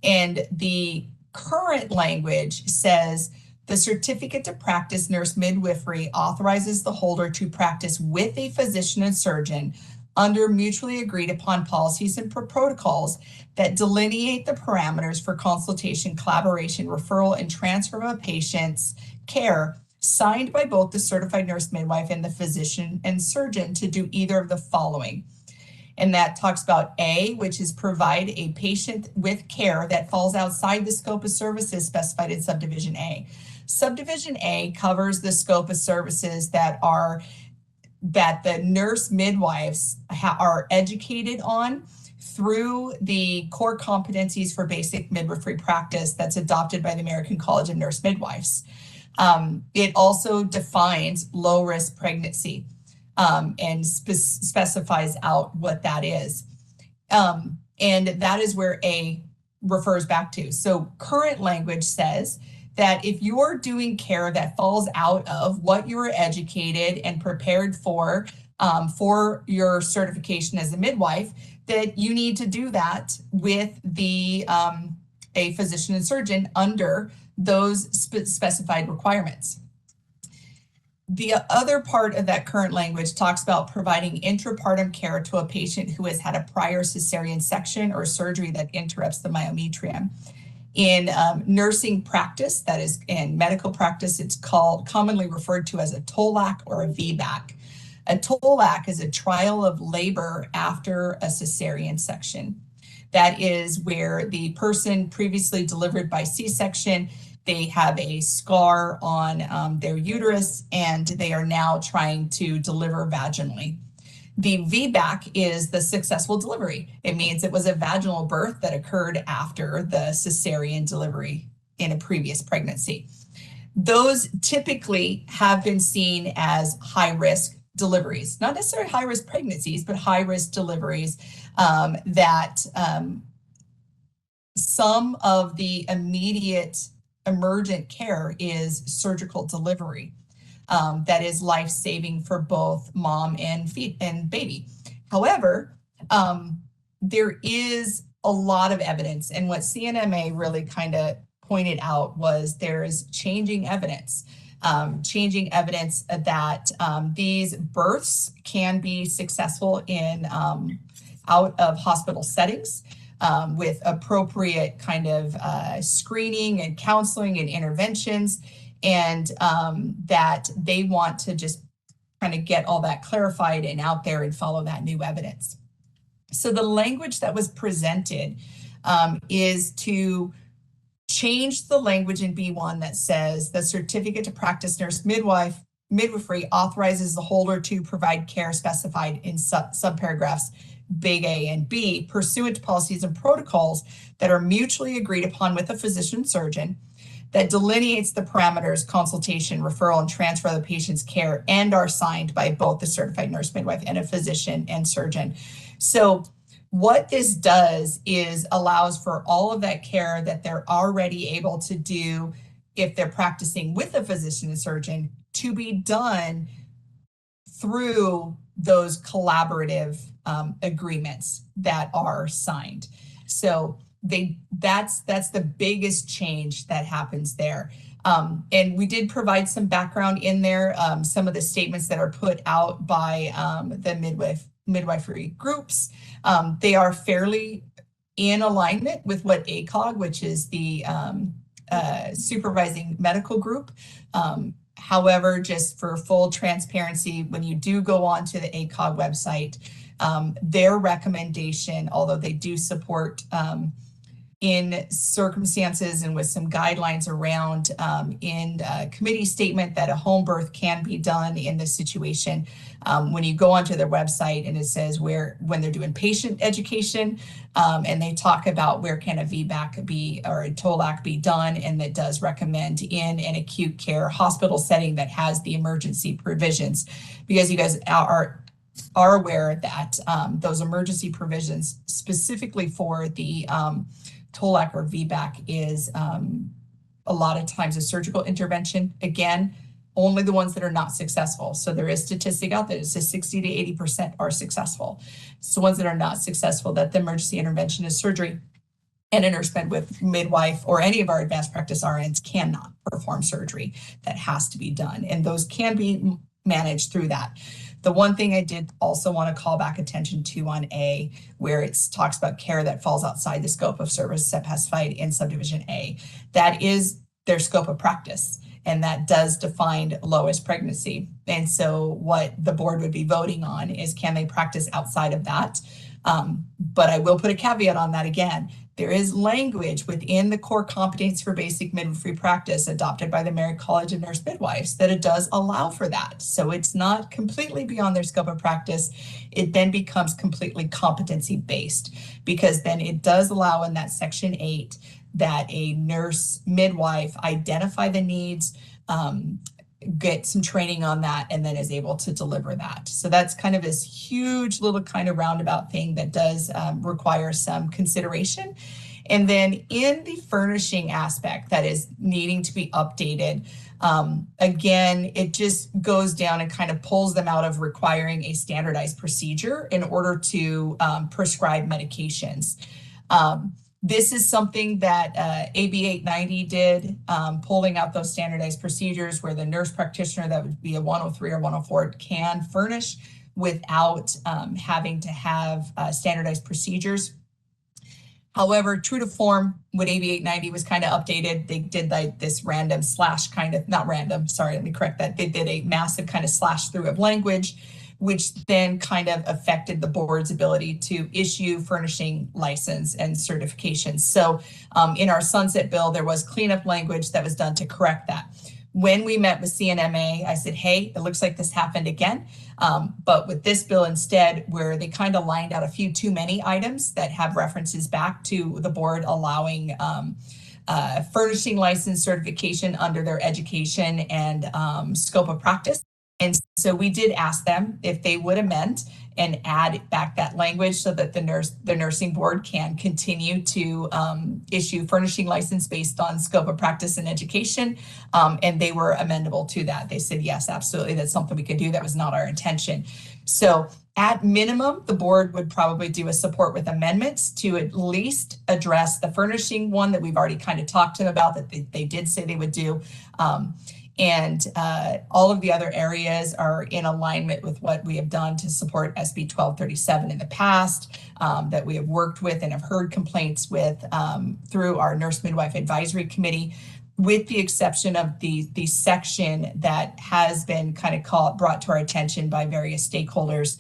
S8: And the current language says, the certificate to practice nurse midwifery authorizes the holder to practice with a physician and surgeon under mutually agreed upon policies and protocols that delineate the parameters for consultation, collaboration, referral, and transfer of a patient's care, signed by both the certified nurse midwife and the physician and surgeon to do either of the following. And that talks about A, which is provide a patient with care that falls outside the scope of services specified in subdivision A. Subdivision A covers the scope of services that the nurse midwives are educated on through the core competencies for basic midwifery practice that's adopted by the American College of Nurse Midwives. It also defines low-risk pregnancy and specifies out what that is. And that is where A refers back to. So current language says that if you're doing care that falls out of what you were educated and prepared for your certification as a midwife, that you need to do that with a physician and surgeon under those specified requirements. The other part of that current language talks about providing intrapartum care to a patient who has had a prior cesarean section or surgery that interrupts the myometrium. In nursing practice, that is in medical practice, it's commonly referred to as a TOLAC or a VBAC. A TOLAC is a trial of labor after a cesarean section. That is where the person previously delivered by C-section, they have a scar on their uterus and they are now trying to deliver vaginally. The VBAC is the successful delivery. It means it was a vaginal birth that occurred after the cesarean delivery in a previous pregnancy. Those typically have been seen as high-risk deliveries, not necessarily high-risk pregnancies, but high-risk deliveries that some of the immediate emergent care is surgical delivery. That is life-saving for both mom and baby. However, there is a lot of evidence, and what CNMA really kind of pointed out was there's changing evidence that these births can be successful in out of hospital settings with appropriate kind of screening and counseling and interventions, and that they want to just kind of get all that clarified and out there and follow that new evidence. So the language that was presented is to change the language in B1 that says the certificate to practice nurse midwifery authorizes the holder to provide care specified in subparagraphs Big A and B pursuant to policies and protocols that are mutually agreed upon with the physician surgeon, that delineates the parameters, consultation, referral, and transfer of the patient's care, and are signed by both the certified nurse midwife and a physician and surgeon. So what this does is allows for all of that care that they're already able to do if they're practicing with a physician and surgeon to be done through those collaborative agreements that are signed. So that's the biggest change that happens there. And we did provide some background in there, some of the statements that are put out by the midwifery groups. They are fairly in alignment with what ACOG, which is the supervising medical group. However, just for full transparency, when you do go on to the ACOG website, their recommendation, although they do support in circumstances and with some guidelines around in a committee statement that a home birth can be done in this situation. When you go onto their website and it says when they're doing patient education and they talk about where can a VBAC be or a TOLAC be done, and that does recommend in an acute care hospital setting that has the emergency provisions, because you guys are aware that those emergency provisions specifically for the TOLAC or VBAC is a lot of times a surgical intervention. Again, only the ones that are not successful. So there is statistic out there that says 60 to 80% are successful. So ones that are not successful, that the emergency intervention is surgery, and a nurse midwife or any of our advanced practice RNs cannot perform surgery. That has to be done. And those can be managed through that. The one thing I did also want to call back attention to on A, where it talks about care that falls outside the scope of service specified in subdivision A, that is their scope of practice. And that does define lowest pregnancy. And so what the board would be voting on is, can they practice outside of that? But I will put a caveat on that again. There is language within the core competence for basic midwifery practice adopted by the American College of Nurse Midwives that it does allow for that. So it's not completely beyond their scope of practice. It then becomes completely competency based, because then it does allow in that section 8 that a nurse midwife identify the needs, get some training on that, and then is able to deliver that. So that's kind of this huge little kind of roundabout thing that does require some consideration. And then in the furnishing aspect that is needing to be updated, again, it just goes down and kind of pulls them out of requiring a standardized procedure in order to prescribe medications. This is something that AB 890 did, pulling out those standardized procedures where the nurse practitioner, that would be a 103 or 104, can furnish without having to have standardized procedures. However, true to form, when AB 890 was kind of updated, they did like this random slash kind of, not random, sorry, let me correct that. They did a massive kind of slash through of language, which then kind of affected the board's ability to issue furnishing license and certifications. So in our sunset bill, there was cleanup language that was done to correct that. When we met with CNMA, I said, hey, it looks like this happened again. But with this bill instead, where they kind of lined out a few too many items that have references back to the board allowing furnishing license certification under their education and scope of practice. And so we did ask them if they would amend and add back that language so that the nursing board can continue to issue furnishing license based on scope of practice and education. And they were amendable to that. They said, yes, absolutely, that's something we could do. That was not our intention. So at minimum, the board would probably do a support with amendments to at least address the furnishing one that we've already kind of talked to them about, that they did say they would do. And all of the other areas are in alignment with what we have done to support SB 1237 in the past, that we have worked with and have heard complaints with through our Nurse Midwife Advisory Committee, with the exception of the section that has been kind of brought to our attention by various stakeholders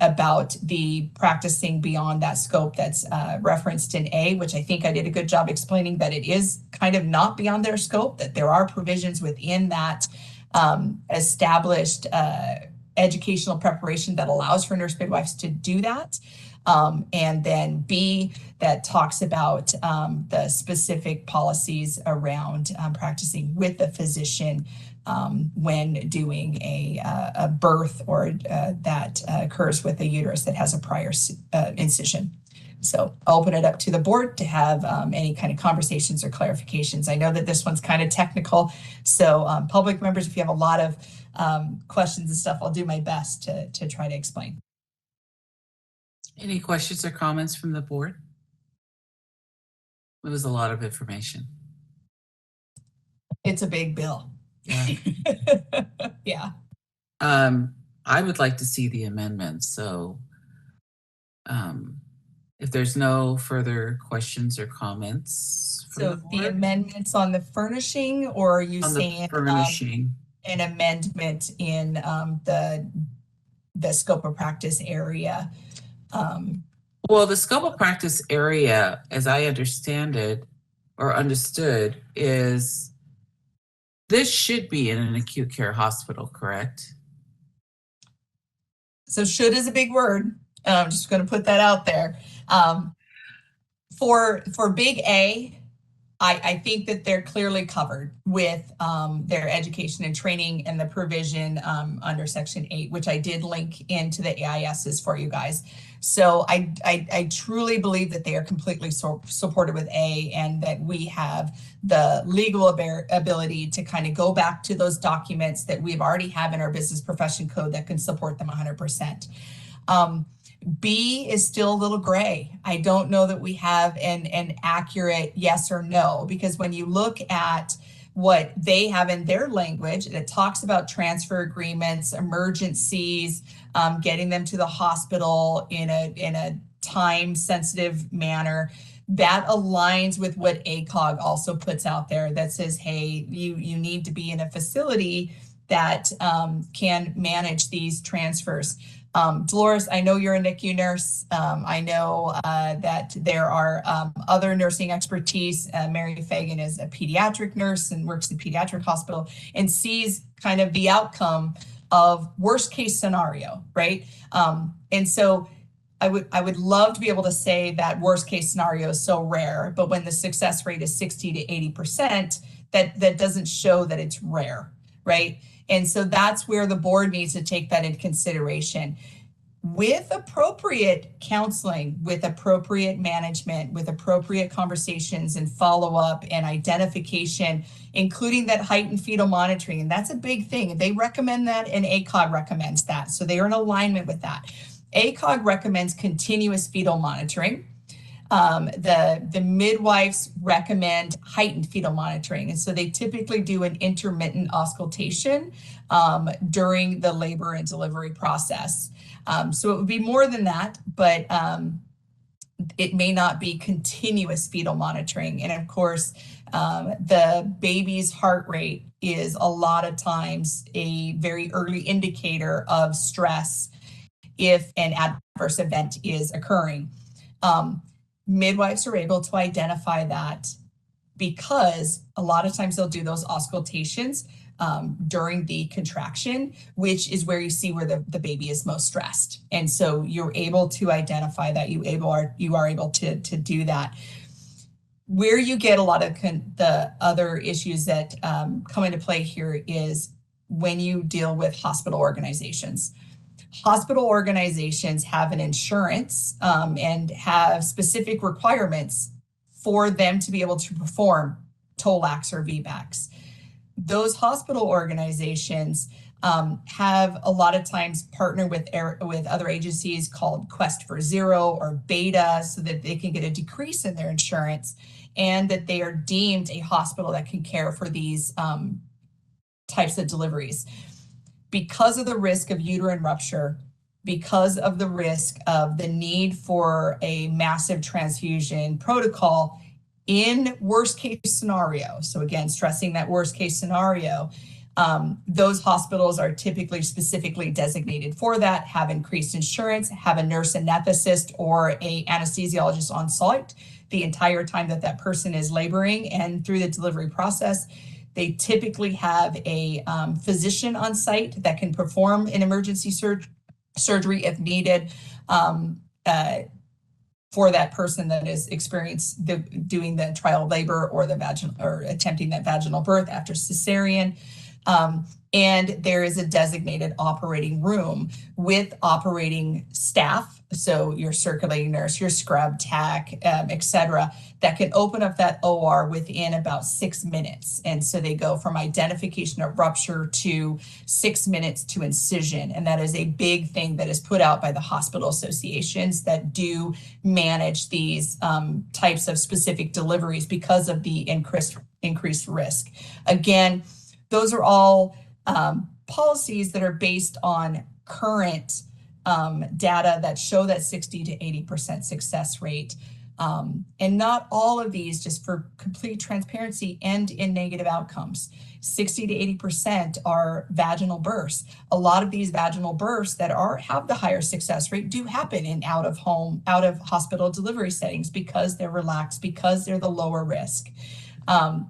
S8: about the practicing beyond that scope that's referenced in A, which I think I did a good job explaining that it is kind of not beyond their scope, that there are provisions within that established educational preparation that allows for nurse midwives to do that. And then B, that talks about the specific policies around practicing with the physician when doing a birth or that occurs with a uterus that has a prior incision. So I'll open it up to the board to have any kind of conversations or clarifications. I know that this one's kind of technical, so public members, if you have a lot of questions and stuff, I'll do my best to try to explain.
S1: Any questions or comments from the board? It was a lot of information.
S8: It's a big bill.
S1: Yeah.
S8: Yeah.
S1: I would like to see the amendments. So if there's no further questions or comments from
S8: So the amendments on the furnishing, or are you saying
S1: furnishing?
S8: An amendment in the scope of practice area?
S1: Well, the scope of practice area, as I understand it or understood, is this should be in an acute care hospital, correct?
S8: So should is a big word. I'm just going to put that out there. For big A, I think that they're clearly covered with their education and training and the provision under Section 8, which I did link into the AISs for you guys. So I truly believe that they are completely supported with A, and that we have the legal ability to kind of go back to those documents that we've already have in our business profession code that can support them 100%. B is still a little gray. I don't know that we have an accurate yes or no, because when you look at what they have in their language, it talks about transfer agreements, emergencies, getting them to the hospital in a time-sensitive manner. That aligns with what ACOG also puts out there that says, hey, you need to be in a facility that can manage these transfers. Dolores, I know you're a NICU nurse. I know that there are other nursing expertise. Mary Fagan is a pediatric nurse and works in a pediatric hospital and sees kind of the outcome of worst case scenario, right? And so I would love to be able to say that worst case scenario is so rare, but when the success rate is 60 to 80%, that doesn't show that it's rare, right? And so that's where the board needs to take that into consideration. With appropriate counseling, with appropriate management, with appropriate conversations and follow-up and identification, including that heightened fetal monitoring. And that's a big thing. They recommend that, and ACOG recommends that. So they are in alignment with that. ACOG recommends continuous fetal monitoring. The midwives recommend heightened fetal monitoring. And so they typically do an intermittent auscultation during the labor and delivery process. So it would be more than that, but it may not be continuous fetal monitoring. And of course, the baby's heart rate is a lot of times a very early indicator of stress if an adverse event is occurring. Midwives are able to identify that because a lot of times they'll do those auscultations during the contraction, which is where you see where the baby is most stressed. And so you're able to identify that, you are able to do that. Where you get a lot of the other issues that come into play here is when you deal with hospital organizations. Hospital organizations have an insurance and have specific requirements for them to be able to perform TOLACs or VBACs. Those hospital organizations have a lot of times partnered with other agencies called Quest for Zero or Beta so that they can get a decrease in their insurance and that they are deemed a hospital that can care for these types of deliveries. Because of the risk of uterine rupture, because of the risk of the need for a massive transfusion protocol in worst case scenario. So again, stressing that worst case scenario, those hospitals are typically specifically designated for that, have increased insurance, have a nurse anesthetist or a anesthesiologist on site the entire time that that person is laboring and through the delivery process. They typically have a physician on site that can perform an emergency surgery if needed for that person that is doing the trial labor or the vaginal or attempting that vaginal birth after cesarean. And there is a designated operating room with operating staff. So your circulating nurse, your scrub tech, et cetera, that can open up that OR within about 6 minutes. And so they go from identification of rupture to 6 minutes to incision. And that is a big thing that is put out by the hospital associations that do manage these types of specific deliveries because of the increased risk. Again, those are all policies that are based on current data that show that 60 to 80% success rate. And not all of these, just for complete transparency, end in negative outcomes. 60 to 80% are vaginal births. A lot of these vaginal births that have the higher success rate do happen in out of hospital delivery settings because they're relaxed, because they're the lower risk.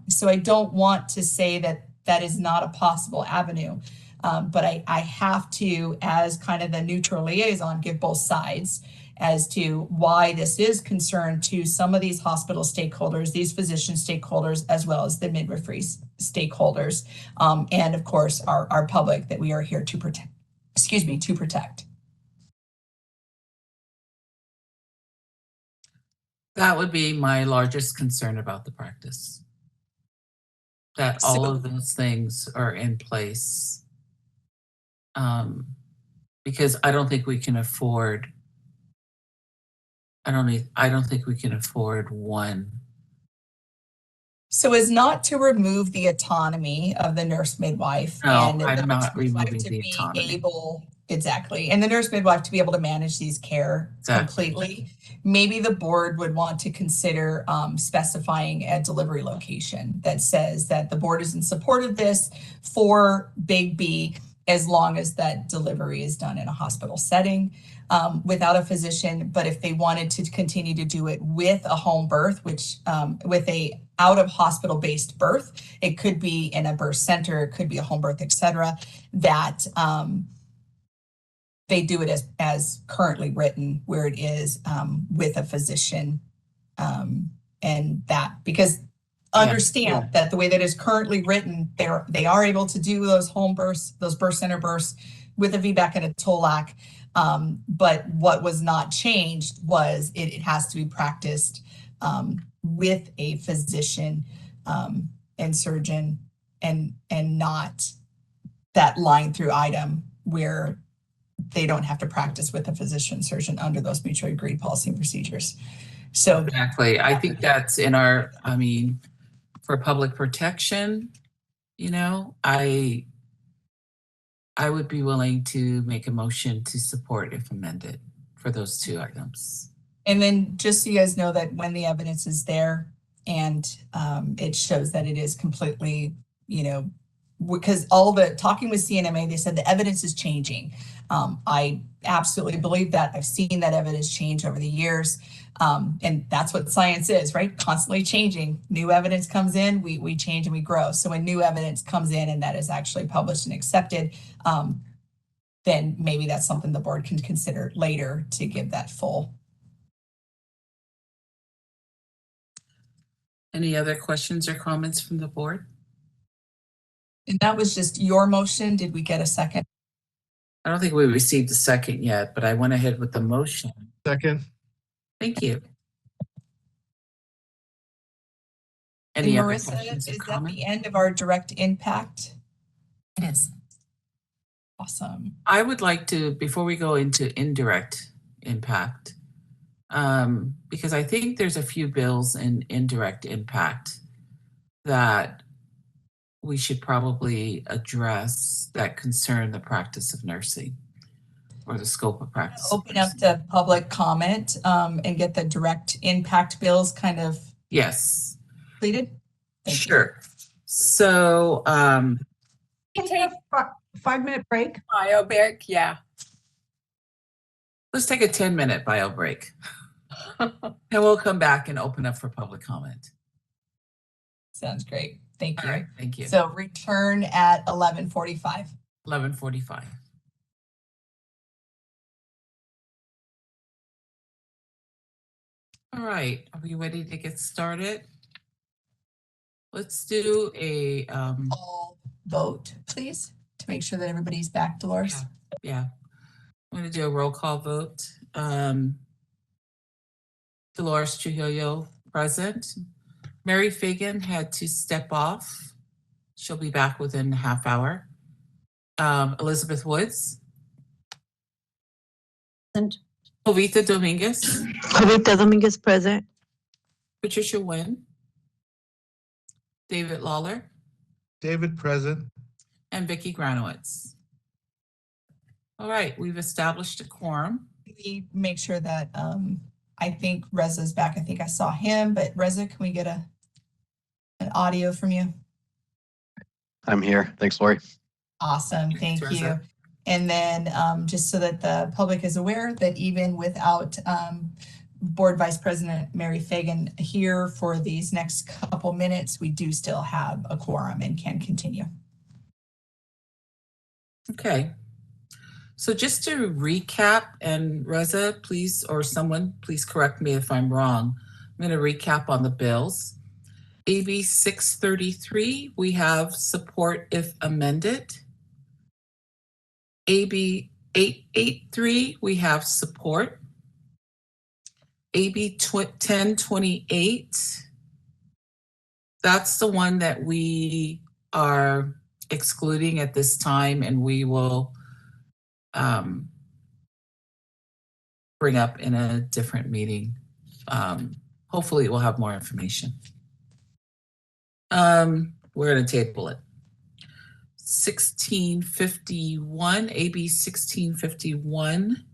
S8: So I don't want to say that is not a possible avenue. But I have to, as kind of the neutral liaison, give both sides as to why this is concerned to some of these hospital stakeholders, these physician stakeholders, as well as the midwifery stakeholders, and of course our public that we are here to protect. To protect.
S1: That would be my largest concern about the practice. That all of those things are in place. Because I don't think we can afford. I don't think we can afford one.
S8: So as not to remove the autonomy of the nurse midwife.
S1: No,
S8: and
S1: I'm not removing
S8: to
S1: the
S8: be
S1: autonomy.
S8: Exactly. And the nurse midwife to be able to manage these care completely. Maybe the board would want to consider specifying a delivery location that says that the board is in support of this for Big B, as long as that delivery is done in a hospital setting without a physician. But if they wanted to continue to do it with a home birth, which with a out of hospital based birth, it could be in a birth center, it could be a home birth, et cetera, that they do it as currently written, where it is with a physician, and that because understand that the way that is currently written, they are able to do those home births, those birth center births with a VBAC and a TOLAC. But what was not changed was it has to be practiced with a physician and surgeon and not that line through item where they don't have to practice with a physician surgeon under those mutually agreed policy and procedures. So
S1: Exactly. I think that's in our, I mean, for public protection, you know, I would be willing to make a motion to support if amended for those two items.
S8: and then just so you guys know that when the evidence is there and it shows that it is completely, you know, because all the talking with CNMA, they said the evidence is changing. I absolutely believe that. I've seen that evidence change over the years. And that's what science is, right? Constantly changing. New evidence comes in, we change and we grow. So when new evidence comes in and that is actually published and accepted, then maybe that's something the board can consider later to give that full.
S1: Any other questions or comments from the board?
S8: And that was just your motion. Did we get a second?
S1: I don't think we received a second yet, but I went ahead with the motion.
S6: Second.
S1: Thank you.
S8: And
S1: Any other
S8: Marissa,
S1: questions or
S8: is that
S1: comments?
S8: the end of our direct impact?
S13: It is.
S8: Awesome.
S1: I would like to, before we go into indirect impact, because I think there's a few bills in indirect impact that we should probably address that concern the practice of nursing or the scope of practice.
S8: Open up to public comment and get the direct impact bills kind of
S1: Yes.
S8: completed.
S1: Sure. So,
S5: Can we take a 5-minute break?
S7: BioBic, yeah.
S1: let's take a 10-minute bio break. And we'll come back and open up for public comment.
S8: Sounds great. Thank
S1: All
S8: you.
S1: right, thank you.
S8: So return at 11:45.
S1: 11:45. All right, are we ready to get started? Let's do a
S8: All vote, please, to make sure that everybody's back, Dolores.
S1: yeah. I'm going to do a roll call vote. Dolores Trujillo present. Mary Fagan had to step off. She'll be back within a half hour. Elizabeth Woods.
S3: Present.
S1: Jovita Dominguez.
S4: Jovita Dominguez present.
S1: Patricia Nguyen. David Lawler.
S6: David present.
S1: And Vicki Granowitz. All right, we've established a quorum.
S8: We make sure that I think Reza's back. I think I saw him, but Reza, can we get an audio from you?
S9: I'm here. Thanks, Lori.
S8: Awesome, thank
S1: Thanks,
S8: you.
S1: Reza.
S8: And then just so that the public is aware that even without Board Vice President Mary Fagan here for these next couple minutes, we do still have a quorum and can continue.
S1: Okay. So just to recap, and Reza, please, or someone, please correct me if I'm wrong. I'm going to recap on the bills. AB 633, we have support if amended. AB 883, we have support. AB 1028, that's the one that we are excluding at this time, and we will bring up in a different meeting. Hopefully we'll have more information. We're going to table it. 1651, AB 1651,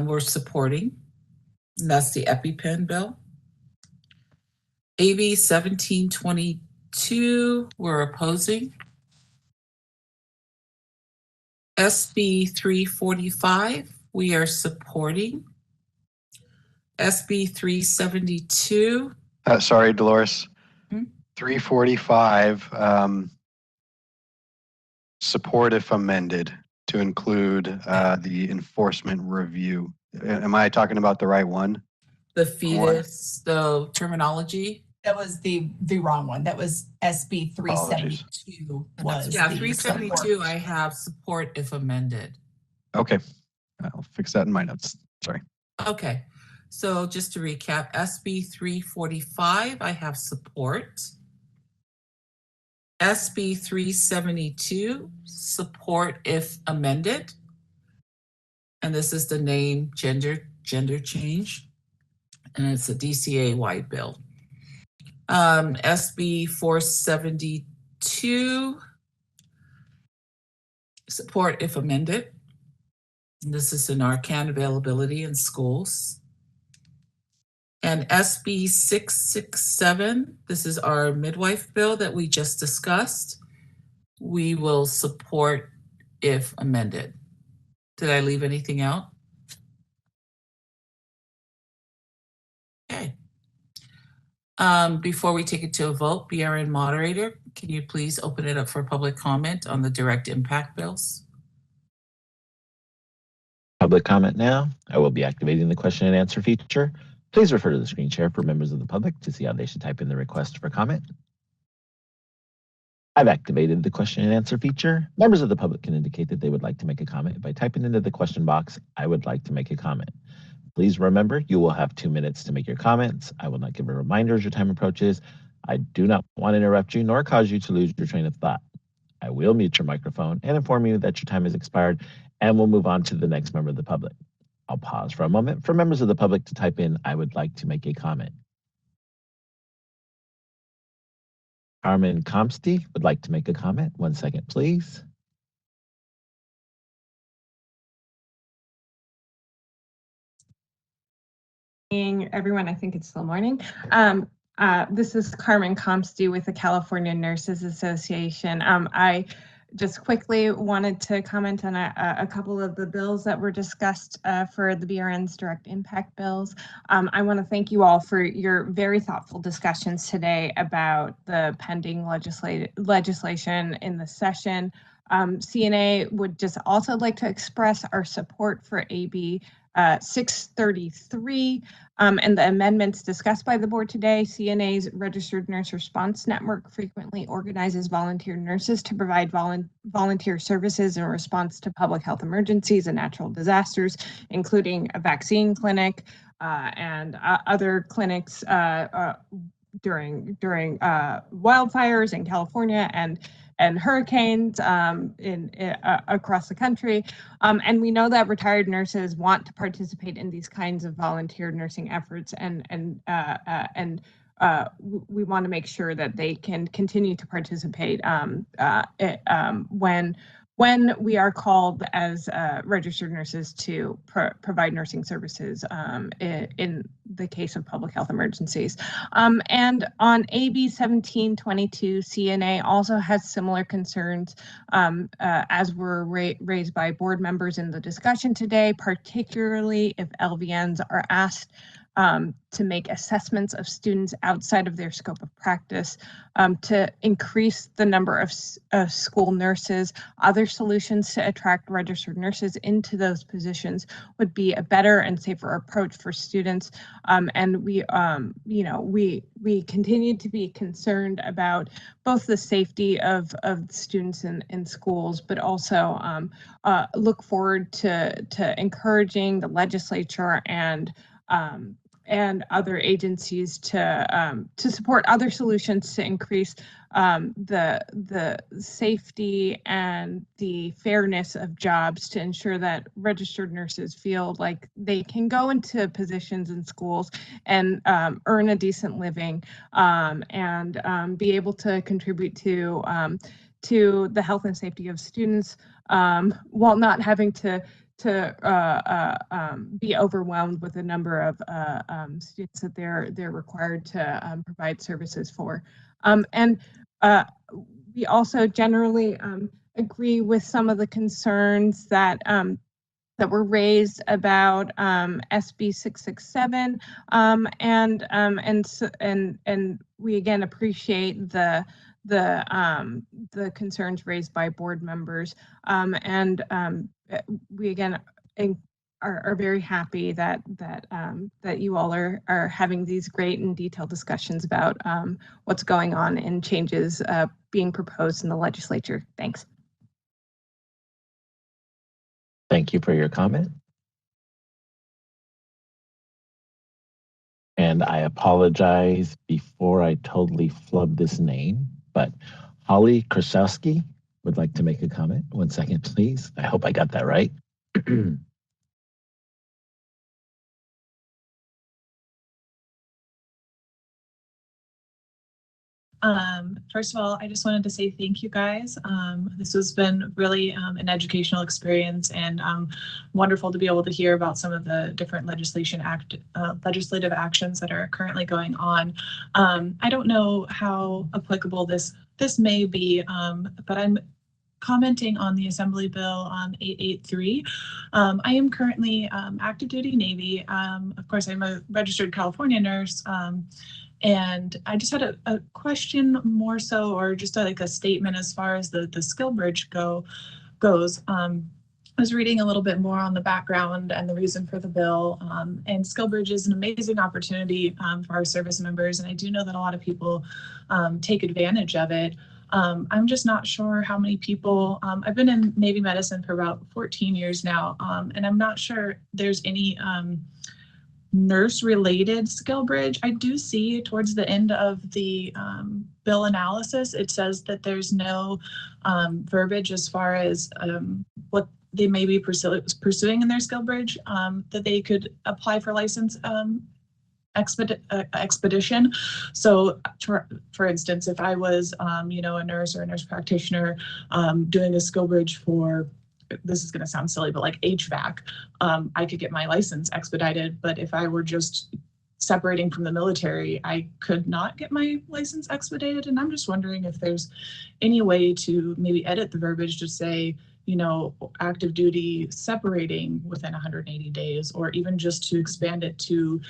S1: we're supporting. And that's the EpiPen bill. AB 1722, we're opposing. SB 345, we are supporting. SB 372.
S9: Sorry, Dolores.
S1: Hmm?
S9: 345, support if amended to include the enforcement review. Am I talking about the right one?
S1: The fetus, the terminology.
S8: That was the wrong one. That was SB 372. Was
S1: Yeah,
S8: the
S1: 372,
S8: support.
S1: I have support if amended.
S9: Okay, I'll fix that in my notes. Sorry.
S1: Okay, so just to recap, SB 345, I have support. SB 372, support if amended. And this is the name gender change. and it's a DCA-wide bill. SB 472, support if amended. And this is the Narcan availability in schools. And SB 667, this is our midwife bill that we just discussed. We will support if amended. Did I leave anything out? Okay. Before we take it to a vote, BRN moderator, can you please open it up for public comment on the direct impact bills?
S10: Public comment now. I will be activating the question and answer feature. Please refer to the screen share for members of the public to see how they should type in the request for comment. I've activated the question and answer feature. Members of the public can indicate that they would like to make a comment by typing into the question box, "I would like to make a comment." Please remember, you will have 2 minutes to make your comments. I will not give a reminder as your time approaches. I do not want to interrupt you nor cause you to lose your train of thought. I will mute your microphone and inform you that your time has expired, and we'll move on to the next member of the public. I'll pause for a moment for members of the public to type in, "I would like to make a comment." Carmen Comsty would like to make a comment. 1 second, please.
S14: Everyone, I think it's still morning. This is Carmen Comsty with the California Nurses Association. I just quickly wanted to comment on a couple of the bills that were discussed for the BRN's direct impact bills. I want to thank you all for your very thoughtful discussions today about the pending legislation in the session. CNA would just also like to express our support for AB 633 and the amendments discussed by the board today. CNA's Registered Nurse Response Network frequently organizes volunteer nurses to provide volunteer services in response to public health emergencies and natural disasters, including a vaccine clinic and other clinics during wildfires in California and hurricanes across the country. And we know that retired nurses want to participate in these kinds of volunteer nursing efforts, and we want to make sure that they can continue to participate when we are called as registered nurses to provide nursing services in the case of public health emergencies. And on AB 1722, CNA also has similar concerns as were raised by board members in the discussion today, particularly if LVNs are asked to make assessments of students outside of their scope of practice, to increase the number of school nurses. Other solutions to attract registered nurses into those positions would be a better and safer approach for students. And we continue to be concerned about both the safety of students in schools, but also look forward to encouraging the legislature and other agencies to support other solutions to increase the safety and the fairness of jobs, to ensure that registered nurses feel like they can go into positions in schools and earn a decent living and be able to contribute to the health and safety of students while not having to be overwhelmed with the number of students that they're required to provide services for. And we also generally agree with some of the concerns that were raised about SB 667, and we again appreciate the concerns raised by board members, we again are very happy that you all are having these great and detailed discussions about what's going on and changes being proposed in the legislature. Thanks.
S10: Thank you for your comment. And I apologize before I totally flub this name, but Holly Krasowski would like to make a comment. 1 second, please. I hope I got that right.
S15: First of all, I just wanted to say thank you guys. This has been really an educational experience and wonderful to be able to hear about some of the different legislative actions that are currently going on. I don't know how applicable this may be, but I'm commenting on the Assembly Bill 883. I am currently active duty Navy. Of course, I'm a registered California nurse. And I just had a question more so, or just like a statement as far as the SkillBridge goes. I was reading a little bit more on the background and the reason for the bill. And SkillBridge is an amazing opportunity for our service members. And I do know that a lot of people take advantage of it. I'm just not sure how many people, I've been in Navy medicine for about 14 years now, and I'm not sure there's any nurse-related SkillBridge. I do see towards the end of the bill analysis, it says that there's no verbiage as far as what they may be pursuing in their SkillBridge, that they could apply for license expedition. So for instance, if I was a nurse or a nurse practitioner doing a SkillBridge for, this is going to sound silly, but like HVAC, I could get my license expedited. But if I were just separating from the military, I could not get my license expedited. And I'm just wondering if there's any way to maybe edit the verbiage to say, active duty separating within 180 days, or even just to expand it to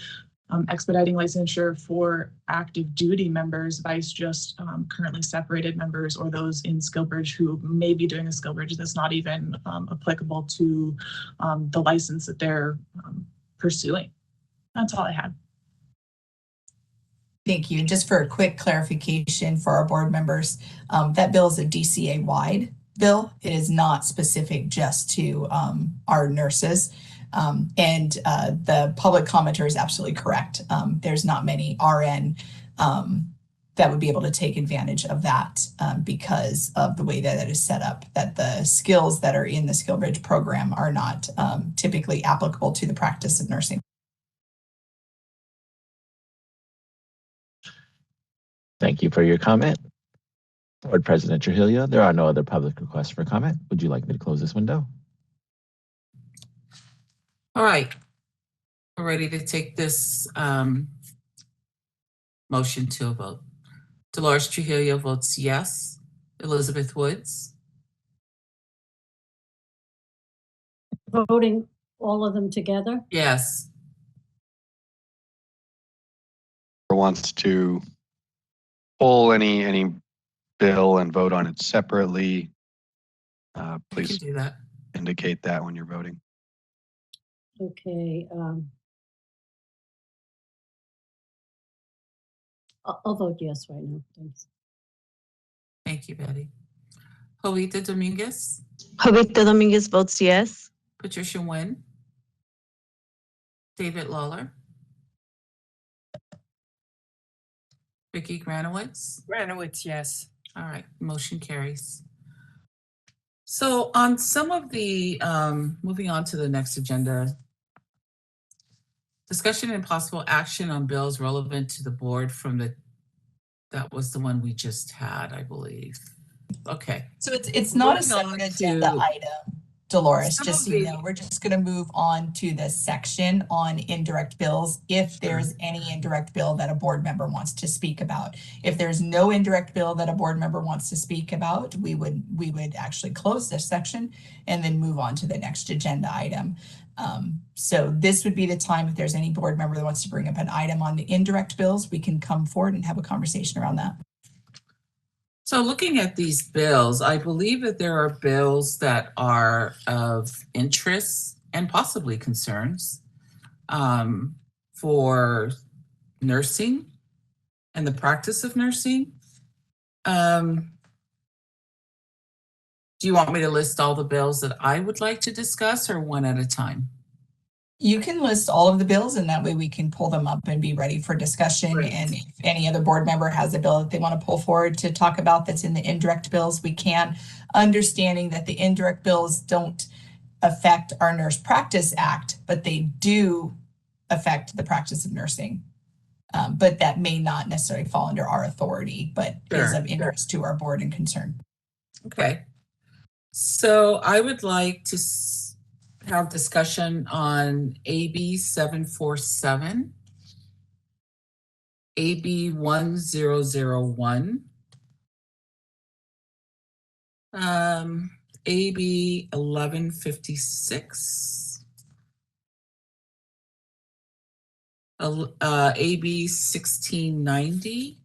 S15: expediting licensure for active duty members, vice just currently separated members or those in SkillBridge who may be doing a SkillBridge that's not even applicable to the license that they're pursuing. That's all I had.
S8: Thank you. Just for a quick clarification for our board members, that bill is a DCA-wide bill. It is not specific just to our nurses. And the public commenter is absolutely correct. There's not many RN that would be able to take advantage of that because of the way that it is set up, that the skills that are in the SkillBridge program are not typically applicable to the practice of nursing.
S10: Thank you for your comment. Board President Trujillo, there are no other public requests for comment. Would you like me to close this window?
S1: All right, we're ready to take this motion to a vote. Dolores Trujillo votes yes. Elizabeth Woods.
S3: Voting all of them together?
S1: Yes.
S9: Wants to pull any bill and vote on it separately, please
S1: do that.
S9: Indicate that when you're voting.
S3: Okay. I'll vote yes right now. Thanks.
S1: Thank you, Betty. Jovita Dominguez.
S4: Jovita Dominguez votes yes.
S1: Patricia Nguyen. David Lawler. Vicki Granowitz.
S7: Granowitz, yes.
S1: All right, motion carries. So on some of the, moving on to the next agenda, discussion and possible action on bills relevant to the board from that was the one we just had, I believe. Okay.
S8: So it's not a separate agenda item, Dolores, just so you know. We're just going to move on to the section on indirect bills if there's any indirect bill that a board member wants to speak about. If there's no indirect bill that a board member wants to speak about, we would actually close this section and then move on to the next agenda item. So this would be the time, if there's any board member that wants to bring up an item on the indirect bills, we can come forward and have a conversation around that.
S1: So looking at these bills, I believe that there are bills that are of interest and possibly concerns for nursing and the practice of nursing. Do you want me to list all the bills that I would like to discuss, or one at a time?
S8: You can list all of the bills, and that way we can pull them up and be ready for discussion. Right. And if any other board member has a bill that they want to pull forward to talk about that's in the indirect bills, we can, understanding that the indirect bills don't affect our Nurse Practice Act, but they do affect the practice of nursing. but that may not necessarily fall under our authority, but is
S1: Sure.
S8: of interest to our board and concern.
S1: Okay. So I would like to have discussion on AB 747, AB 1001, AB 1156, AB 1690,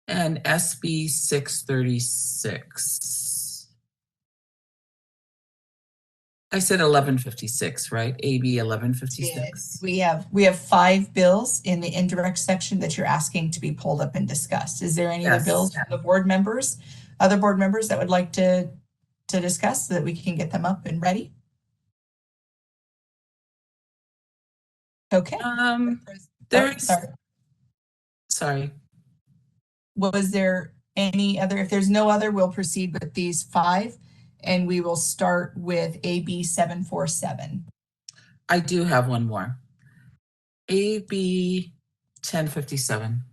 S1: and SB 636. I said 1156, right? AB 1156.
S8: We have 5 bills in the indirect section that you're asking to be pulled up and discussed. Is there any other
S1: Yes.
S8: bills from the board members, other board members that would like to discuss so that we can get them up and ready? Okay.
S1: There's,
S8: sorry.
S1: Sorry.
S8: Was there any other? If there's no other, we'll proceed with these 5, and we will start with AB 747.
S1: I do have one more. AB 1057.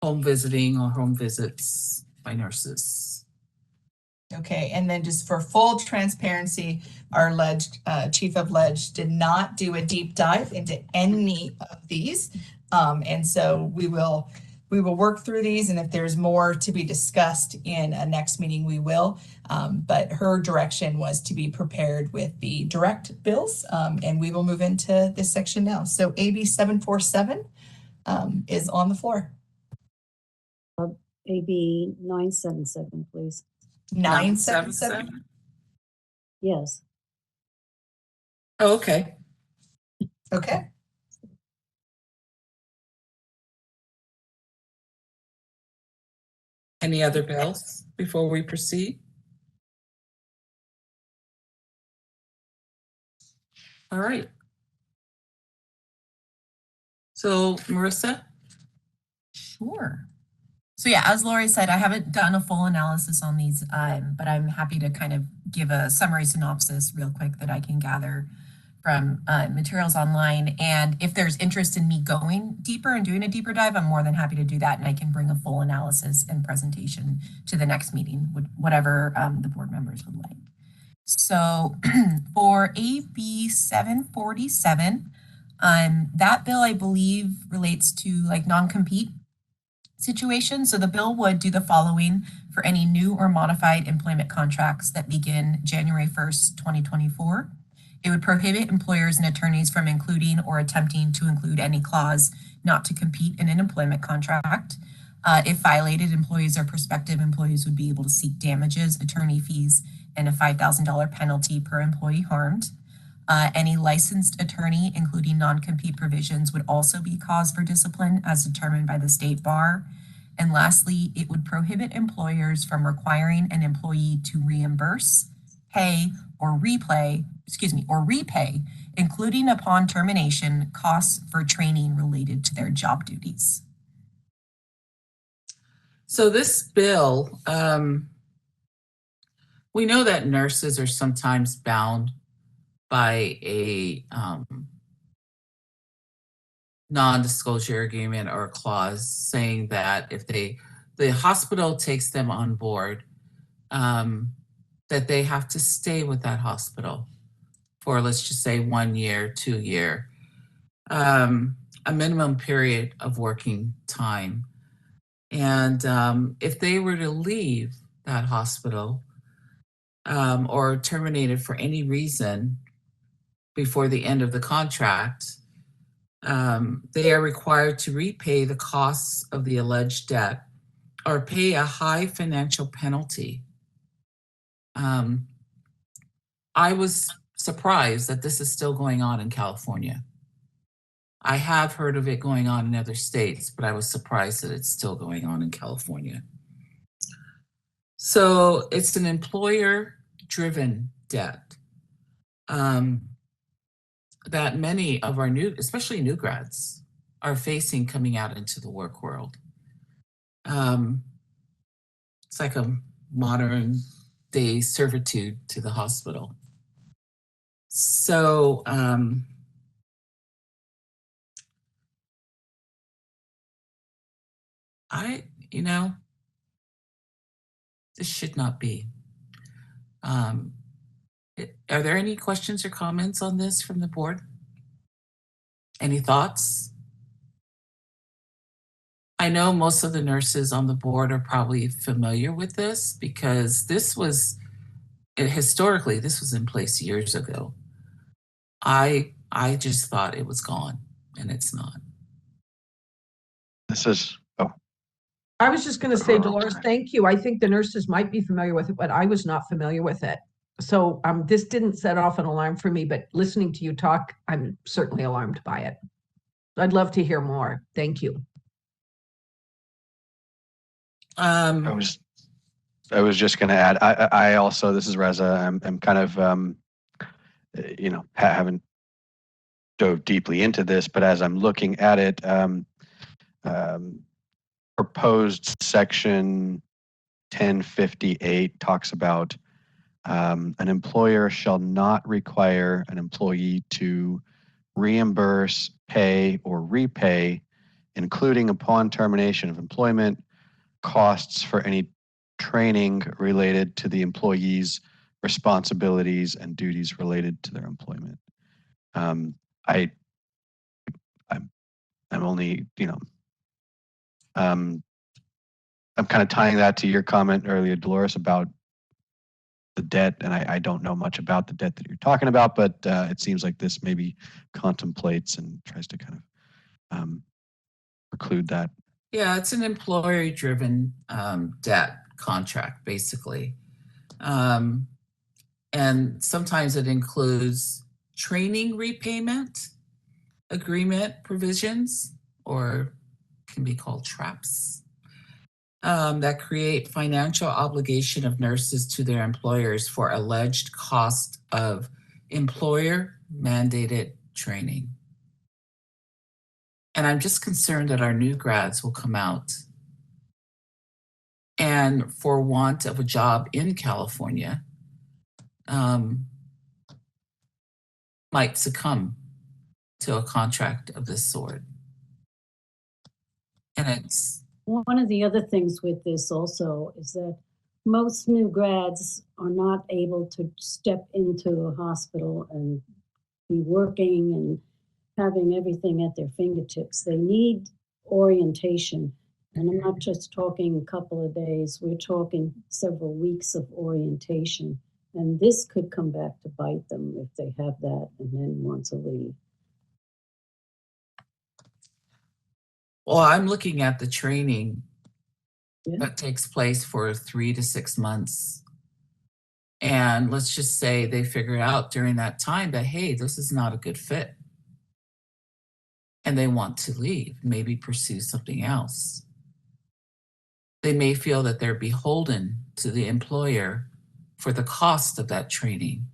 S1: Home visiting or home visits by nurses.
S8: Okay, and then just for full transparency, our chief of ledge did not do a deep dive into any of these. And so we will work through these, and if there's more to be discussed in a next meeting, we will. But her direction was to be prepared with the direct bills, and we will move into this section now. So AB 747 is on the floor.
S3: AB 977, please.
S8: 977?
S3: Yes.
S1: Oh, okay.
S8: Okay.
S1: Any other bills before we proceed? All right. So, Marissa?
S13: Sure. So yeah, as Lori said, I haven't done a full analysis on these, but I'm happy to kind of give a summary synopsis real quick that I can gather from materials online. And if there's interest in me going deeper and doing a deeper dive, I'm more than happy to do that. And I can bring a full analysis and presentation to the next meeting, whatever the board members would like. So for AB 747, that bill, I believe, relates to like non-compete situation. So the bill would do the following for any new or modified employment contracts that begin January 1st, 2024. It would prohibit employers and attorneys from including or attempting to include any clause not to compete in an employment contract. If violated, employees or prospective employees would be able to seek damages, attorney fees, and a $5,000 penalty per employee harmed. Any licensed attorney, including non-compete provisions, would also be cause for discipline as determined by the state bar. And lastly, it would prohibit employers from requiring an employee to reimburse, pay, or repay, including upon termination, costs for training related to their job duties.
S1: So this bill, we know that nurses are sometimes bound by a non-disclosure agreement or a clause saying that if the hospital takes them on board, that they have to stay with that hospital for, let's just say, 1 year, 2 year, a minimum period of working time. And if they were to leave that hospital or terminated for any reason before the end of the contract, they are required to repay the costs of the alleged debt or pay a high financial penalty. I was surprised that this is still going on in California. I have heard of it going on in other states, but I was surprised that it's still going on in California. So it's an employer-driven debt that many of our especially new grads, are facing coming out into the work world. It's like a modern day servitude to the hospital. So, this should not be. Are there any questions or comments on this from the board? Any thoughts? I know most of the nurses on the board are probably familiar with this because historically, this was in place years ago. I just thought it was gone, and it's not.
S5: I was just going to say, Dolores, thank you. I think the nurses might be familiar with it, but I was not familiar with it. So this didn't set off an alarm for me, but listening to you talk, I'm certainly alarmed by it. I'd love to hear more. Thank you.
S9: I was just going to add, I also, this is Reza, I'm kind of, haven't dove deeply into this, but as I'm looking at it, proposed section 1058 talks about an employer shall not require an employee to reimburse, pay, or repay, including upon termination of employment, costs for any training related to the employee's responsibilities and duties related to their employment. I'm only, I'm kind of tying that to your comment earlier, Dolores, about the debt, and I don't know much about the debt that you're talking about, but it seems like this maybe contemplates and tries to kind of preclude that.
S1: Yeah, it's an employer-driven debt contract, basically. And sometimes it includes training repayment agreement provisions, or can be called traps, that create financial obligation of nurses to their employers for alleged cost of employer-mandated training. And I'm just concerned that our new grads will come out and, for want of a job in California, might succumb to a contract of this sort. And it's
S3: one of the other things with this also is that most new grads are not able to step into a hospital and be working and having everything at their fingertips. They need orientation. And I'm not just talking a couple of days, we're talking several weeks of orientation. And this could come back to bite them if they have that and then want to leave.
S1: Well, I'm looking at the training that takes place for 3 to 6 months. And let's just say they figure out during that time that, hey, this is not a good fit. And they want to leave, maybe pursue something else. They may feel that they're beholden to the employer for the cost of that training.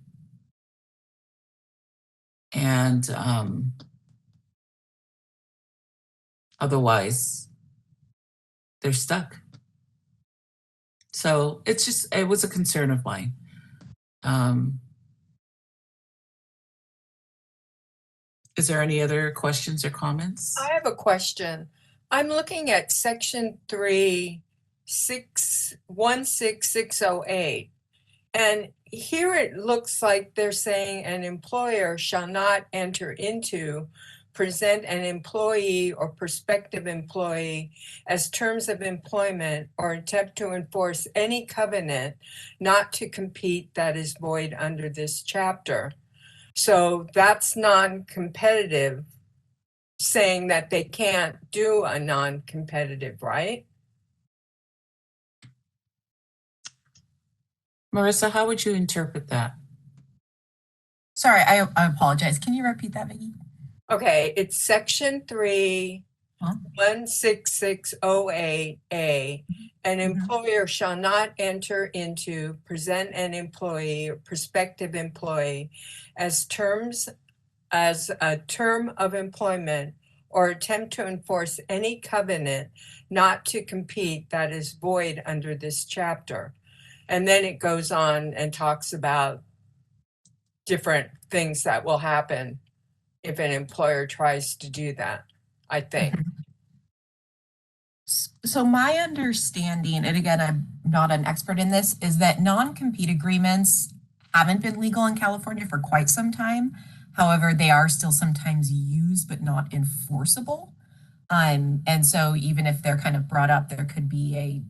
S1: And otherwise, they're stuck. So it was a concern of mine. Is there any other questions or comments?
S7: I have a question. I'm looking at section 16608. And here it looks like they're saying an employer shall not enter into, present an employee or prospective employee as terms of employment or attempt to enforce any covenant not to compete that is void under this chapter. So that's non-competitive, saying that they can't do a non-competitive, right?
S1: Marissa, how would you interpret that?
S13: Sorry, I apologize. Can you repeat that, Vicki?
S7: Okay, it's section 16608A. An employer shall not enter into, present an employee or prospective employee as a term of employment or attempt to enforce any covenant not to compete that is void under this chapter. And then it goes on and talks about different things that will happen if an employer tries to do that, I think.
S13: So my understanding, and again, I'm not an expert in this, is that non-compete agreements haven't been legal in California for quite some time. However, they are still sometimes used but not enforceable. And so even if they're kind of brought up, there could be a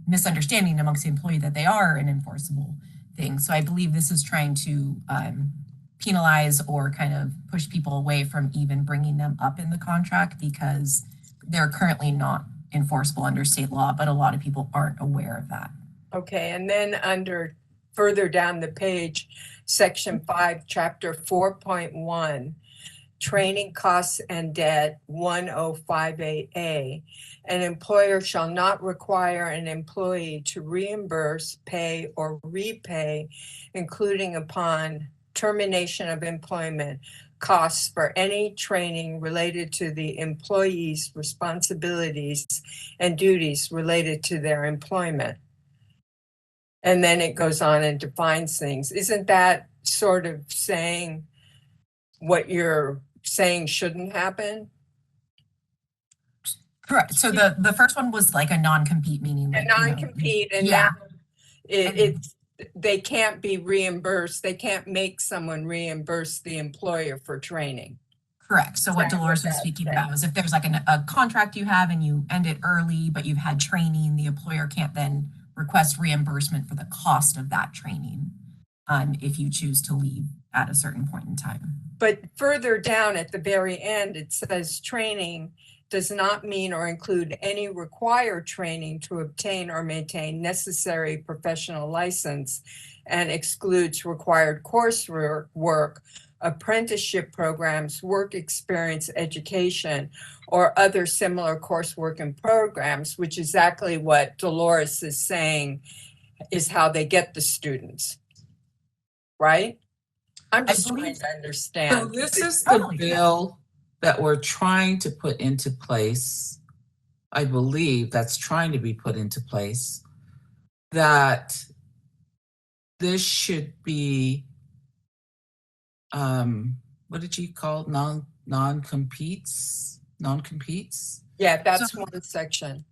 S13: misunderstanding amongst the employee that they are an enforceable thing. So I believe this is trying to penalize or kind of push people away from even bringing them up in the contract because they're currently not enforceable under state law, but a lot of people aren't aware of that.
S7: Okay, and then under further down the page, section 5, chapter 4.1, training costs and debt 1058A, an employer shall not require an employee to reimburse, pay, or repay, including upon termination of employment, costs for any training related to the employee's responsibilities and duties related to their employment. And then it goes on and defines things. Isn't that sort of saying what you're saying shouldn't happen?
S13: Correct. So the first one was like a non-compete, meaning
S7: a
S13: like,
S7: non-compete, and
S13: yeah.
S7: now it's they can't be reimbursed. They can't make someone reimburse the employer for training.
S13: Correct. So what Dolores was speaking about was if there's like a contract you have and you end it early, but you've had training, the employer can't then request reimbursement for the cost of that training if you choose to leave at a certain point in time.
S7: But further down at the very end, it says training does not mean or include any required training to obtain or maintain necessary professional license and excludes required coursework, apprenticeship programs, work experience education, or other similar coursework and programs, which is exactly what Dolores is saying is how they get the students, right? I'm just trying to understand.
S1: So this is the bill that we're trying to put into place. I believe that's trying to be put into place, that this should be, what did you call it? Non-competes?
S7: Yeah, that's one section.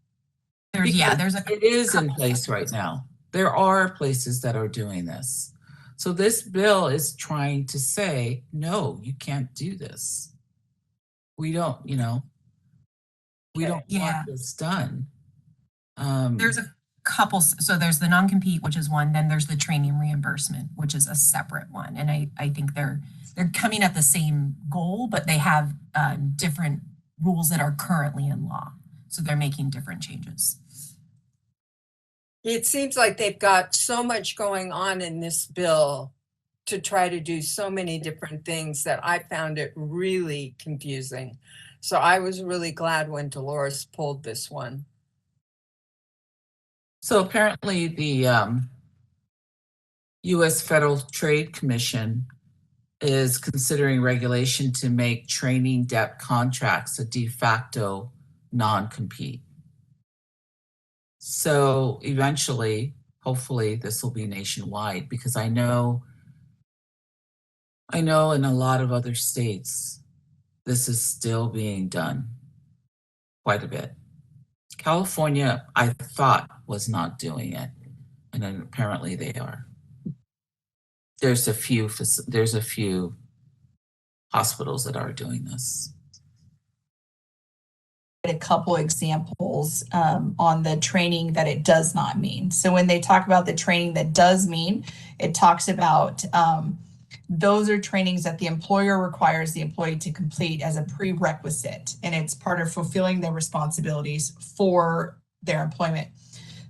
S1: It is in place right now. There are places that are doing this. So this bill is trying to say, no, you can't do this. We don't, we don't want this done.
S13: There's a couple, so there's the non-compete, which is one, then there's the training reimbursement, which is a separate one. And I think they're coming at the same goal, but they have different rules that are currently in law. So they're making different changes.
S7: It seems like they've got so much going on in this bill to try to do so many different things that I found it really confusing. So I was really glad when Dolores pulled this one.
S1: So apparently the U.S. Federal Trade Commission is considering regulation to make training depth contracts a de facto non-compete. So eventually, hopefully this will be nationwide, because I know in a lot of other states, this is still being done quite a bit. California, I thought, was not doing it, and then apparently they are. There's a few hospitals that are doing this.
S8: A couple examples on the training that it does not mean. So when they talk about the training that does mean, it talks about those are trainings that the employer requires the employee to complete as a prerequisite, and it's part of fulfilling their responsibilities for their employment.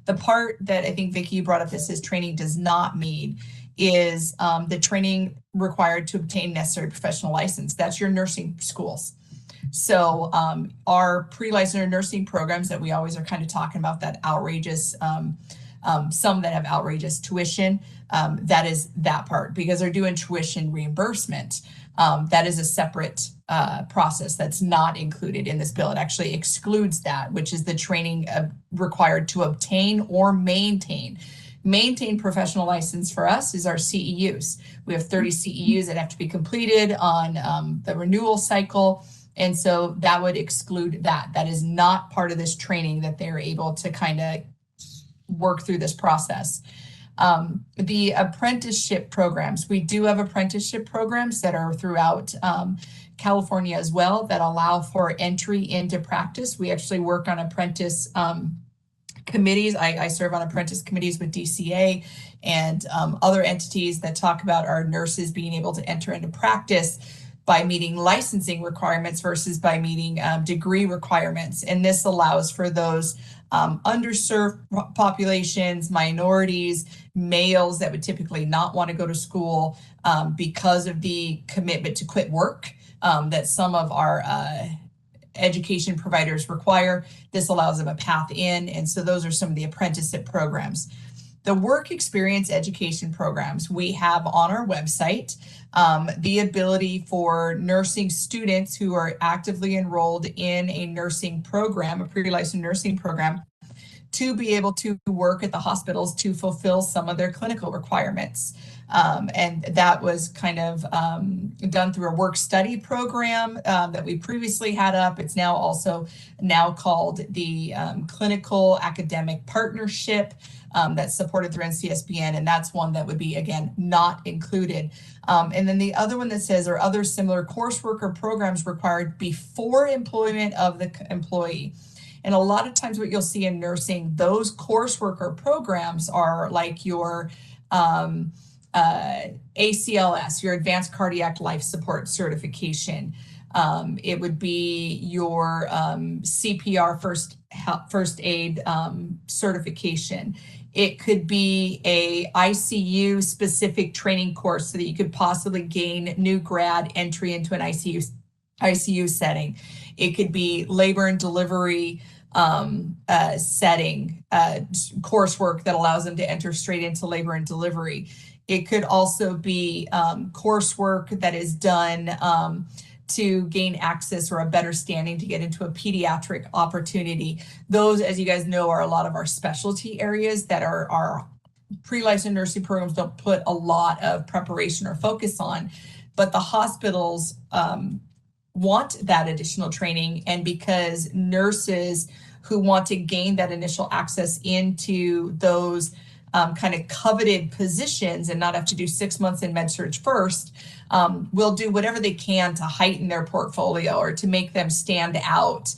S8: The part that I think, Vicki, you brought up that says training does not mean is the training required to obtain necessary professional license. That's your nursing schools. So our pre-licensure nursing programs that we always are kind of talking about, that outrageous, some that have outrageous tuition, that is that part, because they're doing tuition reimbursement. That is a separate process that's not included in this bill. It actually excludes that, which is the training required to obtain or maintain maintained professional license for us is our CEUs. We have 30 CEUs that have to be completed on the renewal cycle. And so that would exclude that. That is not part of this training that they're able to kind of work through this process. The apprenticeship programs, we do have apprenticeship programs that are throughout California as well that allow for entry into practice. We actually work on apprentice committees. I serve on apprentice committees with DCA and other entities that talk about our nurses being able to enter into practice by meeting licensing requirements versus by meeting degree requirements. And this allows for those underserved populations, minorities, males that would typically not want to go to school because of the commitment to quit work that some of our education providers require. This allows them a path in. And so those are some of the apprenticeship programs. The work experience education programs we have on our website, the ability for nursing students who are actively enrolled in a nursing program, a pre-licensed nursing program, to be able to work at the hospitals to fulfill some of their clinical requirements. And that was kind of done through a work study program that we previously had up. It's now also called the Clinical Academic Partnership that's supported through NCSBN. And that's one that would be, again, not included. And then the other one that says, or other similar coursework or programs required before employment of the employee. And a lot of times what you'll see in nursing, those coursework or programs are like your ACLS, your Advanced Cardiac Life Support Certification. It would be your CPR first aid certification. It could be a ICU specific training course so that you could possibly gain new grad entry into an ICU setting. It could be labor and delivery setting coursework that allows them to enter straight into labor and delivery. It could also be coursework that is done to gain access or a better standing to get into a pediatric opportunity. Those, as you guys know, are a lot of our specialty areas that our pre-licensed nursing programs don't put a lot of preparation or focus on, but the hospitals want that additional training. And because nurses who want to gain that initial access into those kind of coveted positions and not have to do 6 months in med-surg first, will do whatever they can to heighten their portfolio or to make them stand out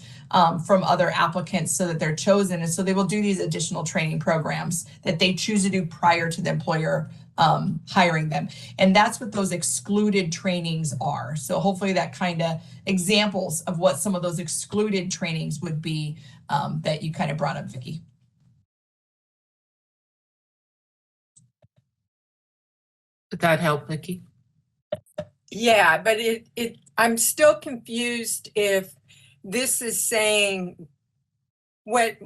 S8: from other applicants so that they're chosen. And so they will do these additional training programs that they choose to do prior to the employer hiring them. And that's what those excluded trainings are. So hopefully that kind of examples of what some of those excluded trainings would be that you kind of brought up, Vicki.
S1: Did that help, Vicki?
S7: Yeah, but I'm still confused if this is saying what,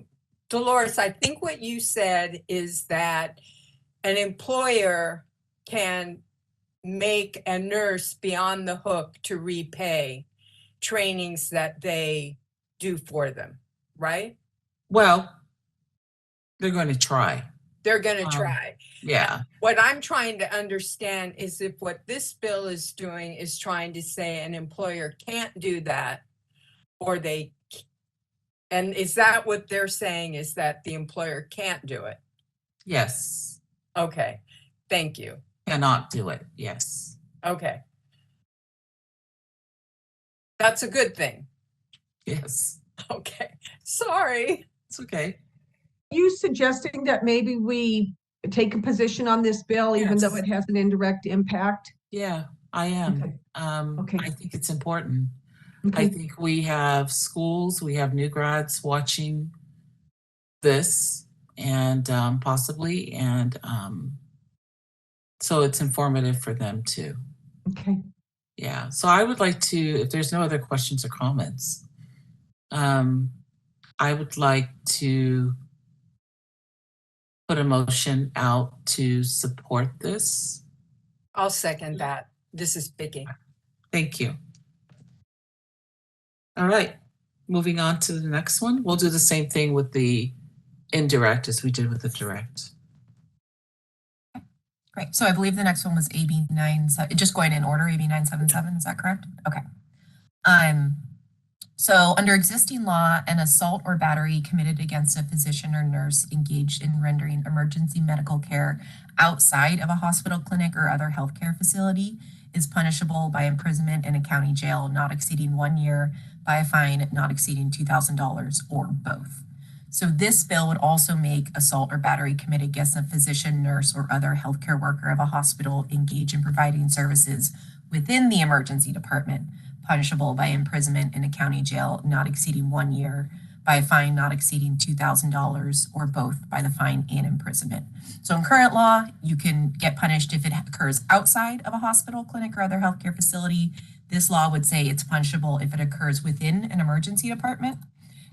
S7: Dolores, I think what you said is that an employer can make a nurse be on the hook to repay trainings that they do for them, right?
S1: Well, they're going to try.
S7: They're going to try.
S1: Yeah.
S7: What I'm trying to understand is if what this bill is doing is trying to say an employer can't do that, or and is that what they're saying, is that the employer can't do it?
S1: Yes.
S7: Okay, thank you.
S1: Cannot do it, yes.
S7: Okay. That's a good thing.
S1: Yes.
S7: Okay, sorry.
S1: It's okay.
S5: Are you suggesting that maybe we take a position on this bill, even though it has an indirect impact?
S1: Yeah, I am.
S5: Okay.
S1: I think it's important.
S5: Okay.
S1: I think we have schools, we have new grads watching this and possibly, and so it's informative for them too.
S5: Okay.
S1: Yeah, so I would like to, if there's no other questions or comments, I would like to put a motion out to support this.
S7: I'll second that. This is Vicki.
S1: Thank you. All right, moving on to the next one. We'll do the same thing with the indirect as we did with the direct.
S13: Great. So I believe the next one was AB 97, just going in order, AB 977, is that correct? Okay. So under existing law, an assault or battery committed against a physician or nurse engaged in rendering emergency medical care outside of a hospital, clinic, or other healthcare facility is punishable by imprisonment in a county jail not exceeding 1 year, by a fine not exceeding $2,000, or both. So this bill would also make assault or battery committed against a physician, nurse, or other healthcare worker of a hospital engaged in providing services within the emergency department punishable by imprisonment in a county jail not exceeding 1 year, by a fine not exceeding $2,000, or both by the fine and imprisonment. So in current law, you can get punished if it occurs outside of a hospital, clinic, or other healthcare facility. This law would say it's punishable if it occurs within an emergency department.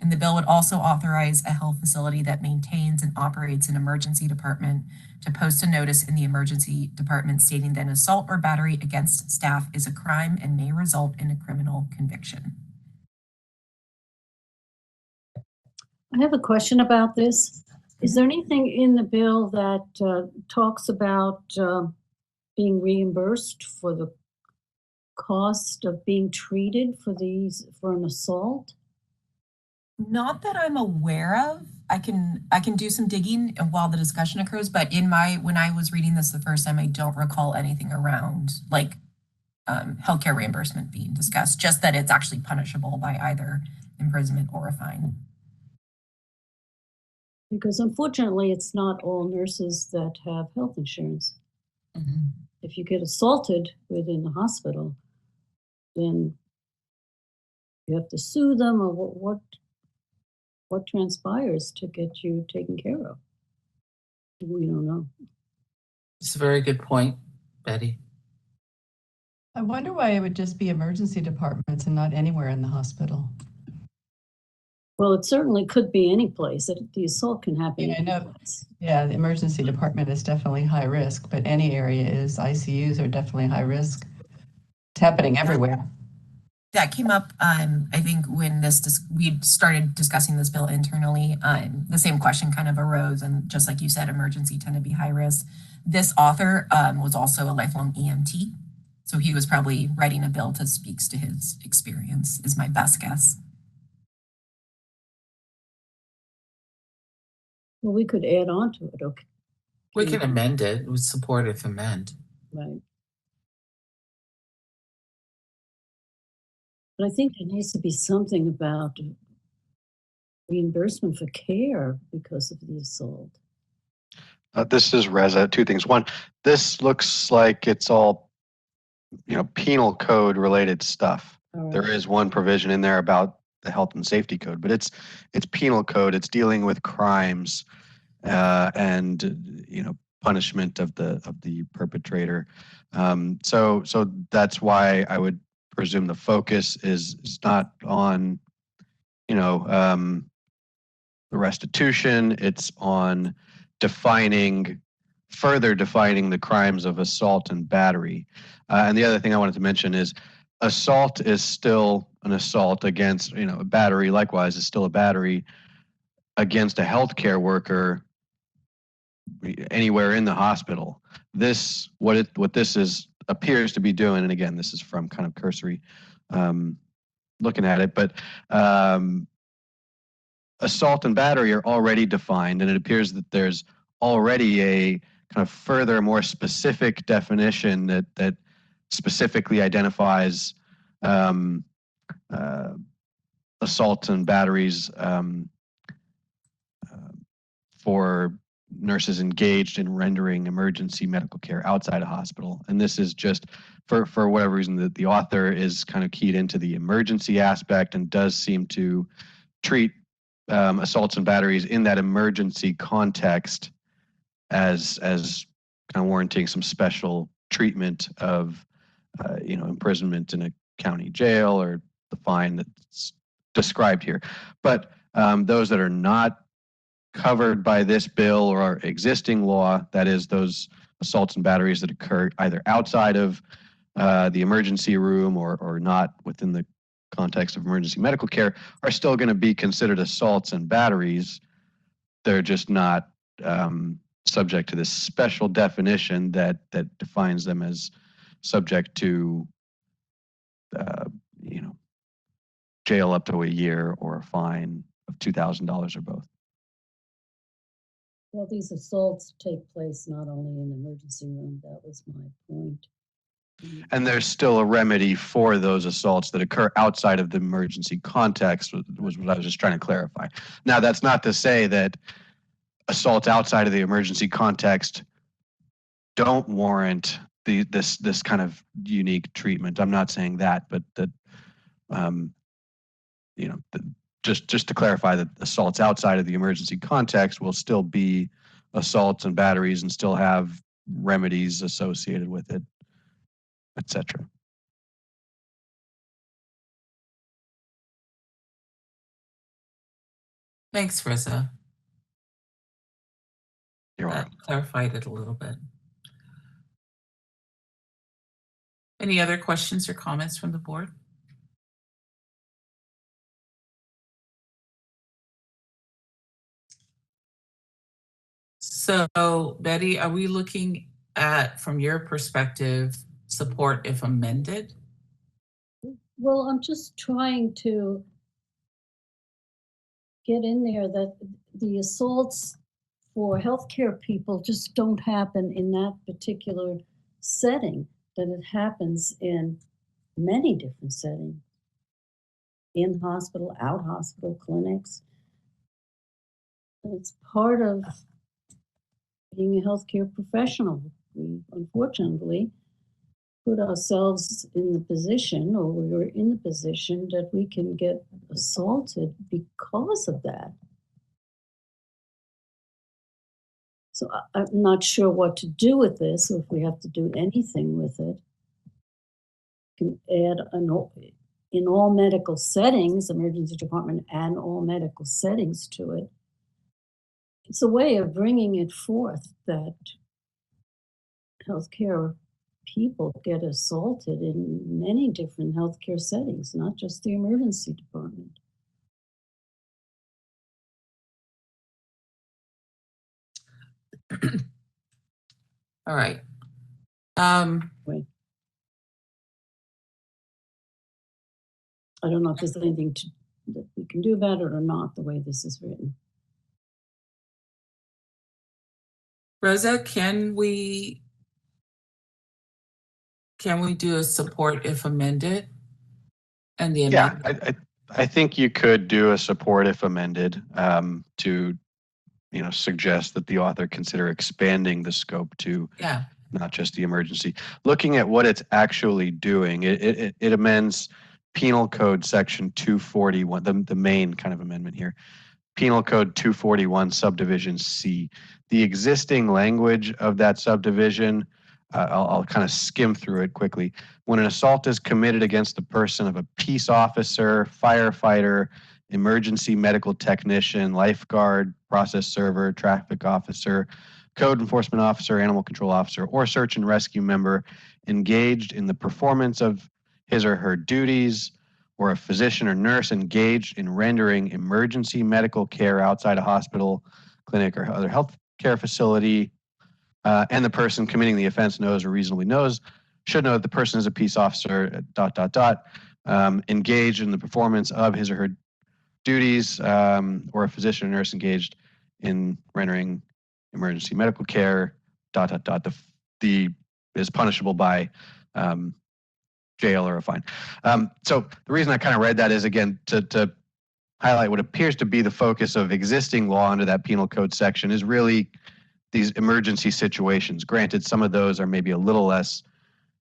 S13: And the bill would also authorize a health facility that maintains and operates an emergency department to post a notice in the emergency department stating that an assault or battery against staff is a crime and may result in a criminal conviction.
S3: I have a question about this. Is there anything in the bill that talks about being reimbursed for the cost of being treated for an assault?
S13: Not that I'm aware of. I can do some digging while the discussion occurs, but when I was reading this the first time, I don't recall anything around like healthcare reimbursement being discussed, just that it's actually punishable by either imprisonment or a fine.
S3: Because unfortunately, it's not all nurses that have health insurance.
S1: Mm-hmm.
S3: If you get assaulted within the hospital, then you have to sue them, or what transpires to get you taken care of? We don't know.
S1: It's a very good point, Betty.
S2: I wonder why it would just be emergency departments and not anywhere in the hospital.
S3: Well, it certainly could be any place. The assault can happen.
S2: Yeah, I know. Yeah, the emergency department is definitely high risk, but any area is. ICUs are definitely high risk. It's happening everywhere.
S13: That came up, I think, when we started discussing this bill internally. The same question kind of arose, and just like you said, emergency tend to be high risk. This author was also a lifelong EMT, so he was probably writing a bill that speaks to his experience, is my best guess.
S3: Well, we could add on to it, okay?
S1: We can amend it. We support if amend.
S3: Right. But I think there needs to be something about reimbursement for care because of the assault.
S9: This is Reza. Two things. One, this looks like it's all, penal code related stuff.
S3: Right.
S9: There is one provision in there about the health and safety code, but it's penal code. It's dealing with crimes and punishment of the perpetrator. So that's why I would presume the focus is not on the restitution. It's on further defining the crimes of assault and battery. And the other thing I wanted to mention is assault is still an assault against, a battery likewise is still a battery against a healthcare worker anywhere in the hospital. What this appears to be doing, and again, this is from kind of cursory looking at it, but assault and battery are already defined, and it appears that there's already a kind of further, more specific definition that specifically identifies assault and batteries for nurses engaged in rendering emergency medical care outside a hospital. And this is just for whatever reason that the author is kind of keyed into the emergency aspect and does seem to treat assaults and batteries in that emergency context as kind of warranting some special treatment of imprisonment in a county jail or the fine that's described here. But those that are not covered by this bill or our existing law, that is those assaults and batteries that occur either outside of the emergency room or not within the context of emergency medical care, are still going to be considered assaults and batteries. They're just not subject to this special definition that defines them as subject to, you know, jail up to a year or a fine of $2,000 or both.
S3: Well, these assaults take place not only in the emergency room, that was my point.
S9: And there's still a remedy for those assaults that occur outside of the emergency context, was what I was just trying to clarify. Now, that's not to say that assaults outside of the emergency context don't warrant this kind of unique treatment. I'm not saying that, but that, you know, just to clarify that assaults outside of the emergency context will still be assaults and batteries and still have remedies associated with it, etc.
S1: Thanks, Reza.
S9: You're
S1: That
S9: welcome.
S1: clarified it a little bit. Any other questions or comments from the board? So, Betty, are we looking at, from your perspective, support if amended?
S3: Well, I'm just trying to get in there that the assaults for healthcare people just don't happen in that particular setting, that it happens in many different settings. In hospital, out hospital, clinics. It's part of being a healthcare professional. We unfortunately put ourselves in the position, or we were in the position, that we can get assaulted because of that. So I'm not sure what to do with this, or if we have to do anything with it. Can add in all medical settings, emergency department and all medical settings to it. It's a way of bringing it forth that healthcare people get assaulted in many different healthcare settings, not just the emergency department.
S1: All right.
S3: Wait. I don't know if there's anything that we can do about it or not, the way this is written.
S1: Rosa, can we do a support if amended? And the amendment?
S9: Yeah, I think you could do a support if amended, to, you know, suggest that the author consider expanding the scope to not just the emergency. Looking at what it's actually doing, it amends Penal Code Section 241, the main kind of amendment here. Penal Code 241 subdivision C. The existing language of that subdivision, I'll kind of skim through it quickly. When an assault is committed against the person of a peace officer, firefighter, emergency medical technician, lifeguard, process server, traffic officer, code enforcement officer, animal control officer, or search and rescue member engaged in the performance of his or her duties, or a physician or nurse engaged in rendering emergency medical care outside a hospital, clinic, or other health care facility, and the person committing the offense knows or reasonably knows, should know that the person is a peace officer, ... engaged in the performance of his or her duties, or a physician or nurse engaged in rendering emergency medical care, ... The is punishable by jail or a fine. So the reason I kind of read that is, again, to highlight what appears to be the focus of existing law under that penal code section is really these emergency situations. Granted, some of those are maybe a little less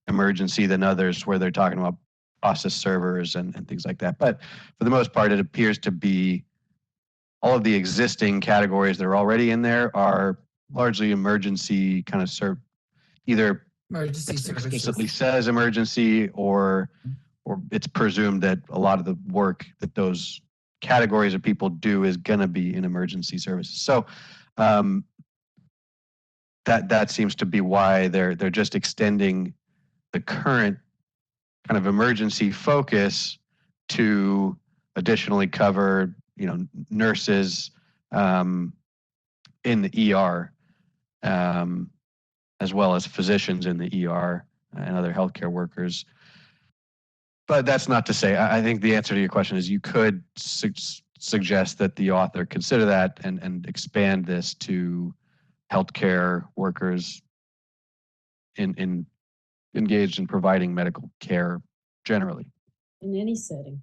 S9: emergency than others, where they're talking about process servers and things like that. But for the most part, it appears to be all of the existing categories that are already in there are largely emergency kind of either
S1: emergency services.
S9: Explicitly says emergency, or it's presumed that a lot of the work that those categories of people do is going to be in emergency services. So that seems to be why they're just extending the current kind of emergency focus to additionally cover, you know, nurses in the ER. as well as physicians in the ER and other healthcare workers. But that's not to say, I think the answer to your question is you could suggest that the author consider that and expand this to healthcare workers in engaged in providing medical care generally.
S3: In any setting.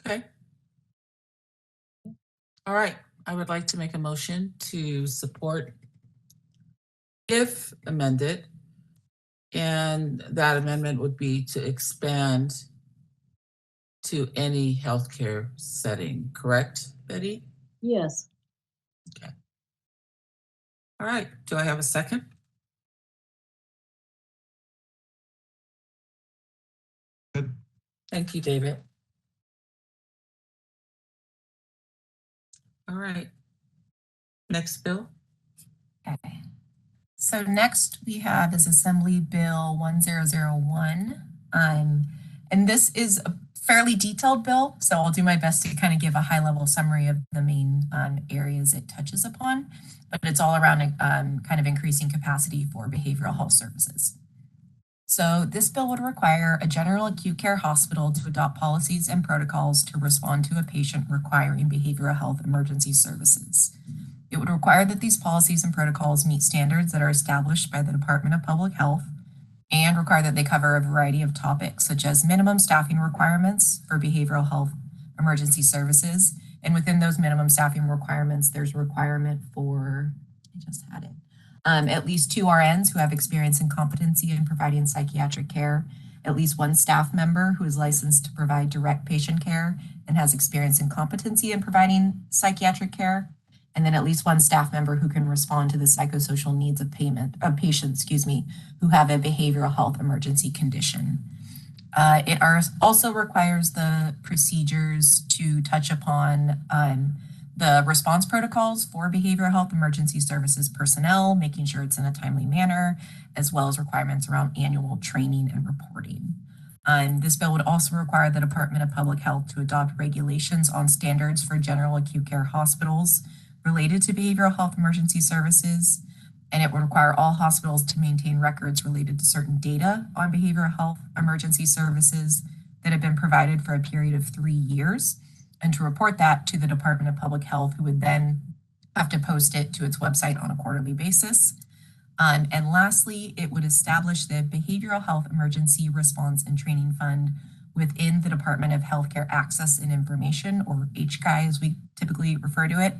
S1: Okay. All right. I would like to make a motion to support, if amended, and that amendment would be to expand to any healthcare setting, correct, Betty?
S3: Yes.
S1: Okay. All right. Do I have a second?
S6: Good.
S1: Thank you, David. All right. Next bill.
S13: Okay. So next we have is Assembly Bill 1001. And this is a fairly detailed bill, so I'll do my best to kind of give a high-level summary of the main areas it touches upon, but it's all around kind of increasing capacity for behavioral health services. So this bill would require a general acute care hospital to adopt policies and protocols to respond to a patient requiring behavioral health emergency services. It would require that these policies and protocols meet standards that are established by the Department of Public Health and require that they cover a variety of topics, such as minimum staffing requirements for behavioral health emergency services. And within those minimum staffing requirements, there's a requirement for, I just had it, at least 2 RNs who have experience and competency in providing psychiatric care, at least 1 staff member who is licensed to provide direct patient care and has experience and competency in providing psychiatric care, and then at least 1 staff member who can respond to the psychosocial needs of patients, who have a behavioral health emergency condition. It also requires the procedures to touch upon the response protocols for behavioral health emergency services personnel, making sure it's in a timely manner, as well as requirements around annual training and reporting. This bill would also require the Department of Public Health to adopt regulations on standards for general acute care hospitals related to behavioral health emergency services, and it would require all hospitals to maintain records related to certain data on behavioral health emergency services that have been provided for a period of 3 years, and to report that to the Department of Public Health, who would then have to post it to its website on a quarterly basis. And lastly, it would establish the Behavioral Health Emergency Response and Training Fund within the Department of Healthcare Access and Information, or HCI as we typically refer to it,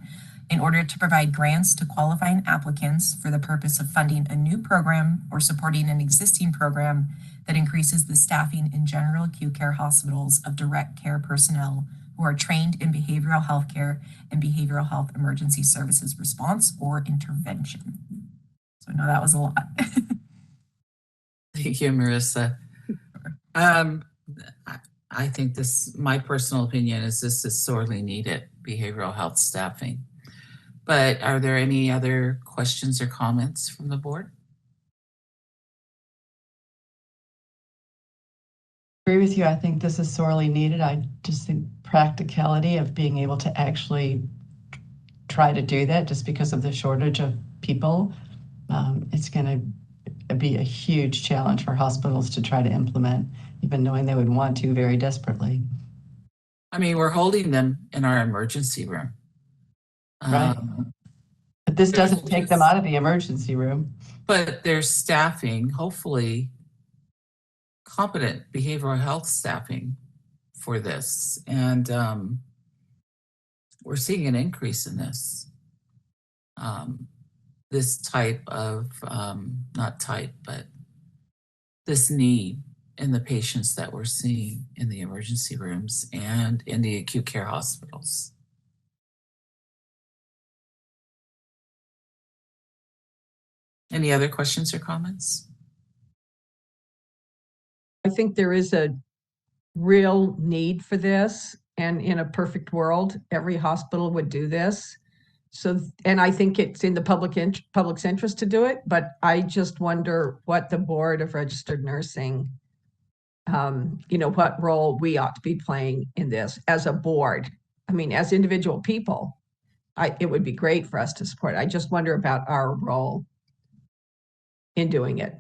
S13: in order to provide grants to qualifying applicants for the purpose of funding a new program or supporting an existing program that increases the staffing in general acute care hospitals of direct care personnel who are trained in behavioral health care and behavioral health emergency services response or intervention. So I know that was a lot.
S1: Thank you, Marissa. I think my personal opinion is this is sorely needed, behavioral health staffing. But are there any other questions or comments from the board?
S2: I agree with you. I think this is sorely needed. I just think practicality of being able to actually try to do that just because of the shortage of people, it's going to be a huge challenge for hospitals to try to implement, even knowing they would want to very desperately.
S1: I mean, we're holding them in our emergency room.
S2: Right. But this doesn't take them out of the emergency room.
S1: But there's staffing, hopefully competent behavioral health staffing for this. And we're seeing an increase in this. This type of, not type, but this need in the patients that we're seeing in the emergency rooms and in the acute care hospitals. Any other questions or comments?
S5: I think there is a real need for this, and in a perfect world, every hospital would do this. So, and I think it's in the public's interest to do it, but I just wonder what the Board of Registered Nursing, what role we ought to be playing in this as a board. I mean, as individual people, it would be great for us to support. I just wonder about our role in doing it.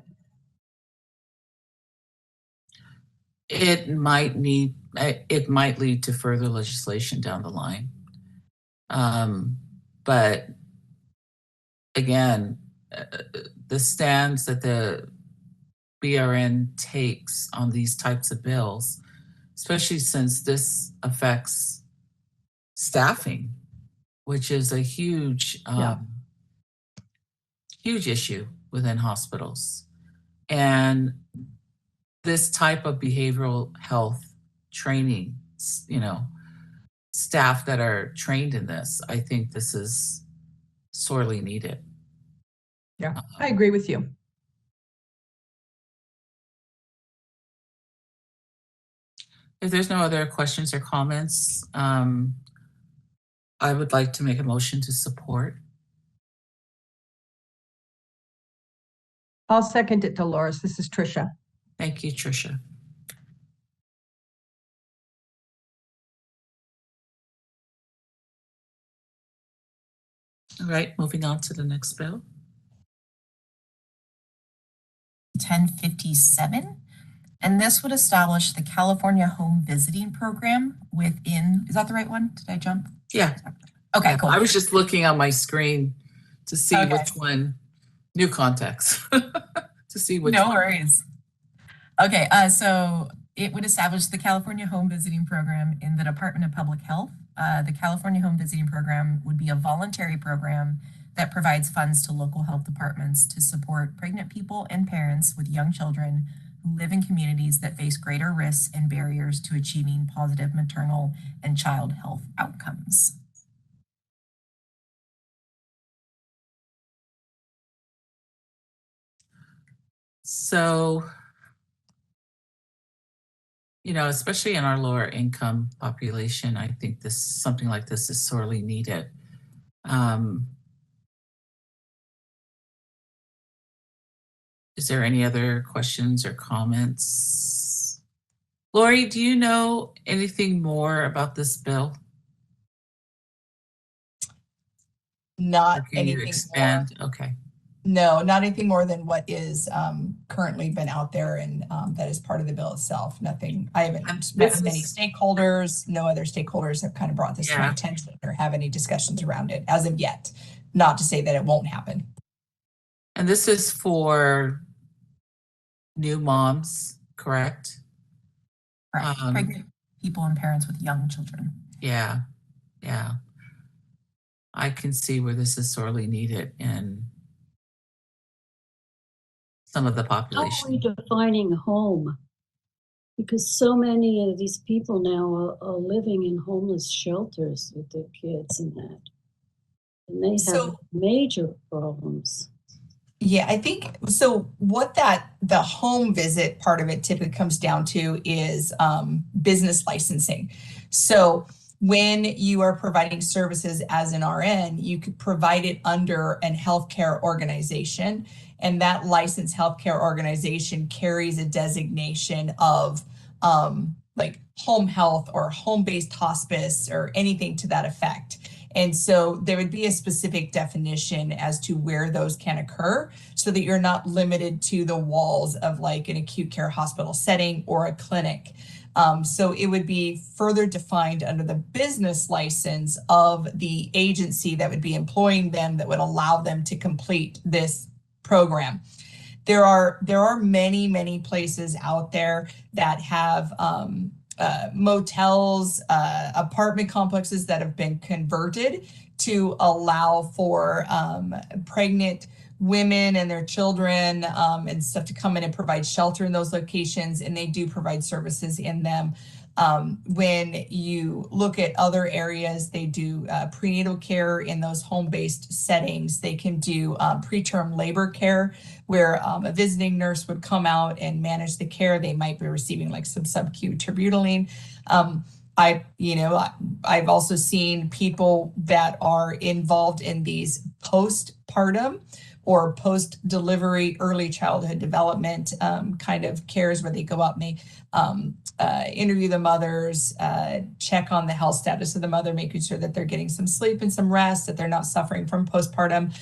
S1: It might lead to further legislation down the line. But again, the stands that the BRN takes on these types of bills, especially since this affects staffing, which is a huge, huge issue within hospitals. And this type of behavioral health training, staff that are trained in this, I think this is sorely needed.
S5: Yeah, I agree with you.
S1: If there's no other questions or comments, I would like to make a motion to support.
S5: I'll second it, Dolores. This is Tricia.
S1: Thank you, Tricia. All right, moving on to the next bill.
S13: 1057. And this would establish the California Home Visiting Program within, is that the right one? Did I jump?
S1: Yeah.
S13: Okay, cool.
S1: I was just looking on my screen to see which one, new context, to see which
S13: No
S1: one.
S13: worries. Okay, so it would establish the California Home Visiting Program in the Department of Public Health. The California Home Visiting Program would be a voluntary program that provides funds to local health departments to support pregnant people and parents with young children who live in communities that face greater risks and barriers to achieving positive maternal and child health outcomes.
S1: So, especially in our lower income population, I think something like this is sorely needed. Is there any other questions or comments? Lori, do you know anything more about this bill?
S8: Not
S1: Can
S8: anything
S1: you expand?
S8: more.
S1: Okay.
S8: No, not anything more than what is currently been out there and that is part of the bill itself. Nothing. I haven't met with any stakeholders. No other stakeholders have kind of brought this to my attention or have any discussions around it as of yet. Not to say that it won't happen.
S1: And this is for new moms, correct?
S13: Right. Pregnant people and parents with young children.
S1: Yeah. I can see where this is sorely needed in some of the population.
S3: How are we defining home? Because so many of these people now are living in homeless shelters with their kids and that. And they have major problems.
S8: Yeah, I think so. What the home visit part of it typically comes down to is business licensing. So when you are providing services as an RN, you could provide it under an healthcare organization, and that licensed healthcare organization carries a designation of like home health or home-based hospice or anything to that effect. And so there would be a specific definition as to where those can occur so that you're not limited to the walls of like an acute care hospital setting or a clinic. So it would be further defined under the business license of the agency that would be employing them that would allow them to complete this program. There are many, many places out there that have motels, apartment complexes that have been converted to allow for pregnant women and their children and stuff to come in and provide shelter in those locations, and they do provide services in them. When you look at other areas, they do prenatal care in those home-based settings. They can do preterm labor care where a visiting nurse would come out and manage the care. They might be receiving like some sub-Q terbutaline. I've also seen people that are involved in these postpartum or post-delivery early childhood development kind of cares where they go out and they interview the mothers, check on the health status of the mother, making sure that they're getting some sleep and some rest, that they're not suffering from postpartum,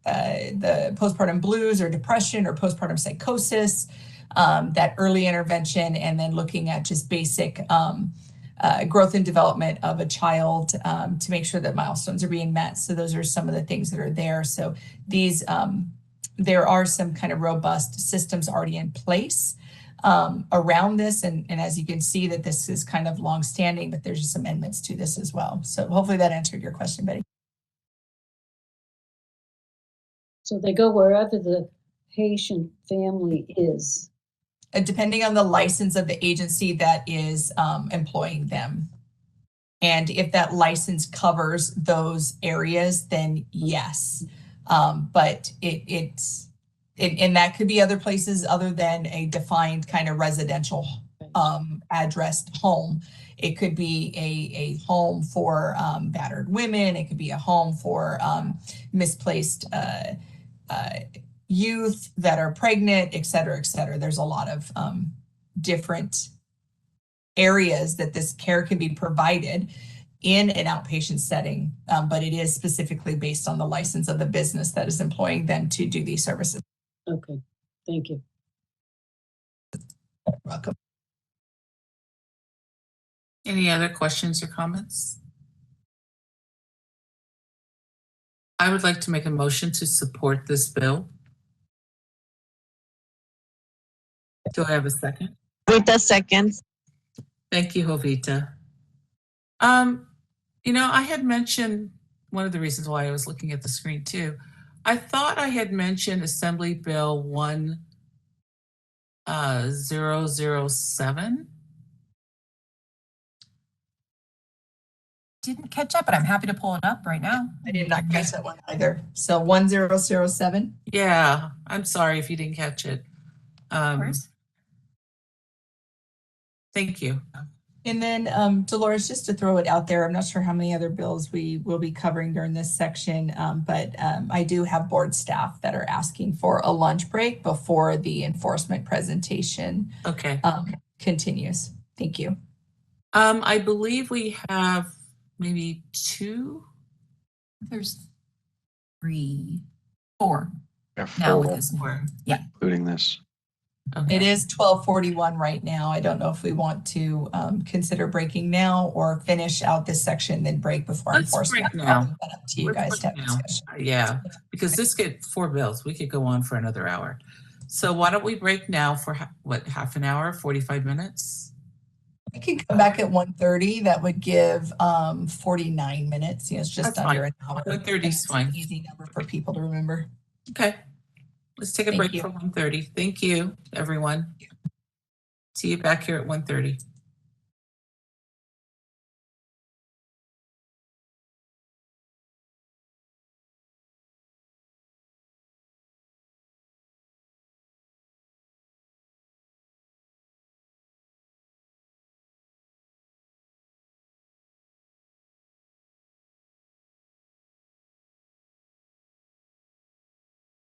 S8: the postpartum blues or depression or postpartum psychosis, that early intervention, and then looking at just basic growth and development of a child to make sure that milestones are being met. So those are some of the things that are there. So these, there are some kind of robust systems already in place around this. And as you can see that this is kind of longstanding, but there's just amendments to this as well. So hopefully that answered your question, Betty.
S3: So they go wherever the patient family is.
S8: Depending on the license of the agency that is employing them. And if that license covers those areas, then yes. But it's that could be other places other than a defined kind of residential addressed home. It could be a home for battered women. It could be a home for misplaced youth that are pregnant, et cetera, et cetera. There's a lot of different areas that this care can be provided in an outpatient setting, but it is specifically based on the license of the business that is employing them to do these services.
S3: Okay, thank you.
S8: You're welcome.
S1: Any other questions or comments? I would like to make a motion to support this bill. Do I have a second?
S4: Jovita seconds.
S1: Thank you, Jovita. I had mentioned one of the reasons why I was looking at the screen too. I thought I had mentioned Assembly Bill 1007.
S13: Didn't catch up, but I'm happy to pull it up right now.
S8: I did not catch that one either. So 1007.
S1: Yeah, I'm sorry if you didn't catch it.
S13: Of course.
S1: Thank you.
S8: And then Dolores, just to throw it out there, I'm not sure how many other bills we will be covering during this section, but I do have board staff that are asking for a lunch break before the enforcement presentation continues. Thank you.
S1: I believe we have maybe 2.
S13: There's 3, 4.
S9: Yeah,
S13: Now
S9: 4,
S13: with this more.
S8: Yeah.
S9: including this.
S1: Okay.
S8: It is 12:41 right now. I don't know if we want to consider breaking now or finish out this section, then break before
S1: Let's
S8: enforcement.
S1: break now.
S8: I'll leave that up to you guys to have a discussion.
S1: Yeah, because this get 4 bills. We could go on for another hour. So why don't we break now for half an hour, 45 minutes?
S8: We can come back at 1:30. That would give 49 minutes. It's just
S1: That's
S8: under
S1: fine.
S8: an hour.
S1: 1:30 is fine.
S8: Easy number for people to remember.
S1: Okay. Let's take a
S8: Thank
S1: break
S8: you.
S1: for 1:30. Thank you, everyone. See you back here at 1:30.